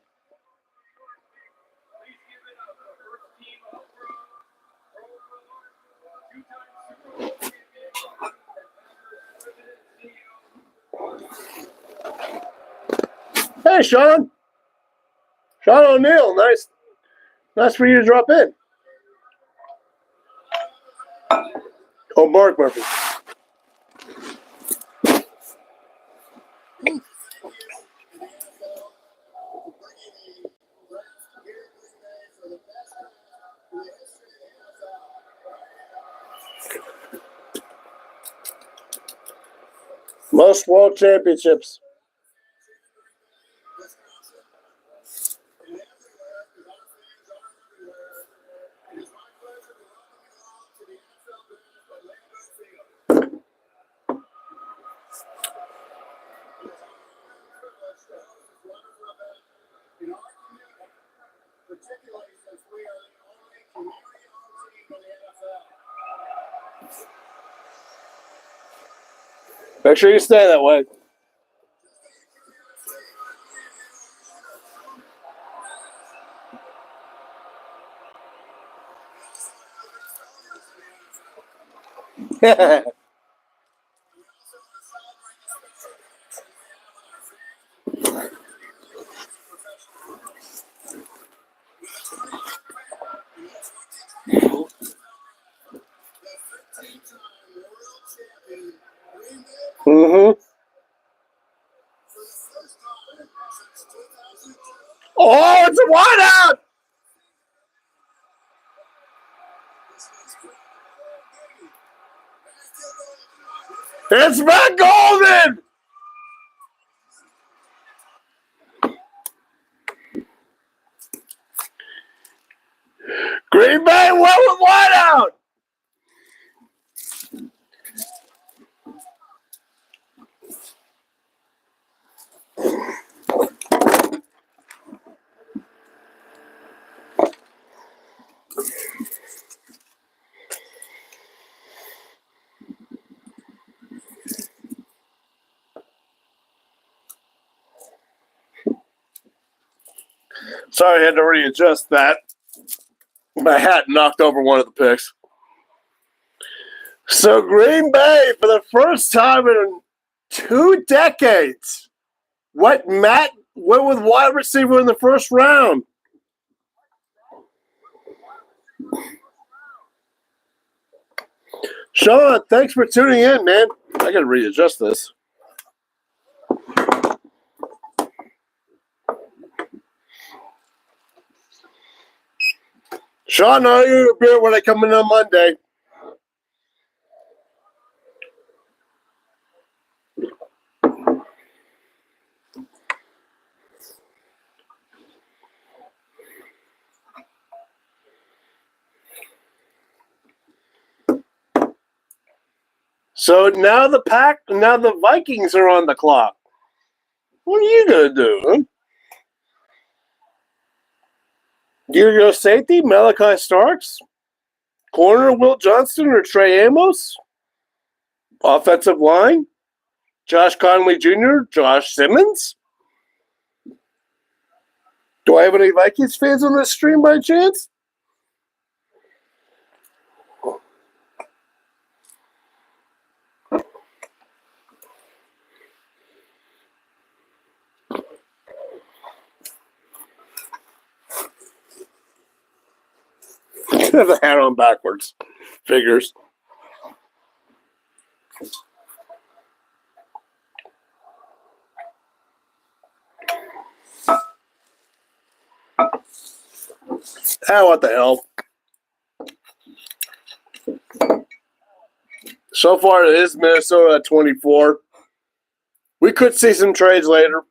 Hey, Sean. Sean O'Neill. Nice for you to drop in. Oh, Mark Murphy. Most world championships. Make sure you stay that way. Mm-hmm. Oh, it's a wideout! It's Matt Golden! Green Bay went with wideout! Sorry, I had to readjust that. My hat knocked over one of the picks. So Green Bay, for the first time in 2 decades, went with wide receiver in the first round. Sean, thanks for tuning in, man. I got to readjust this. Sean, I'll give you a beer when I come in on Monday. So now the Vikings are on the clock. What are you gonna do? Huh? You're gonna go safety, Malachi Starks, corner Will Johnston or Trey Amos, offensive line, Josh Conley Jr., Josh Simmons. Do I have any Vikings fans on this stream by chance? The hat on backwards. Figures. Ah, what the hell. So far, it is Minnesota at 24. We could see some trades later.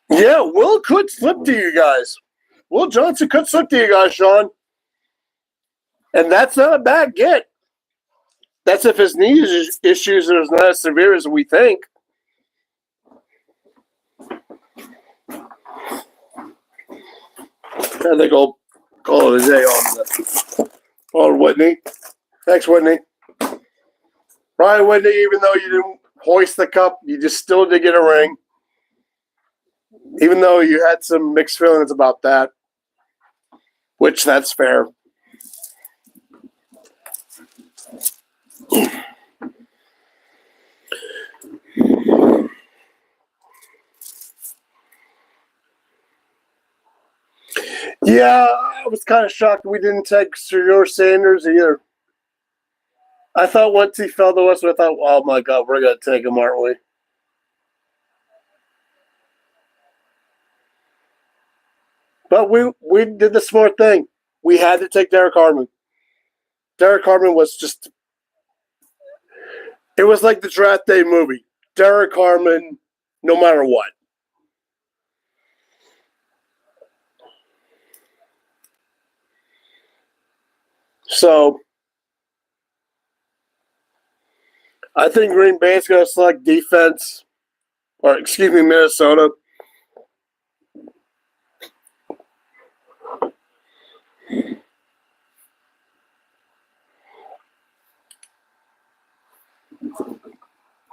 Yeah, Will could slip to you guys. Will Johnson could slip to you guys, Sean. And that's not a bad get. That's if his knee issues are not as severe as we think. I think I'll call it a day on that. Oh, Whitney. Thanks, Whitney. Brian Whitney, even though you didn't hoist the cup, you just still did get a ring. Even though you had some mixed feelings about that, which that's fair. Yeah, I was kind of shocked we didn't take Sir Sanders either. I thought once he fell to us, I thought, oh my God, we're going to take him, aren't we? But we did the smart thing. We had to take Derek Harmon. Derek Harmon was just – it was like the draft day movie. Derek Harmon, no matter what. So I think Green Bay is going to select defense, or excuse me, Minnesota.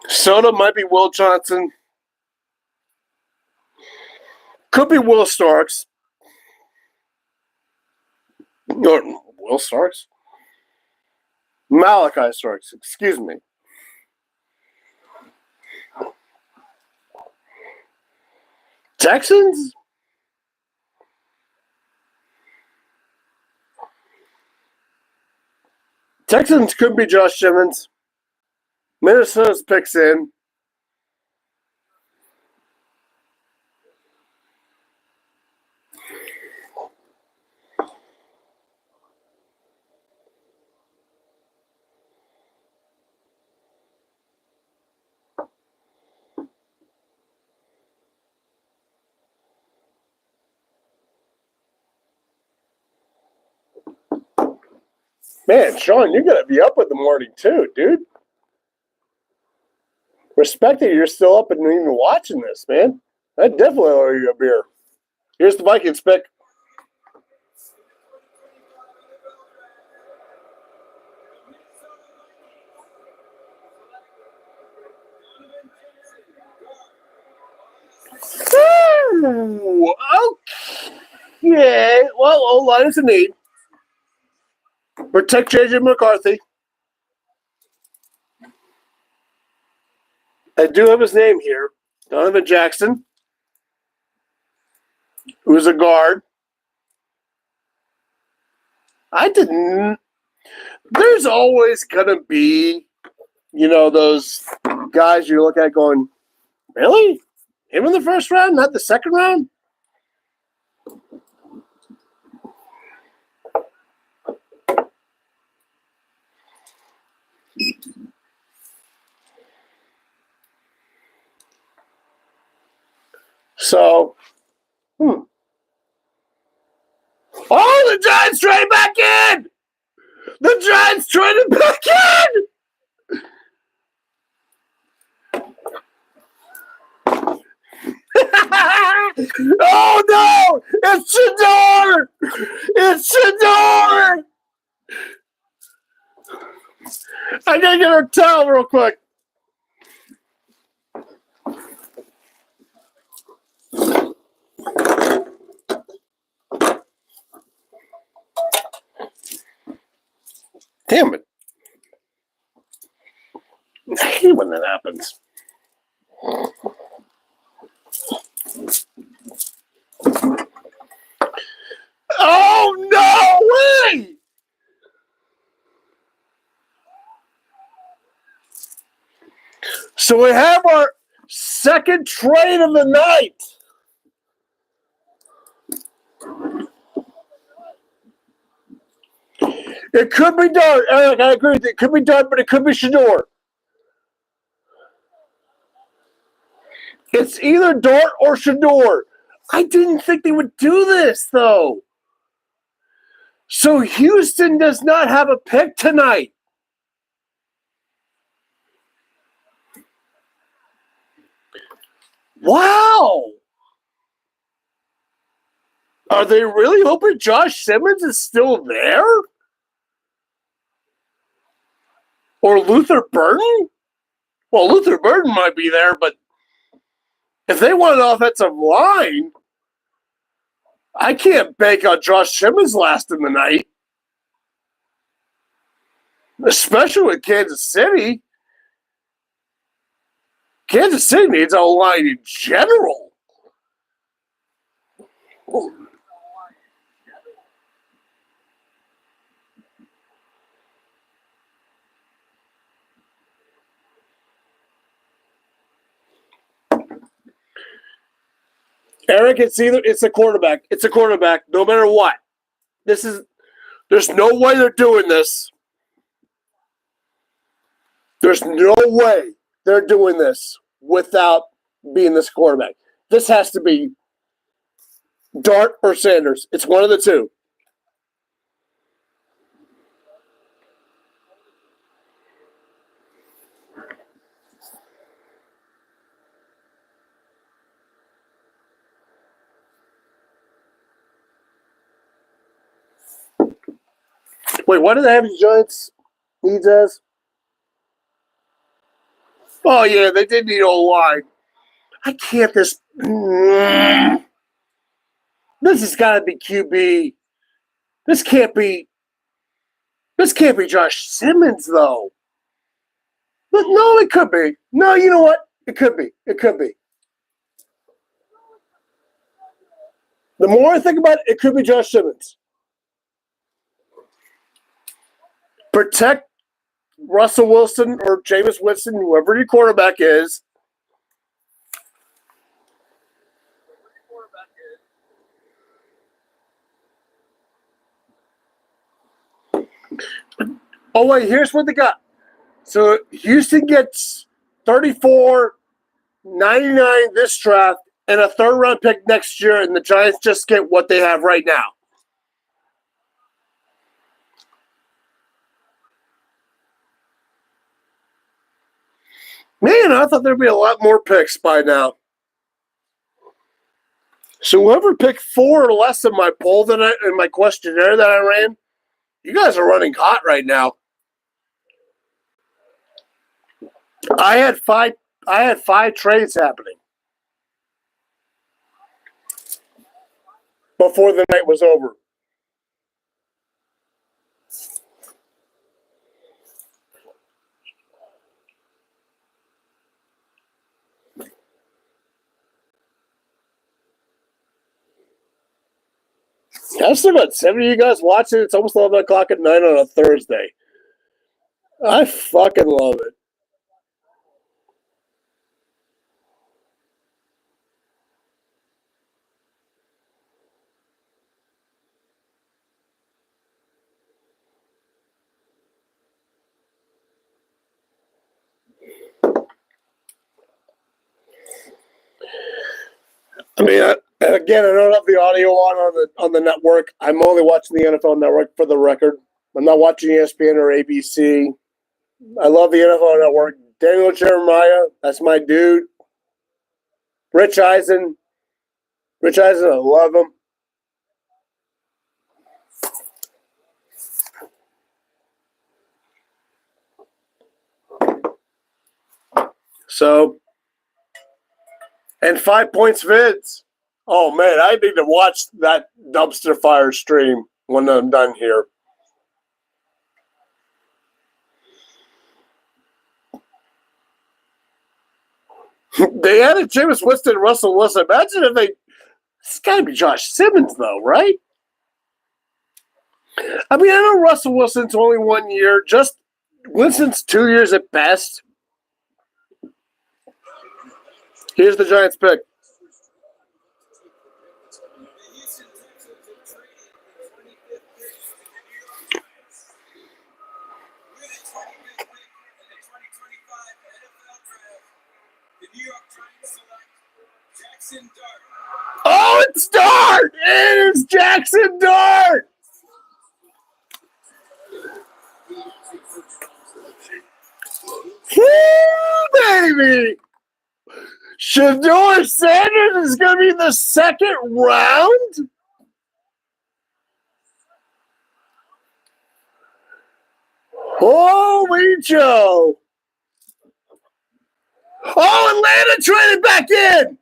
Soda might be Will Johnson. Could be Will Starks. Or Will Starks? Malachi Starks, excuse me. Texans? Texans could be Josh Simmons. Minnesota's picks in. Man, Sean, you're going to be up in the morning too, dude. Respect that you're still up and even watching this, man. I definitely owe you a beer. Here's the Vikings pick. Ooh, okay. Well, O-line is a need. Protect J.J. McCarthy. I do have his name here. Donovan Jackson, who's a guard. I didn't. There's always going to be, those guys you look at going, really? Him in the first round, not the second round? So, Oh, the Giants trade back in! The Giants traded back in! Oh no! It's Shador! It's Shador! I gotta get her towel real quick. Damn it. I hate when that happens. Oh, no way! So we have our second trade of the night. It could be Dart. Eric, I agree with you. It could be Dart, but it could be Shador. It's either Dart or Shador. I didn't think they would do this, though. So Houston does not have a pick tonight. Wow. Are they really hoping Josh Simmons is still there? Or Luther Burden? Well, Luther Burden might be there, but if they want an offensive line, I can't bank on Josh Simmons lasting the night. Especially with Kansas City. Kansas City needs a line in general. Eric, it's a quarterback. It's a quarterback, no matter what. There's no way they're doing this. There's no way they're doing this without being this quarterback. This has to be Dart or Sanders. It's one of the two. Wait, what do they have the Giants needs as? Oh, yeah, they did need O-line. I can't this. This has got to be QB. This can't be Josh Simmons, though. But no, it could be. No, you know what? It could be. It could be. The more I think about it, it could be Josh Simmons. Protect Russell Wilson or Jameis Winston, whoever your quarterback is. Oh, wait, here's what they got. So Houston gets 34.99 this draft and a third-round pick next year, and the Giants just get what they have right now. Man, I thought there'd be a lot more picks by now. So whoever picked 4 or less in my poll in my questionnaire that I ran, you guys are running hot right now. I had five trades happening before the night was over. I've still got 70 of you guys watching. It's almost 11 o'clock at night on a Thursday. I fucking love it. I mean, again, I don't have the audio on the network. I'm only watching the NFL Network for the record. I'm not watching ESPN or ABC. I love the NFL Network. Daniel Jeremiah, that's my dude. Rich Eisen, I love him. So, and 5 Points Vids. Oh, man, I need to watch that dumpster fire stream when I'm done here. They added Jameis Winston and Russell Wilson. Imagine if it's got to be Josh Simmons, though, right? I mean, I know Russell Wilson's only 1 year. Just Winston's 2 years at best. Here's the Giants pick. Oh, it's Dart! It is Jackson Dart! Woo, baby! Shador Sanders is going to be in the second round? Holy Joe! Oh, Atlanta traded back in!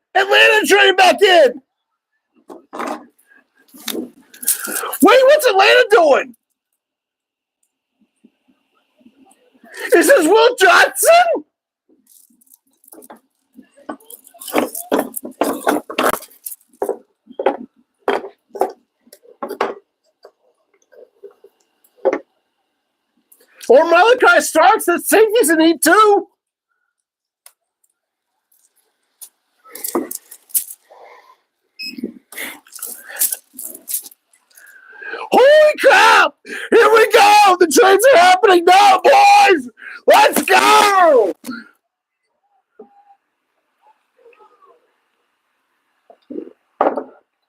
Wait, what's Atlanta doing? Is this Will Johnson? Or Malachi Starks that safety's a need too? Holy crap! Here we go! The trades are happening now, boys! Let's go!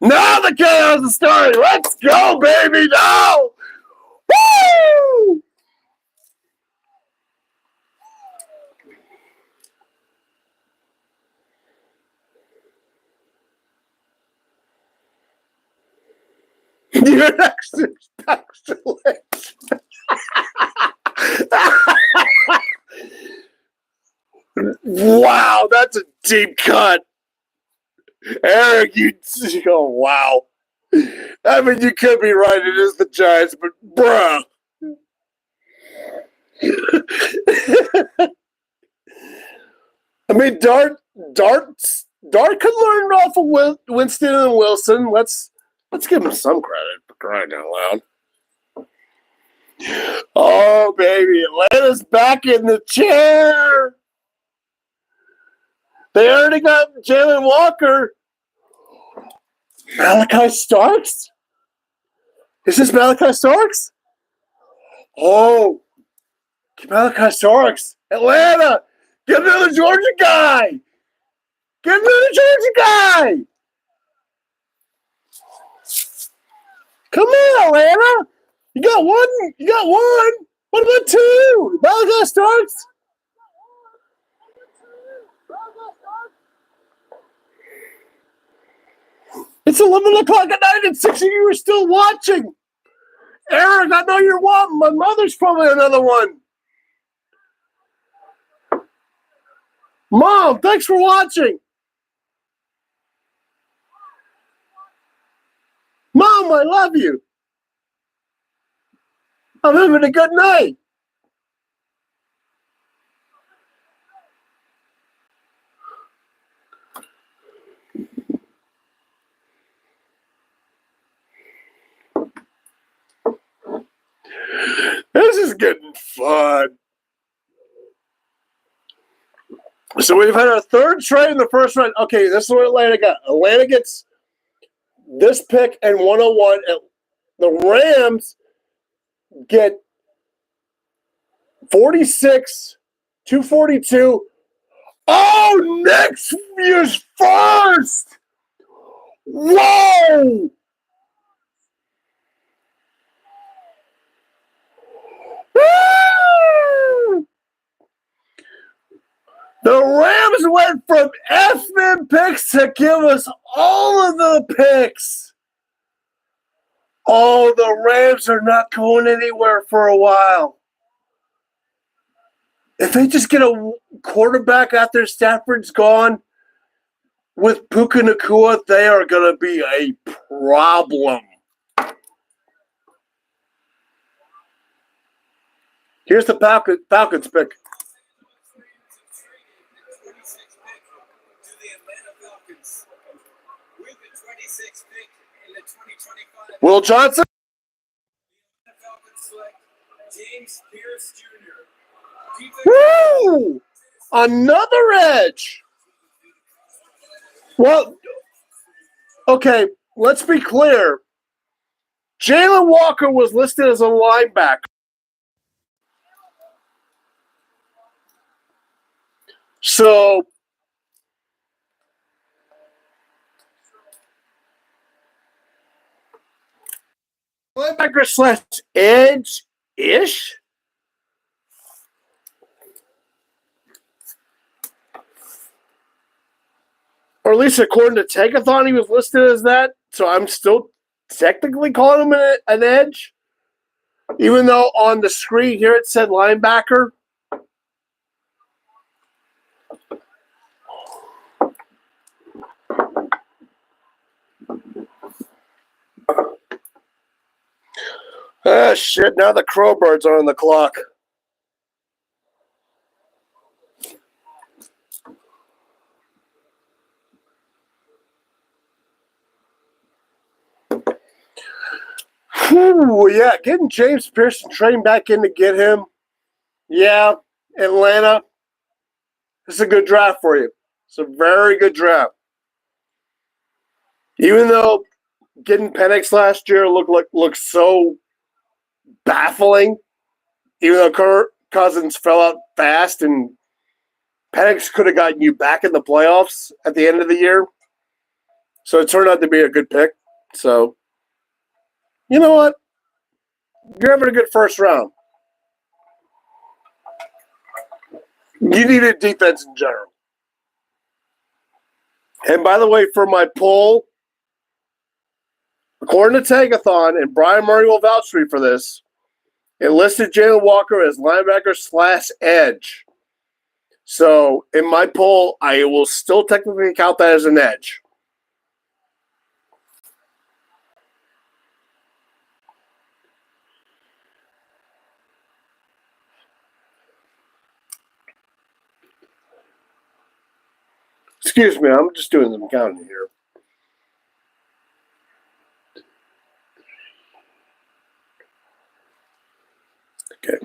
Now the chaos is starting! Let's go, baby! Now! Woo! Your next excellent. Wow, that's a deep cut. Eric, oh, wow. I mean, you could be right. It is the Giants, but bruh. I mean, Dart could learn off of Winston and Wilson. Let's give him some credit for crying out loud. Oh, baby. Atlanta's back in the chair. They already got Jalen Walker. Malachi Starks? Is this Malachi Starks? Oh, Malachi Starks. Atlanta, get another Georgia guy. Get another Georgia guy. Come on, Atlanta. You got one. You got one. What about two? Malachi Starks? It's 11 o'clock at night and 6 of you are still watching. Eric, I know you're one. My mother's probably another one. Mom, thanks for watching. Mom, I love you. I'm having a good night. This is getting fun. So we've had our third trade in the first round. Okay, this is what Atlanta got. Atlanta gets this pick and 101. The Rams get 46, 242. Oh, next year's first. Whoa. Woo! The Rams went from F-men picks to give us all of the picks. Oh, the Rams are not going anywhere for a while. If they just get a quarterback after Stafford's gone with Puka Nacua, they are going to be a problem. Here's the Falcons pick. Will Johnson?
James Pierce Jr.
Woo! Another edge. Well, okay, let's be clear. Jalen Walker was listed as a linebacker. So, linebacker slash edge-ish? Or at least according to Tankathon, he was listed as that. So I'm still technically calling him an edge. Even though on the screen here it said linebacker. Ah, shit, now the Crowbirds are on the clock. Whew, yeah, getting James Pearson trained back in to get him. Yeah, Atlanta. This is a good draft for you. It's a very good draft. Even though getting Penix last year looked so baffling, even though Kirk Cousins fell out fast and Penix could have gotten you back in the playoffs at the end of the year. So it turned out to be a good pick. So, you know what? You're having a good first round. You needed defense in general. And by the way, for my poll, according to Tagathon, and Brian Murray will vouch for me for this, it listed Jalen Walker as linebacker slash edge. So in my poll, I will still technically count that as an edge. Excuse me, I'm just doing some counting here. Okay.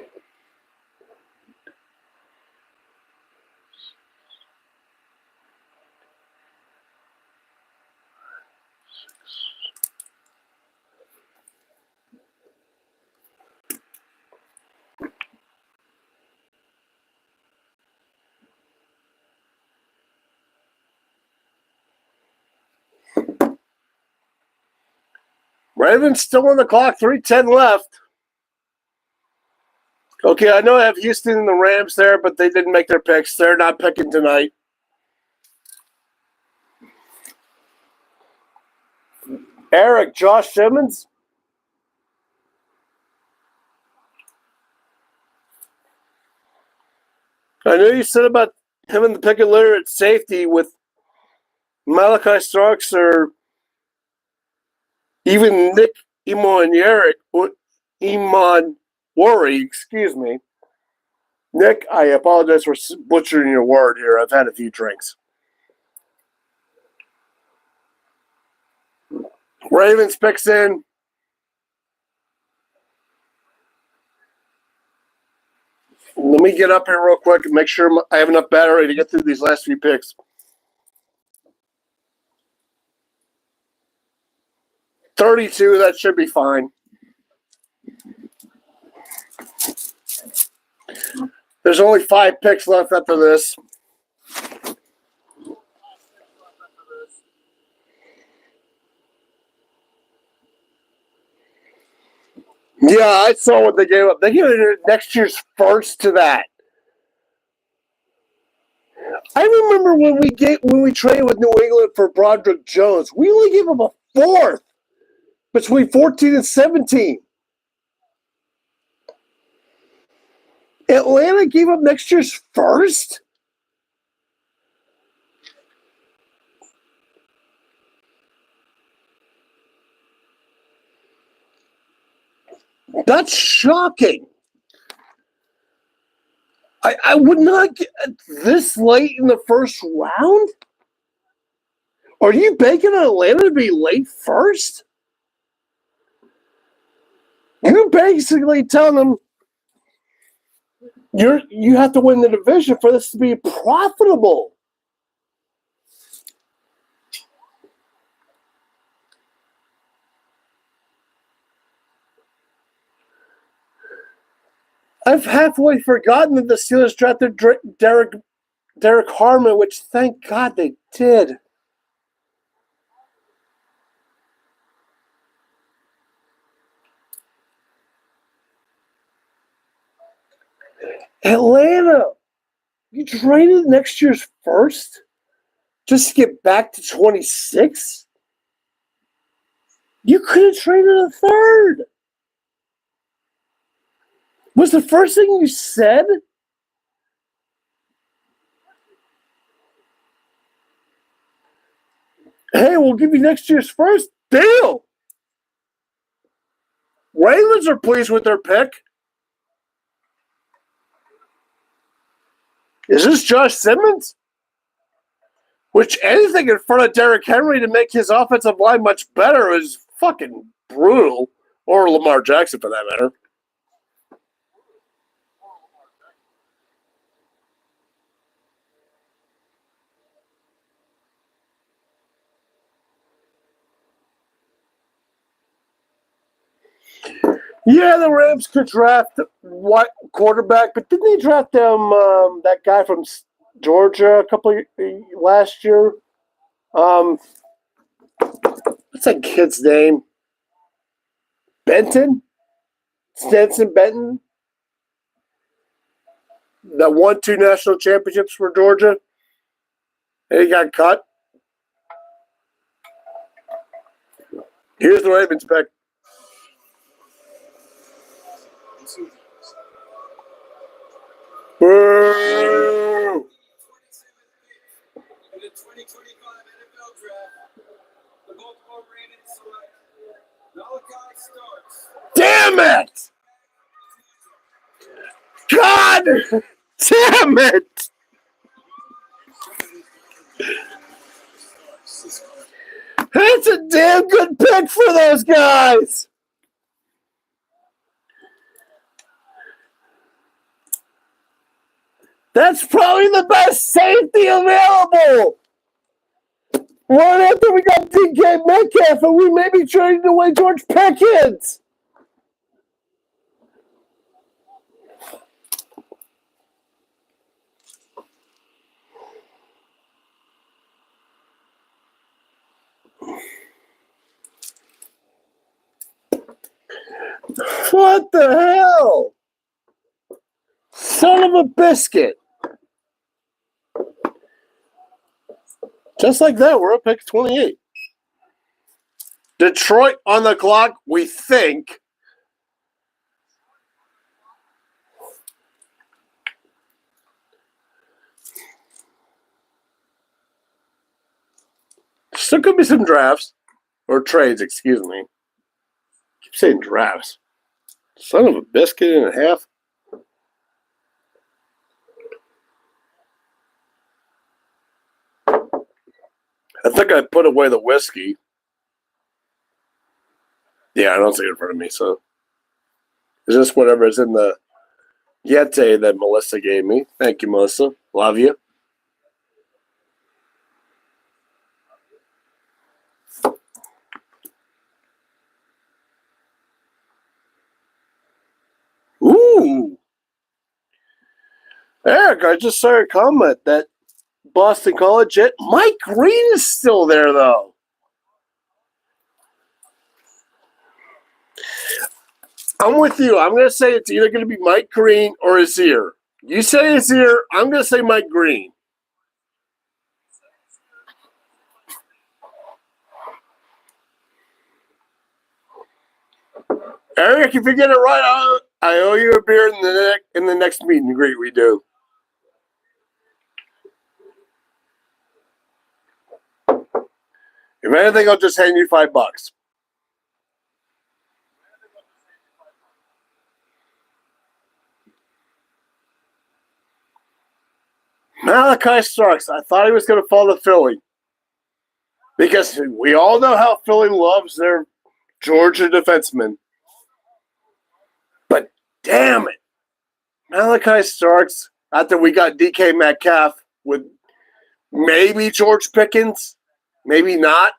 Ravens still on the clock, 3:10 left. Okay, I know I have Houston and the Rams there, but they didn't make their picks. They're not picking tonight. Eric, Josh Simmons. I know you said about him and the picket litter at safety with Malachi Starks or even Nick Imanwari, excuse me. Nick, I apologize for butchering your word here. I've had a few drinks. Ravens picks in. Let me get up here real quick and make sure I have enough battery to get through these last few picks. 32, that should be fine. There's only 5 picks left after this. Yeah, I saw what they gave up. They gave it next year's first to that. I remember when we traded with New England for Broderick Jones, we only gave him a 4th between 14 and 17. Atlanta gave up next year's first? That's shocking. I would not get this late in the first round? Are you banking on Atlanta to be late first? You're basically telling them you have to win the division for this to be profitable. I've halfway forgotten that the Steelers drafted Derek Harmon, which thank God they did. Atlanta, you traded next year's first just to get back to 26? You could have traded a 3rd. Was the first thing you said? Hey, we'll give you next year's first. Deal. Ravens are pleased with their pick. Is this Josh Simmons? Which anything in front of Derrick Henry to make his offensive line much better is fucking brutal. Or Lamar Jackson, for that matter. Yeah, the Rams could draft what quarterback, but didn't they draft them that guy from Georgia a couple of, last year? What's that kid's name? Benton? Stenson Benton? That won 2 national championships for Georgia. And he got cut. Here's the Ravens pick. Boo!
2025 NFL Draft, the Baltimore Ravens select Malachi Starks.
Damn it! God damn it! That's a damn good pick for those guys! That's probably the best safety available! Right after we got DK Metcalf and we may be trading away George Pickens! What the hell? Son of a biscuit. Just like that, we're up pick 28. Detroit on the clock, we think. Still could be some drafts. Or trades, excuse me. Keep saying drafts. Son of a biscuit and a half. I think I put away the whiskey. Yeah, I don't see it in front of me, so. Is this whatever is in the Yeti that Melissa gave me? Thank you, Melissa. Love you. Ooh. Eric, I just saw a comment that Boston College Jet Mike Green is still there, though. I'm with you. I'm going to say it's either going to be Mike Green or Azir. You say Azir, I'm going to say Mike Green. Eric, if you get it right, I owe you a beer in the next meet and greet we do. If anything, I'll just hand you $5. Malachi Starks. I thought he was going to fall to Philly. Because we all know how Philly loves their Georgia defensemen. But damn it. Malachi Starks, after we got DK Metcalf with maybe George Pickens, maybe not.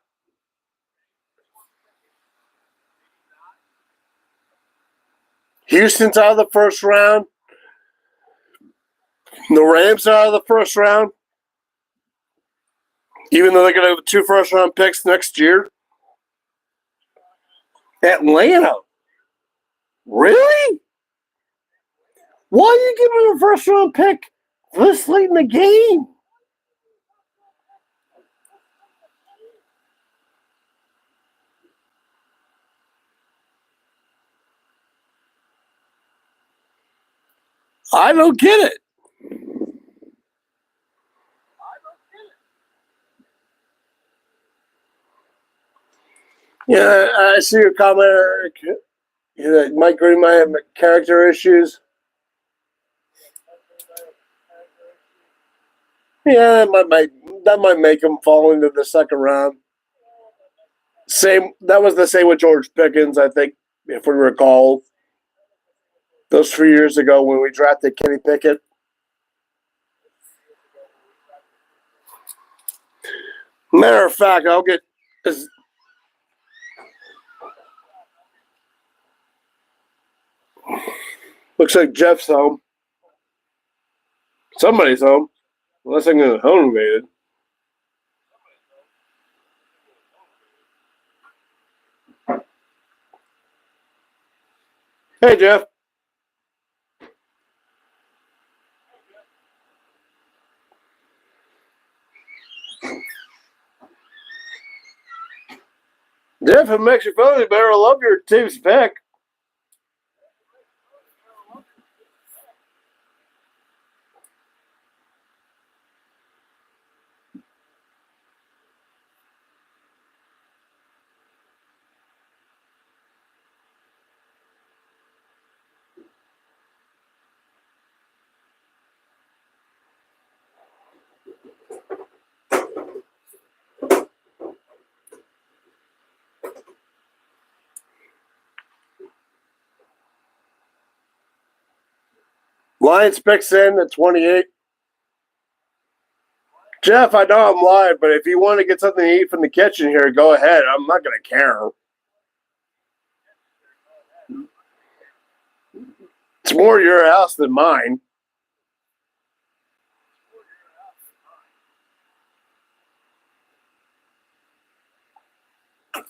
Houston's out of the first round. The Rams are out of the first round. Even though they're going to have 2 first-round picks next year. Atlanta. Really? Why are you giving a first-round pick this late in the game? I don't get it. Yeah, I see your comment, Eric. Yeah, Mike Green might have character issues. Yeah, that might make him fall into the second round. That was the same with George Pickens, I think, if we recall. Those 3 years ago when we drafted Kenny Pickett. Matter of fact, I'll get this. Looks like Jeff's home. Somebody's home. Unless I'm going to home invaded. Hey, Jeff. Jeff, it makes you feel any better. I love your team's pick. Lions picks in at 28. Jeff, I know I'm live, but if you want to get something to eat from the kitchen here, go ahead. I'm not going to care. It's more your house than mine.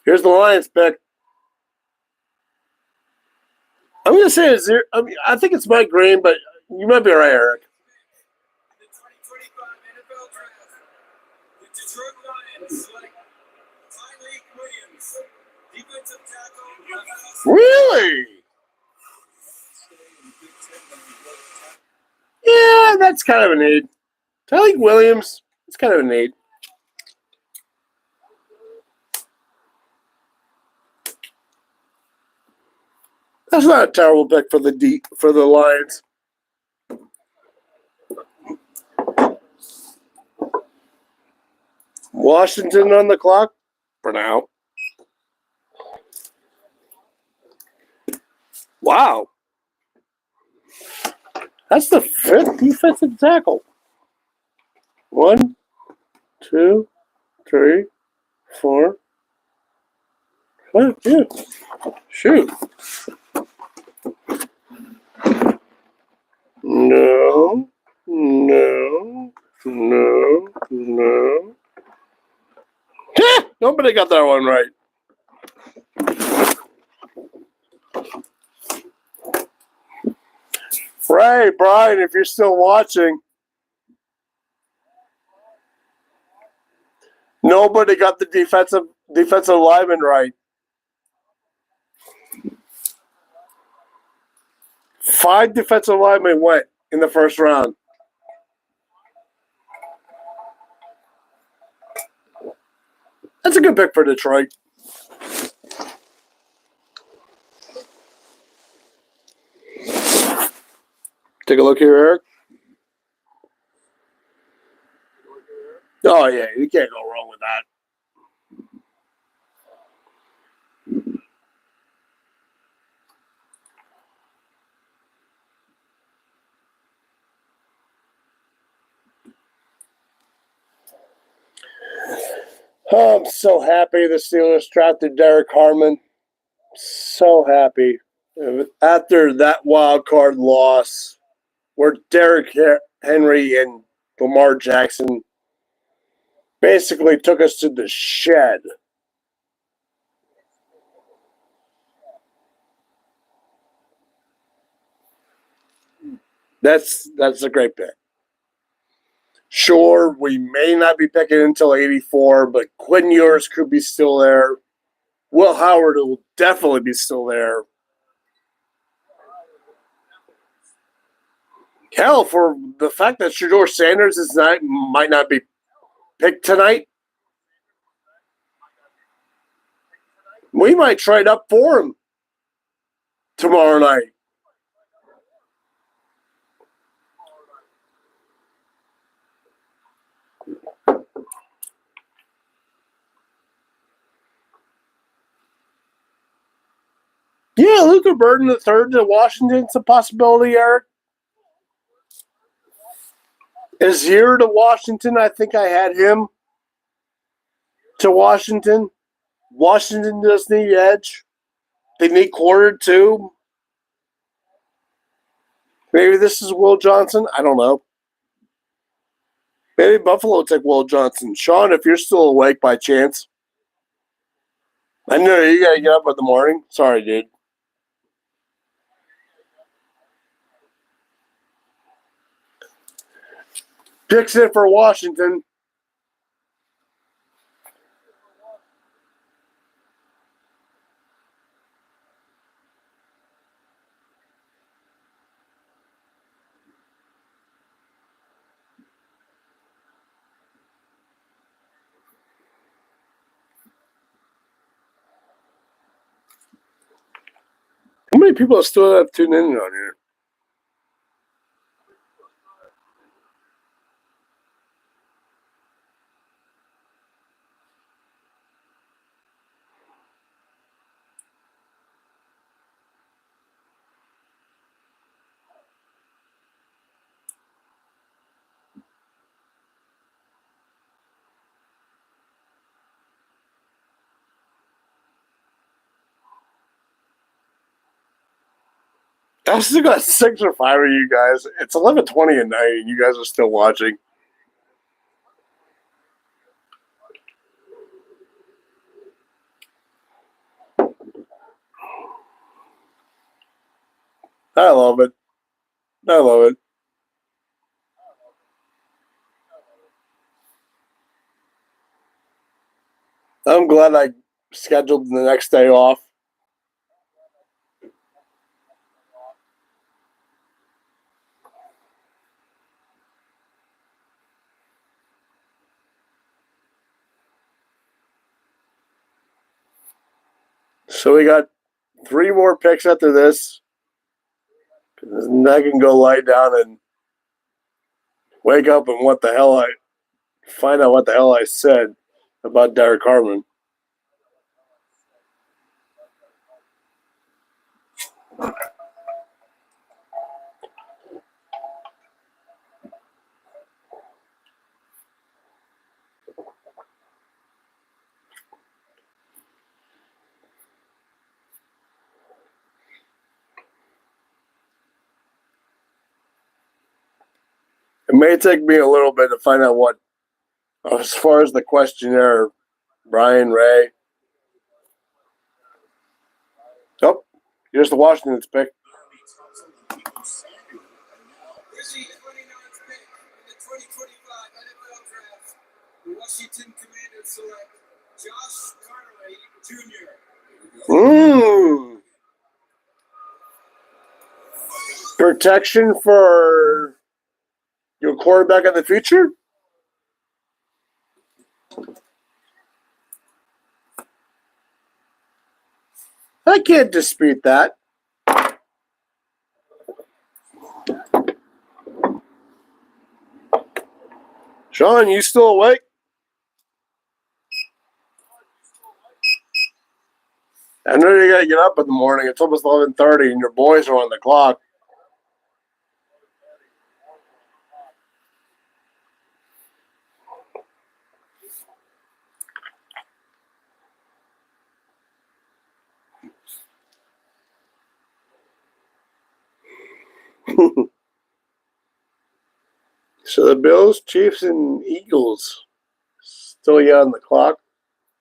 Here's the Lions pick. I'm going to say it's zero. I think it's Mike Green, but you might be right, Eric.
The 2025 NFL Draft, the Detroit Lions select Tyreek Williams, defensive tackle.
Really? Yeah, that's kind of a need. Tyreek Williams, it's kind of a need. That's not a terrible pick for the Lions. Washington on the clock for now. Wow. That's the 5th defensive tackle. 1, 2, 3, 4, 5. Yeah. Shoot. No. Nobody got that one right. Ray, Brian, if you're still watching, nobody got the defensive lineman right. 5 defensive linemen went in the first round. That's a good pick for Detroit. Take a look here, Eric. Oh, yeah, you can't go wrong with that. Oh, I'm so happy the Steelers drafted Derek Harmon. So happy. After that wild card loss, where Derrick Henry and Lamar Jackson basically took us to the shed. That's a great pick. Sure, we may not be picking until 84, but Quinn Ewers could be still there. Will Howard will definitely be still there. Hell, for the fact that Shedeur Sanders might not be picked tonight, we might trade up for him tomorrow night. Yeah, Luka Burden the third to Washington's a possibility, Eric. Is here to Washington. I think I had him to Washington. Washington does need edge. They need quarter too. Maybe this is Will Johnson. I don't know. Maybe Buffalo will take Will Johnson. Sean, if you're still awake by chance. I know you got to get up in the morning. Sorry, dude. Picks it for Washington. How many people still have tuned in on here? I still got 6 or 5 of you guys. It's 11:20 at night, and you guys are still watching. I love it. I love it. I'm glad I scheduled the next day off. So we got 3 more picks after this. And I can go lie down and wake up and find out what the hell I said about Derek Harmon. It may take me a little bit to find out what, as far as the questionnaire, Brian Ray. Oh, here's the Washington's pick.
Here's the 29th pick in the 2025 NFL Draft. The Washington Commanders select Josh Carnaway Jr.
Protection for your quarterback in the future? I can't dispute that. Sean, you still awake? I know you gotta get up in the morning. It's almost 11:30, and your boys are on the clock. So the Bills, Chiefs, and Eagles still on the clock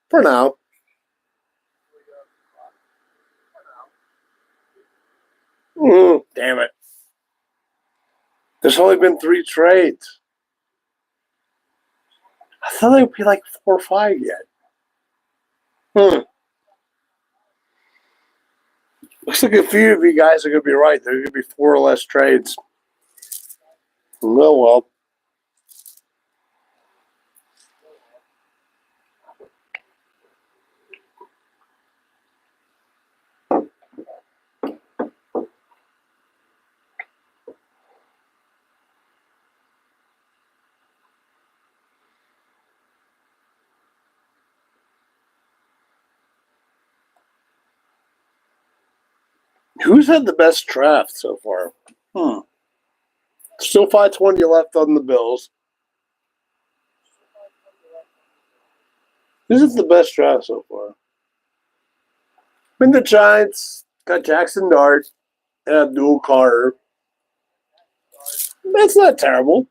for now. Damn it. There's only been 3 trades. I thought there'd be like 4 or 5 yet. Looks like a few of you guys are going to be right. There's going to be 4 or less trades. Oh, well. Who's had the best draft so far? Still 520 left on the Bills. Who's had the best draft so far? I mean, the Giants got Jackson Dart and Abdul Carter. That's not terrible.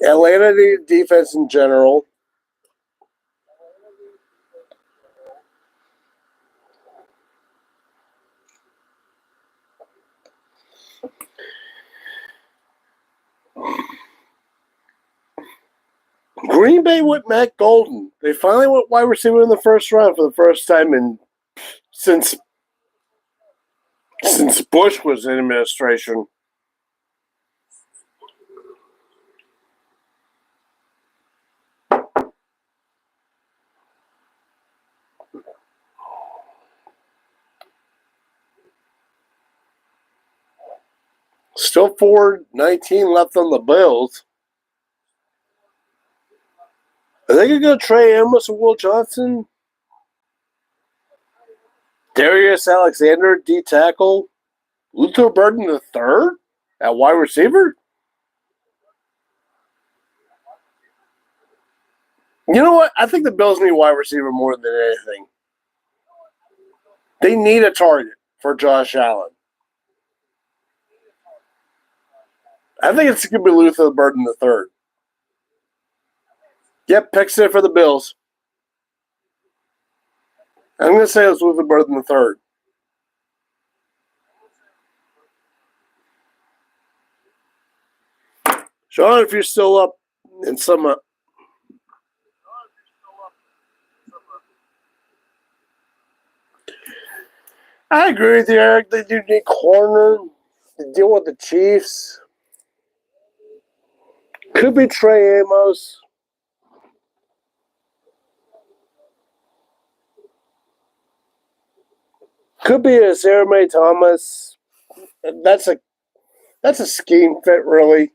Atlanta defense in general. Green Bay with Matt Golden. They finally went wide receiver in the first round for the first time since Bush was in administration. Still 4:19 left on the Bills. Are they going to go Trey Amos or Will Johnson? Darius Alexander, D tackle. Luther Burden III at wide receiver? You know what? I think the Bills need wide receiver more than anything. They need a target for Josh Allen. I think it's going to be Luther Burden the third. Yep, picks it for the Bills. I'm going to say it's Luther Burden the third. Sean, if you're still up in some... I agree with you, Eric. They do need corner to deal with the Chiefs. Could be Trey Amos. Could be a Jeremy Thomas. That's a scheme fit, really.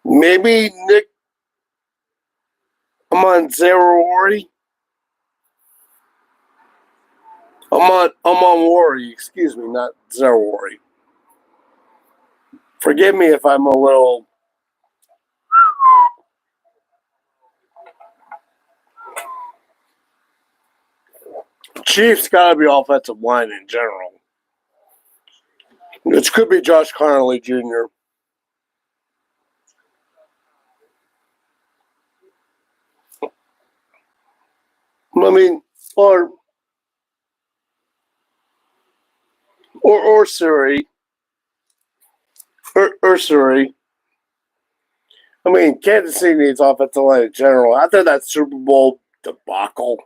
Maybe Nick. I'm on Zerori. I'm on Worry. Excuse me, not Zerori. Forgive me if I'm a little. Chiefs got to be offensive line in general. Which could be Josh Connolly Jr. I mean, or Suri. Or Suri. I mean, Kansas City needs offensive line in general. After that Super Bowl debacle.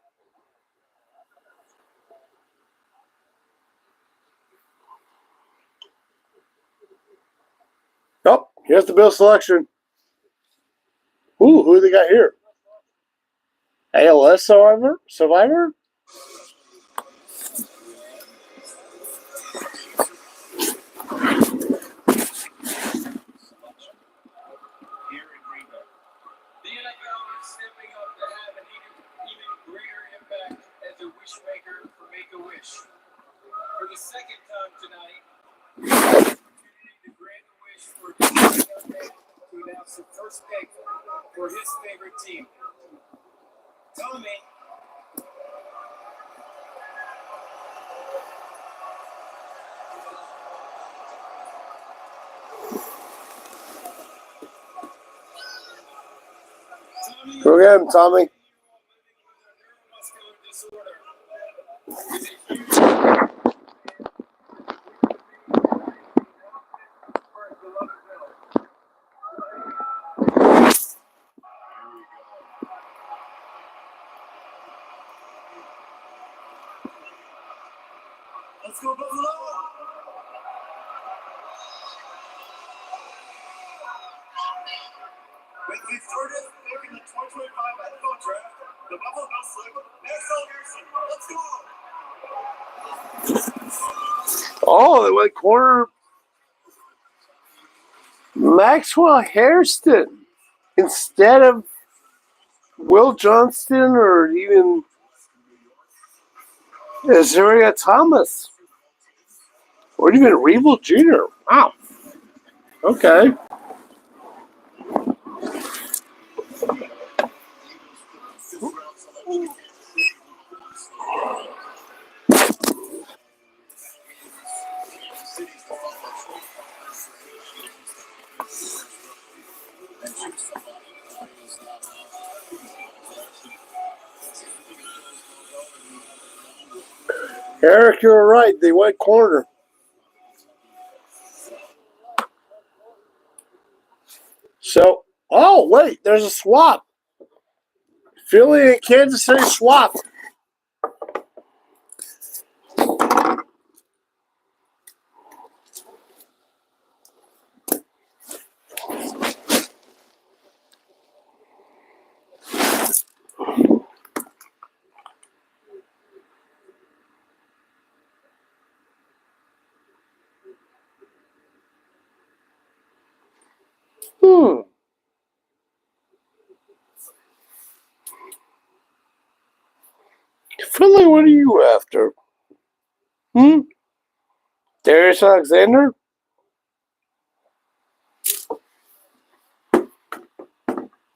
Oh, here's the Bill selection. Ooh, who they got here? ALS Survivor?
The NFL is stepping up to have an even greater impact as a wishmaker for Make-A-Wish. For the second time tonight, we have the opportunity to grant a wish for a young man to announce the first pick for his favorite team. Tommy.
Go get him, Tommy.
Let's go, Buffalo! With the 30th pick in the 2025 NFL Draft, the Buffalo Bills select Maxwell Harrison. Let's go!
Oh, they went corner. Maxwell Hairston instead of Will Johnston or even Azaria Thomas or even Revel Jr. Wow. Okay. Eric, you're right. They went corner. So, oh, wait, there's a swap. Philly and Kansas City swap. Philly, what are you after? Darius Alexander?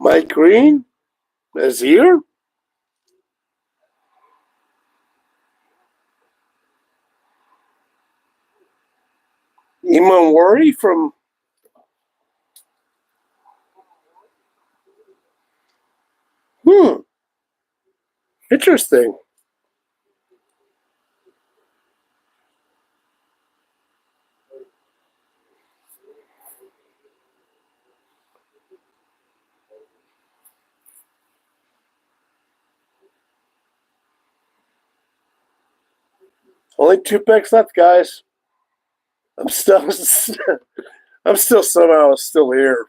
Mike Green is here. Iman Worry from interesting. Only 2 picks left, guys. I'm still somehow still here.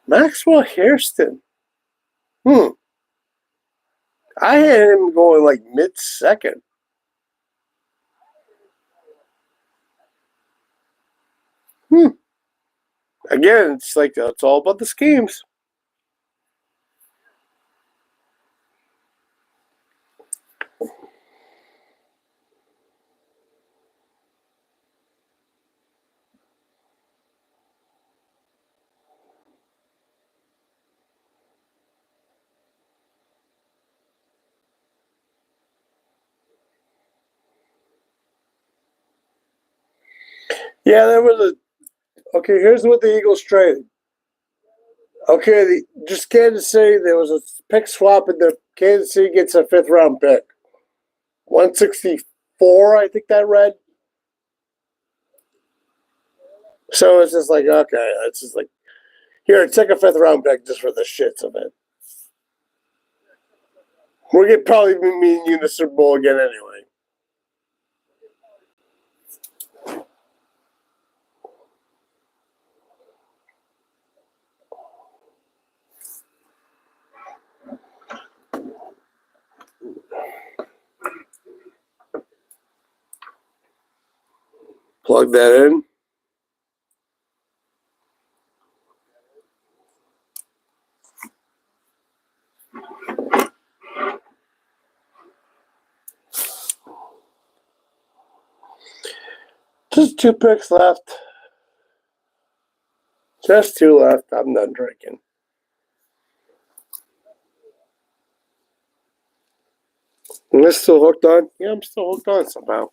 Maxwell Hairston. I had him going like mid-second. Again, it's like it's all about the schemes. Yeah, there was a. Okay, here's what the Eagles traded. Okay, just Kansas City, there was a pick swap, and the Kansas City gets a 5th-round pick. 164, I think that read. So it's just like, okay, it's just like, here, take a 5th-round pick just for the shits of it. We're going to probably be meeting you in the Super Bowl again anyway. Plug that in. Just 2 picks left. Just 2 left. I'm done drinking. Am I still hooked on? Yeah, I'm still hooked on somehow.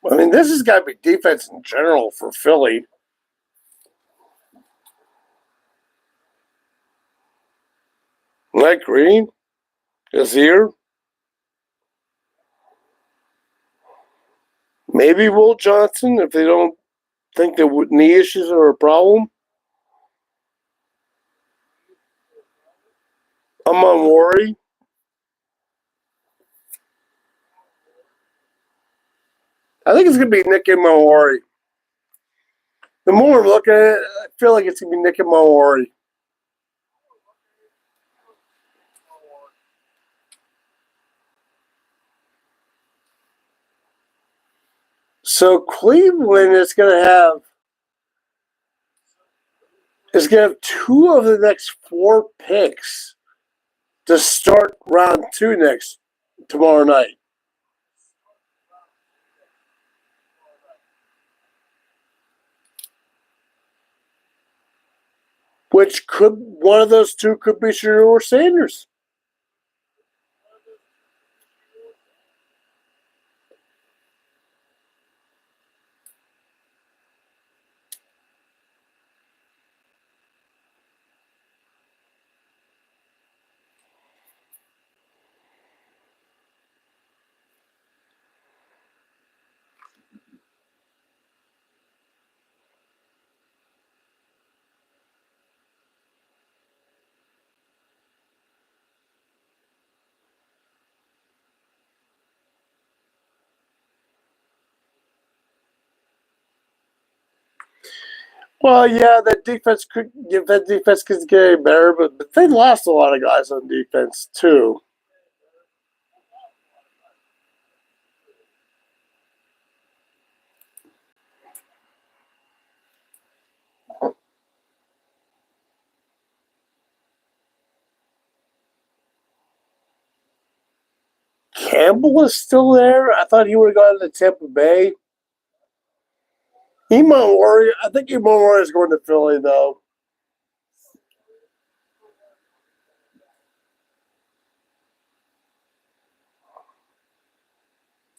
I mean, this has got to be defense in general for Philly. Mike Green is here. Maybe Will Johnson if they don't think that knee issues are a problem. I'm on worry. I think it's going to be Nick and Mawari. The more I'm looking at it, I feel like it's going to be Nick and Mawari. So Cleveland is going to have 2 of the next 4 picks to start round 2 tomorrow night. Which one of those 2 could be Shedeur or Sanders. Well, yeah, that defense could get better, but they lost a lot of guys on defense too. Campbell is still there? I thought he would have gone to Tampa Bay. Emon Warrior. I think Emon Warrior is going to Philly, though.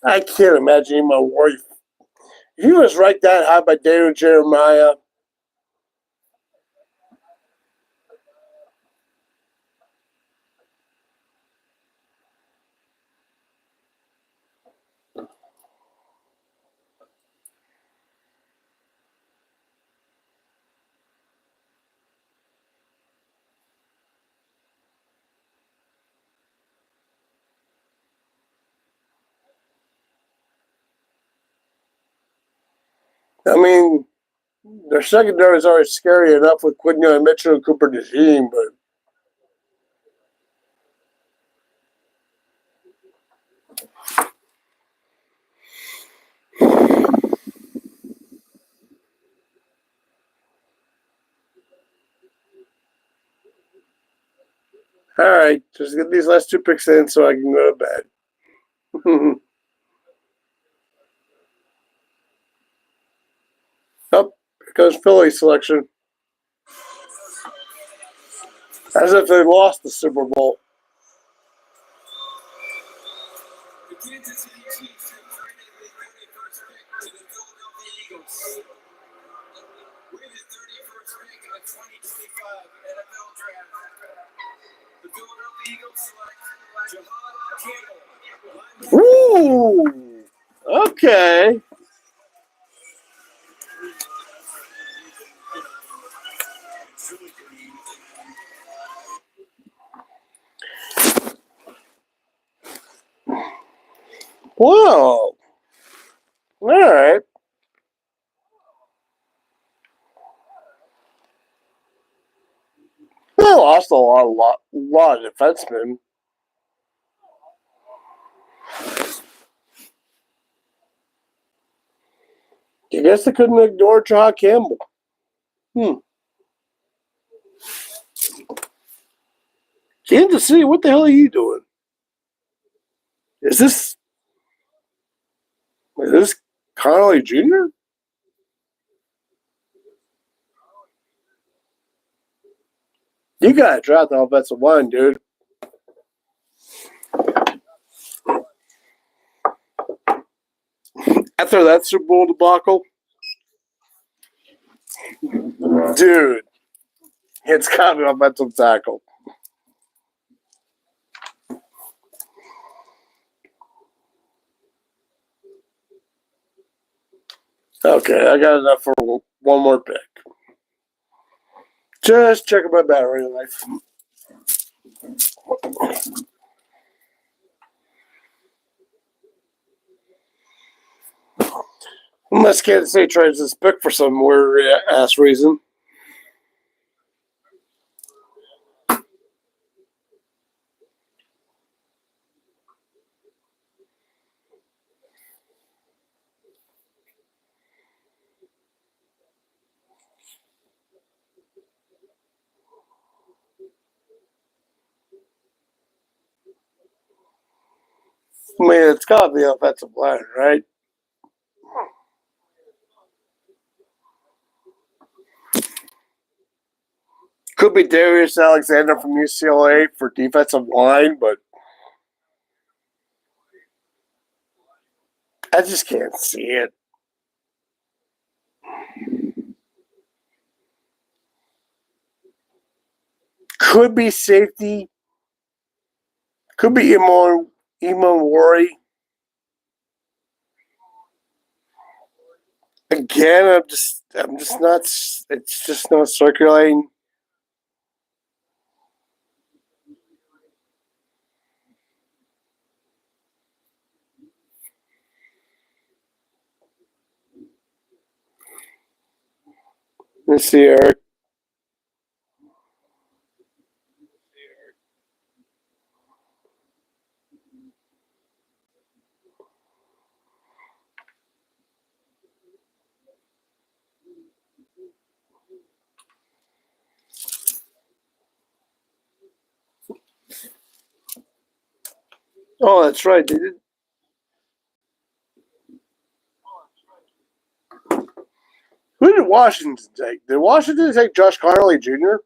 I can't imagine Emon Warrior. He was ranked that high by David Jeremiah. I mean, their secondary is already scary enough with Quinyon Mitchell and Cooper DeJean, but all right, just get these last 2 picks in so I can go to bed. Oh, here comes Philly selection. As if they lost the Super Bowl.
The Kansas City Chiefs have traded the 31st pick to the Philadelphia Eagles. With the 31st pick in the 2025 NFL Draft, the Philadelphia Eagles select Jahad Campbell.
Ooh, okay. Whoa. All right. They lost a lot of defensemen. I guess they couldn't ignore John Campbell. Kansas City, what the hell are you doing? Is this Connolly Jr.? You gotta draft the offensive line, dude. After that Super Bowl debacle, dude, it's got to be offensive tackle. Okay, I got enough for one more pick. Just checking my battery life. Unless Kansas City trades this pick for some weird ass reason. I mean, it's got to be offensive line, right? Could be Darius Alexander from UCLA for defensive line, but I just can't see it. Could be safety. Could be Emon Wari. Again, I'm just not. It's just not circulating. Let's see, Eric. Oh, that's right. They did. Who did Washington take? Did Washington take Josh Connolly Jr.?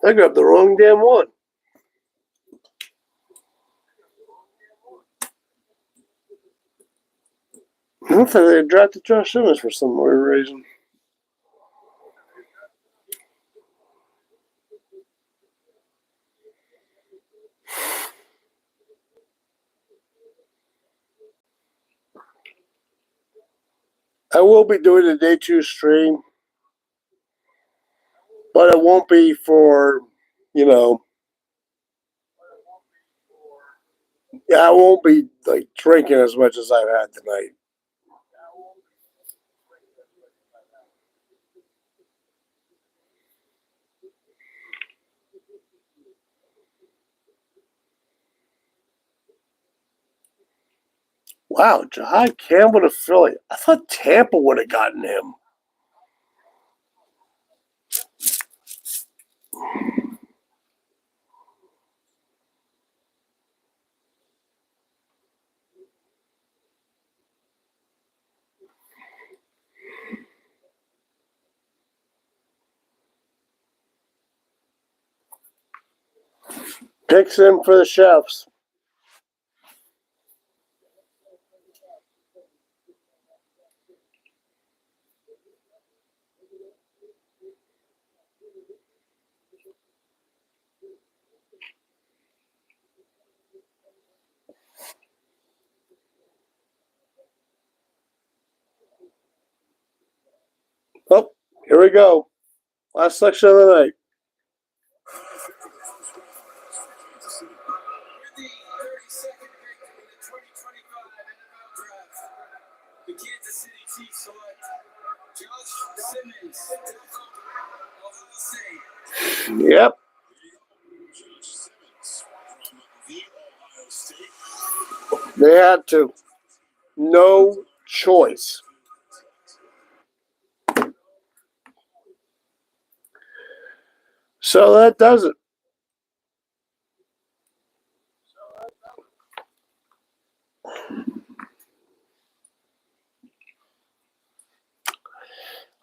I grabbed the wrong damn one. I don't think they drafted Josh Simmons for some weird reason. I will be doing a day 2 stream, but it won't be for, I won't be like drinking as much as I've had tonight. Wow, Jahai Campbell to Philly. I thought Tampa would have gotten him. Picks in for the Chefs. Oh, here we go. Last section of the night.
With the 32nd pick in the 2025 NFL Draft, the Kansas City Chiefs select Josh Simmons, Ohio State.
Yep. They had to. No choice. So that does it.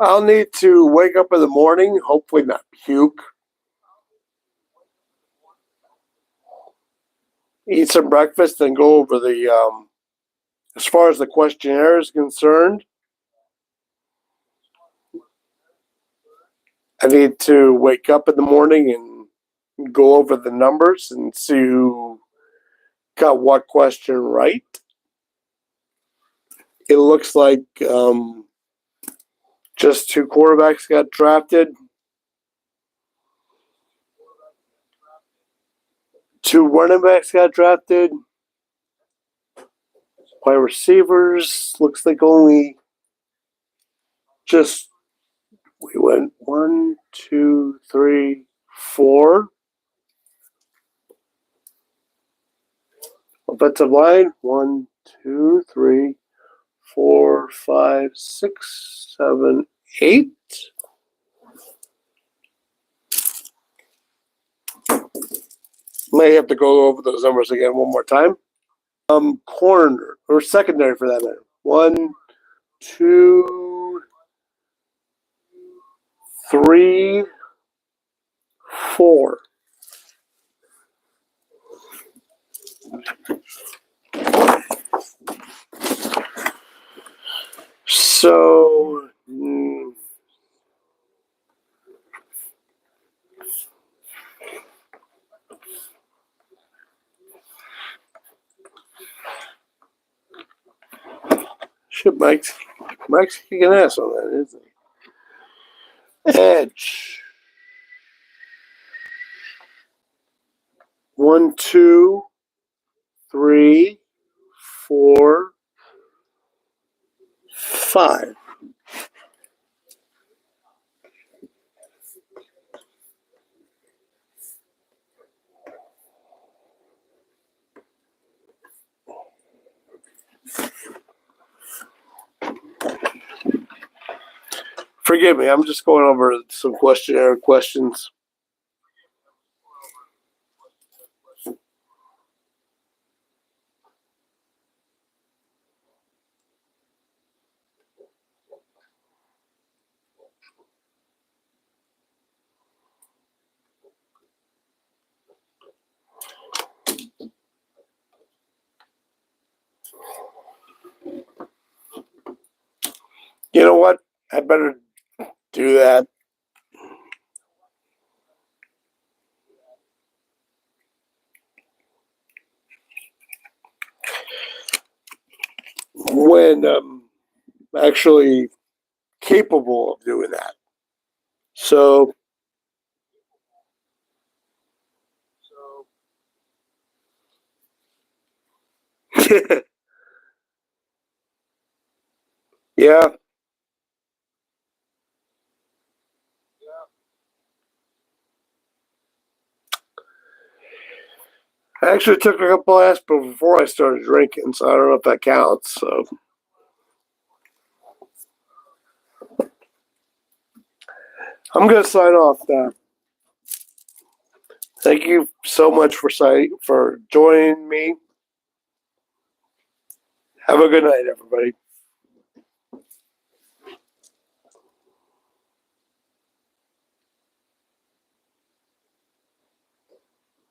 I'll need to wake up in the morning, hopefully not puke. Eat some breakfast and go over the, as far as the questionnaire is concerned, I need to wake up in the morning and go over the numbers and see who got what question right. It looks like just 2 quarterbacks got drafted. 2 running backs got drafted. Wide receivers, looks like only just, we went 1, 2, 3, 4. Offensive line, 1, 2, 3, 4, 5, 6, 7, 8. May have to go over those numbers again one more time. Corner, or secondary for that matter. 1, 2, 3, 4. So, shit, Mike's kicking ass on that, isn't he? Edge. 1, 2, 3, 4, 5. Forgive me, I'm just going over some questionnaire questions. You know what? I better do that. When I'm actually capable of doing that. So, yeah, I actually took a couple aspirin before I started drinking, so I don't know if that counts. So, I'm gonna sign off now. Thank you so much for joining me. Have a good night, everybody.